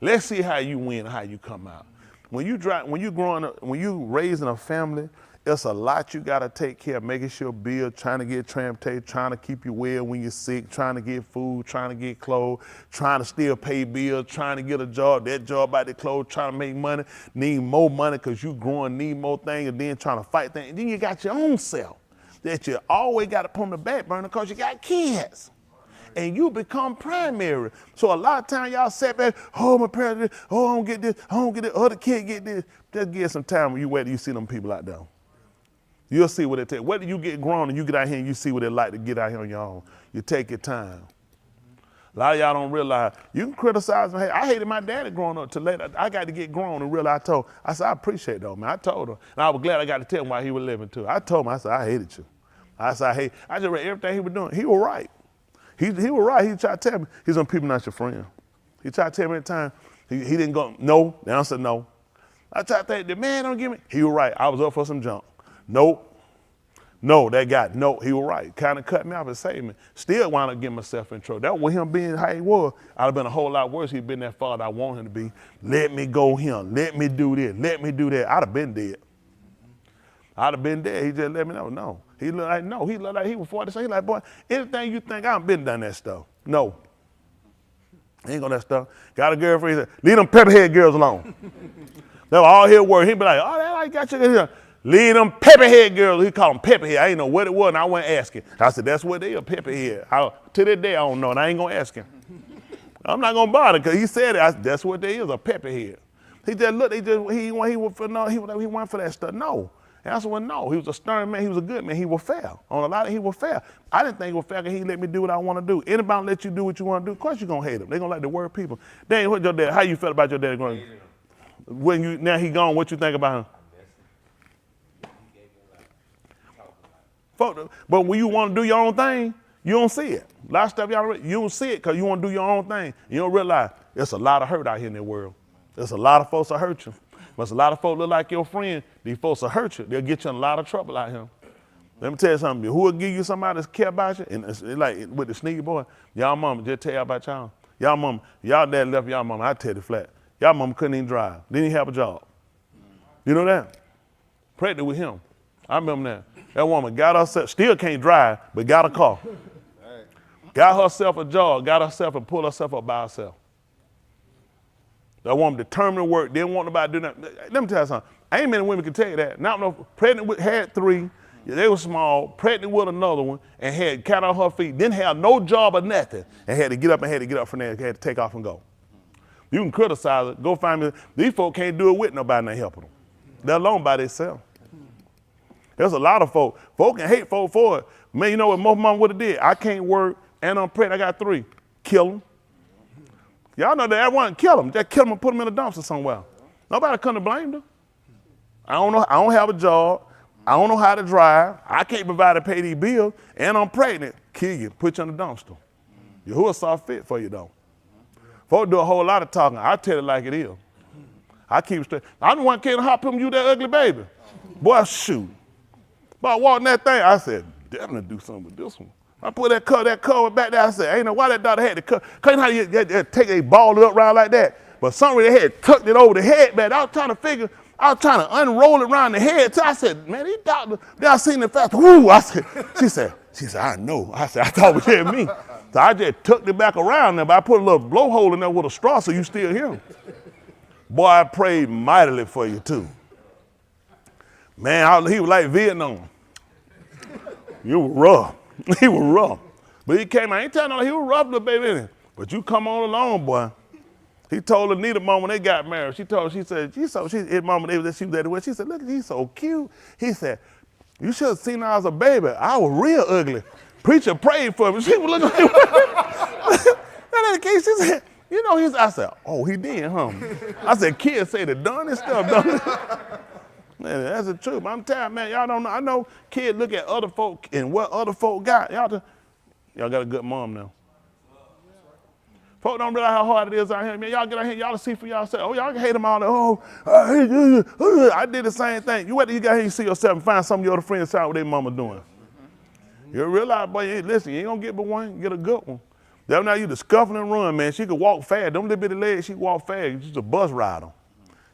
Let's see how you win, how you come out. When you growing up, when you raising a family It's a lot you got to take care of, making sure bills, trying to get transportation, trying to keep you well when you're sick, trying to get food, trying to get clothes, trying to still pay bills, trying to get a job, that job about to close, trying to make money, need more money because you growing, need more things, and then trying to fight things. And then you got your own self that you always got to put on the back burner because you got kids. And you become primary. So a lot of times y'all sit back, oh, my parents, oh, I don't get this, I don't get this, other kid get this. Just give some time when you wait till you see them people out there. You'll see what it takes. Whether you get grown and you get out here and you see what it like to get out here on your own. You take your time. A lot of y'all don't realize, you can criticize me. Hey, I hated my daddy growing up till later. I got to get grown and realize I said, I appreciate though, man. I told him. And I was glad I got to tell him why he was living too. I told him, I said, I hated you. I said, hey, I just read everything he was doing. He was right. He was right. He tried to tell me, he's on people not your friend. He tried to tell me at the time, he didn't go, no. The answer no. I tried to think, the man don't give me. He was right. I was up for some junk. Nope. No, that guy, no, he was right. Kind of cut me off and saved me. Still wound up getting myself in trouble. That was him being how he was. I'd have been a whole lot worse. He'd been that far that I want him to be. Let me go him. Let me do this. Let me do that. I'd have been dead. I'd have been dead. He just let me know. No. He looked like, no. He looked like he was 40. So he like, boy, anything you think, I've been done that stuff. No. Ain't gonna that stuff. Got a girlfriend. He said, leave them pepperhead girls alone. They were all here work. He'd be like, oh, that I got you here. Leave them pepperhead girls. He called them pepperhead. I didn't know what it was, and I went asking. I said, that's what they are, pepperhead. To this day, I don't know, and I ain't gonna ask him. I'm not gonna bother, because he said it. That's what they is, a pepperhead. He just looked. He went for that stuff. No. And I said, well, no. He was a stern man. He was a good man. He was fair. On a lot of he was fair. I didn't think he was fair because he let me do what I want to do. Anybody let you do what you want to do, of course you're gonna hate them. They're gonna like the word people. Dang, what your dad? How you felt about your dad growing? Now he gone, what you think about him? But when you want to do your own thing, you don't see it. A lot of stuff you don't see it because you want to do your own thing. You don't realize there's a lot of hurt out here in the world. There's a lot of folks that hurt you. There's a lot of folks look like your friend. These folks will hurt you. They'll get you in a lot of trouble out here. Let me tell you something. Who will give you somebody that care about you? And it's like with the sneaky boy, y'all mama just tell you about y'all. Y'all mama, y'all dad left y'all mama. I tell you flat. Y'all mama couldn't even drive. Didn't even have a job. You know that? Pregnant with him. I remember that. That woman got herself, still can't drive, but got a car. Got herself a job, got herself and pulled herself up by herself. That woman determined to work, didn't want nobody to do nothing. Let me tell you something. Ain't many women can tell you that. Not no pregnant with, had 3, they were small, pregnant with another one, and had cat on her feet, didn't have no job or nothing, and had to get up from there, had to take off and go. You can criticize it, go find me. These folk can't do it with nobody not helping them. They're alone by themselves. There's a lot of folk. Folk can hate folk for it. Man, you know what most mom would have did? I can't work and I'm pregnant. I got 3. Kill them. Y'all know that one. Kill them. Just kill them and put them in a dumpster somewhere. Nobody couldn't have blamed them. I don't know. I don't have a job. I don't know how to drive. I can't provide to pay these bills. And I'm pregnant. Kill you. Put you in the dumpster. Yahuah saw fit for you though. Folk do a whole lot of talking. I tell it like it is. I keep straight. I'm the one can't hop him. You that ugly baby. Boy, shoot. But I walked that thing, I said, definitely do something with this one. I put that cover back there, I said, ain't know why that daughter had the cover. Cause you know how you take they ball it up around like that. But somebody they had tucked it over the head back. I was trying to unroll it around the head. So I said, man, these doctors, they seen the fast. Woo! She said, I know. I said, I thought it was here me. So I just tucked it back around there, but I put a little blowhole in there with a straw so you still hear him. Boy, I prayed mightily for you too. Man, he was like Vietnam. You were rough. He was rough. But he came, I ain't telling you, he was rough little baby. But you come on along, boy. He told Anita mom when they got married, his mama, she was at the wedding. She said, look, he's so cute. He said, you should have seen her as a baby. I was real ugly. Preacher prayed for me. She was looking like, that ain't the case. She said, you know, I said, oh, he did, huh? I said, kids say the dumbest stuff, don't they? Man, that's the truth. I'm tired, man. Y'all don't know. I know kids look at other folk and what other folk got. Y'all got a good mom now. Folk don't realize how hard it is out here. Man, y'all get out here, y'all see for yourself. Oh, y'all can hate them all. Oh, I did the same thing. You wait till you got here, you see yourself and find some of your other friends out what their mama doing. You realize, boy, listen, you ain't gonna get but one, get a good one. That now you the scuffle and run, man. She could walk fast. Them little bitty legs, she walk fast. She's a bus rider.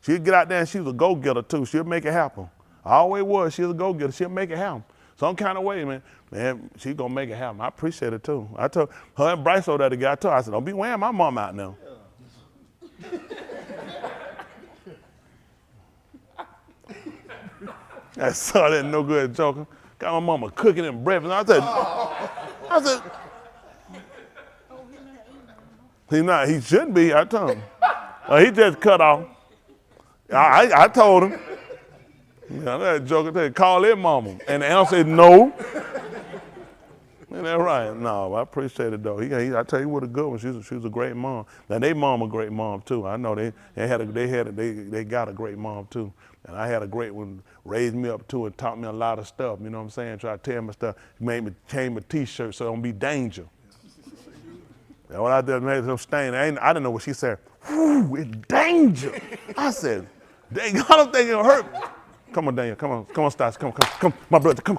She'd get out there and she was a go-getter too. She'll make it happen. Always was. She's a go-getter. She'll make it happen. Some kind of way, man, she's going to make it happen. I appreciate it, too. I told her and Bryce over there together, I told her, I said, don't be wearing my mom out now. I saw that no good joking. Got my mama cooking and breakfast. I said, he's not, he shouldn't be, I told him. He just cut off. I told him. Yeah, that joker said, call it mama. And the answer said, no. Ain't that right? No, I appreciate it though. I tell you what a good one. She was a great mom. Now they mom a great mom too. I know they got a great mom too. And I had a great one, raised me up too and taught me a lot of stuff. You know what I'm saying? Try to tell me stuff. Made me change my t-shirt so it don't be danger. And when I did made some stain, I didn't know what she said. Whoo, it's danger. I said, dang, I don't think it'll hurt. Come on, Daniel. Come on, Stas. Come, my brother. Come,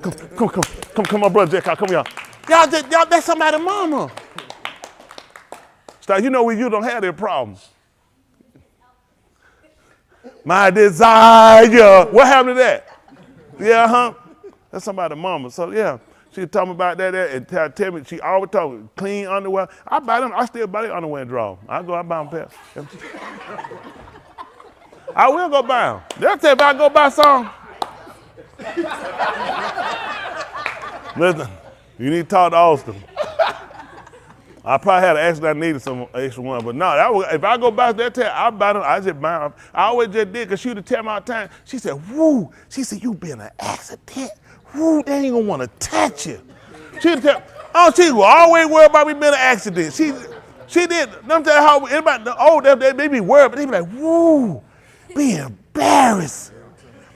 my brother, Jack. Come here. Y'all, that's somebody's mama. Stas, you know you don't have that problem. My desire. What happened to that? Yeah, huh? That's somebody's mama. So yeah, she told me about that and tell me she always told me clean underwear. I still buy the underwear and draw. I buy them pairs. I will go buy them. They'll tell if I go buy some. Listen, you need to talk to Austin. I probably had an accident, I needed some extra one, but no, if I go buy that tell I buy them, I just buy them. I always just did, because she would tell me all the time. She said, woo, she said, you been an accident. Woo, they ain't gonna want to touch you. She would tell, she was always worried about me being an accident. She did, let me tell you how, anybody, they be worried, but they be like, woo, be embarrassed.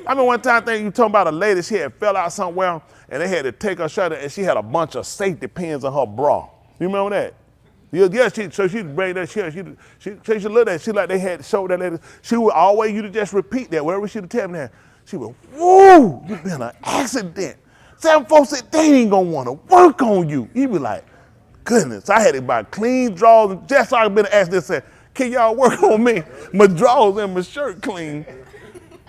I mean, one time you talking about a lady, she had fell out somewhere, and they had to take her shirt, and she had a bunch of safety pins on her bra. You remember that? Yeah, so she'd bring that shit. She looked at it. She like they had showed that lady. She would always, you to just repeat that. Wherever she would tell me that, she would, woo, you been an accident. Some folks said they ain't gonna wanna work on you. You be like, goodness, I had to buy clean drawers. Just so I been an accident said, can y'all work on me? My drawers and my shirt clean.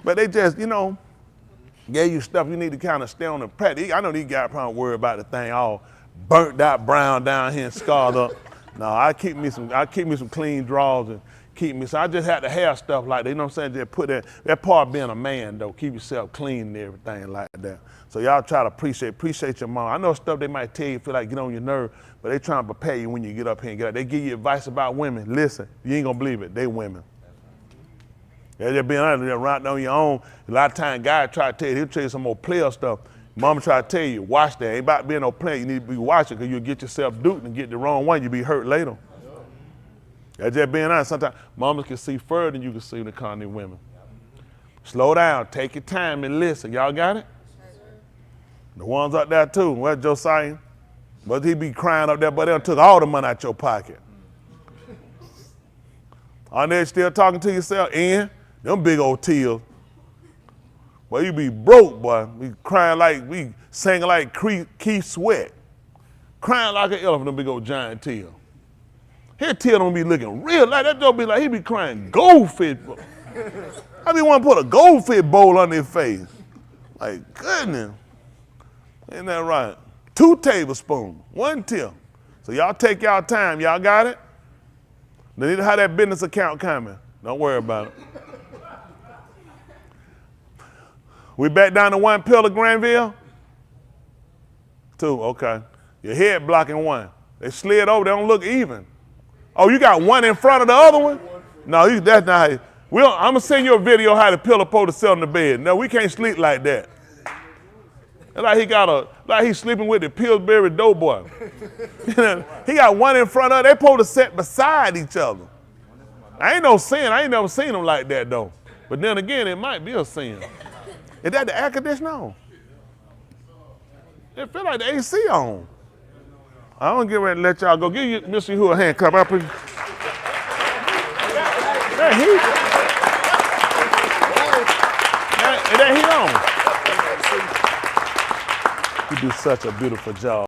But they just, gave you stuff you need to kind of stay on the practice. I know these guys probably worry about the thing all burnt out brown down here and scarred up. No, I keep me some clean drawers and so I just had to have stuff like that. You know what I'm saying? Just put that part of being a man though. Keep yourself clean and everything like that. So y'all try to appreciate your mom. I know stuff they might tell you feel like get on your nerve, but they trying to prepare you when you get up here and get out. They give you advice about women. Listen, you ain't gonna believe it. They women. They're just being honest, they're right on your own. A lot of times guys try to tell you, he'll tell you some more player stuff. Mama try to tell you, watch that. Ain't about being no player. You need to be watching because you'll get yourself duped and get the wrong one. You'll be hurt later. That's just being honest. Sometimes mamas can see further than you can see when it comes to women. Slow down. Take your time and listen. Y'all got it? The ones up there too. Where's Josiah? But he be crying up there, but they done took all the money out your pocket. Aren't they still talking to yourself? Ian, them big old tears. Well, you be broke, boy. We crying like, we singing like Keith Sweat. Crying like an elephant, them big old giant tears. His tears don't be looking real like that. Don't be like, he be crying goldfish. I be want to put a goldfish bowl on his face. Like, goodness. Ain't that right? 2 tablespoons, 1 tear. So y'all take y'all time. Y'all got it? They need to have that business account coming. Don't worry about it. We back down to 1 pillar, Granville? 2, okay. Your head blocking 1. They slid over, they don't look even. Oh, you got 1 in front of the other one? No, that's not how I'm gonna send you a video how the pillar supposed to sit on the bed. No, we can't sleep like that. It's like he's sleeping with the Pillsbury Doughboy. He got 1 in front of, they supposed to sit beside each other. I ain't never seen them like that though. But then again, it might be a sin. Is that the air conditioner on? It feel like the AC on. I don't get ready to let y'all go. Give you Mr. Yahuah a hand clap. That heat on. You do such a beautiful job.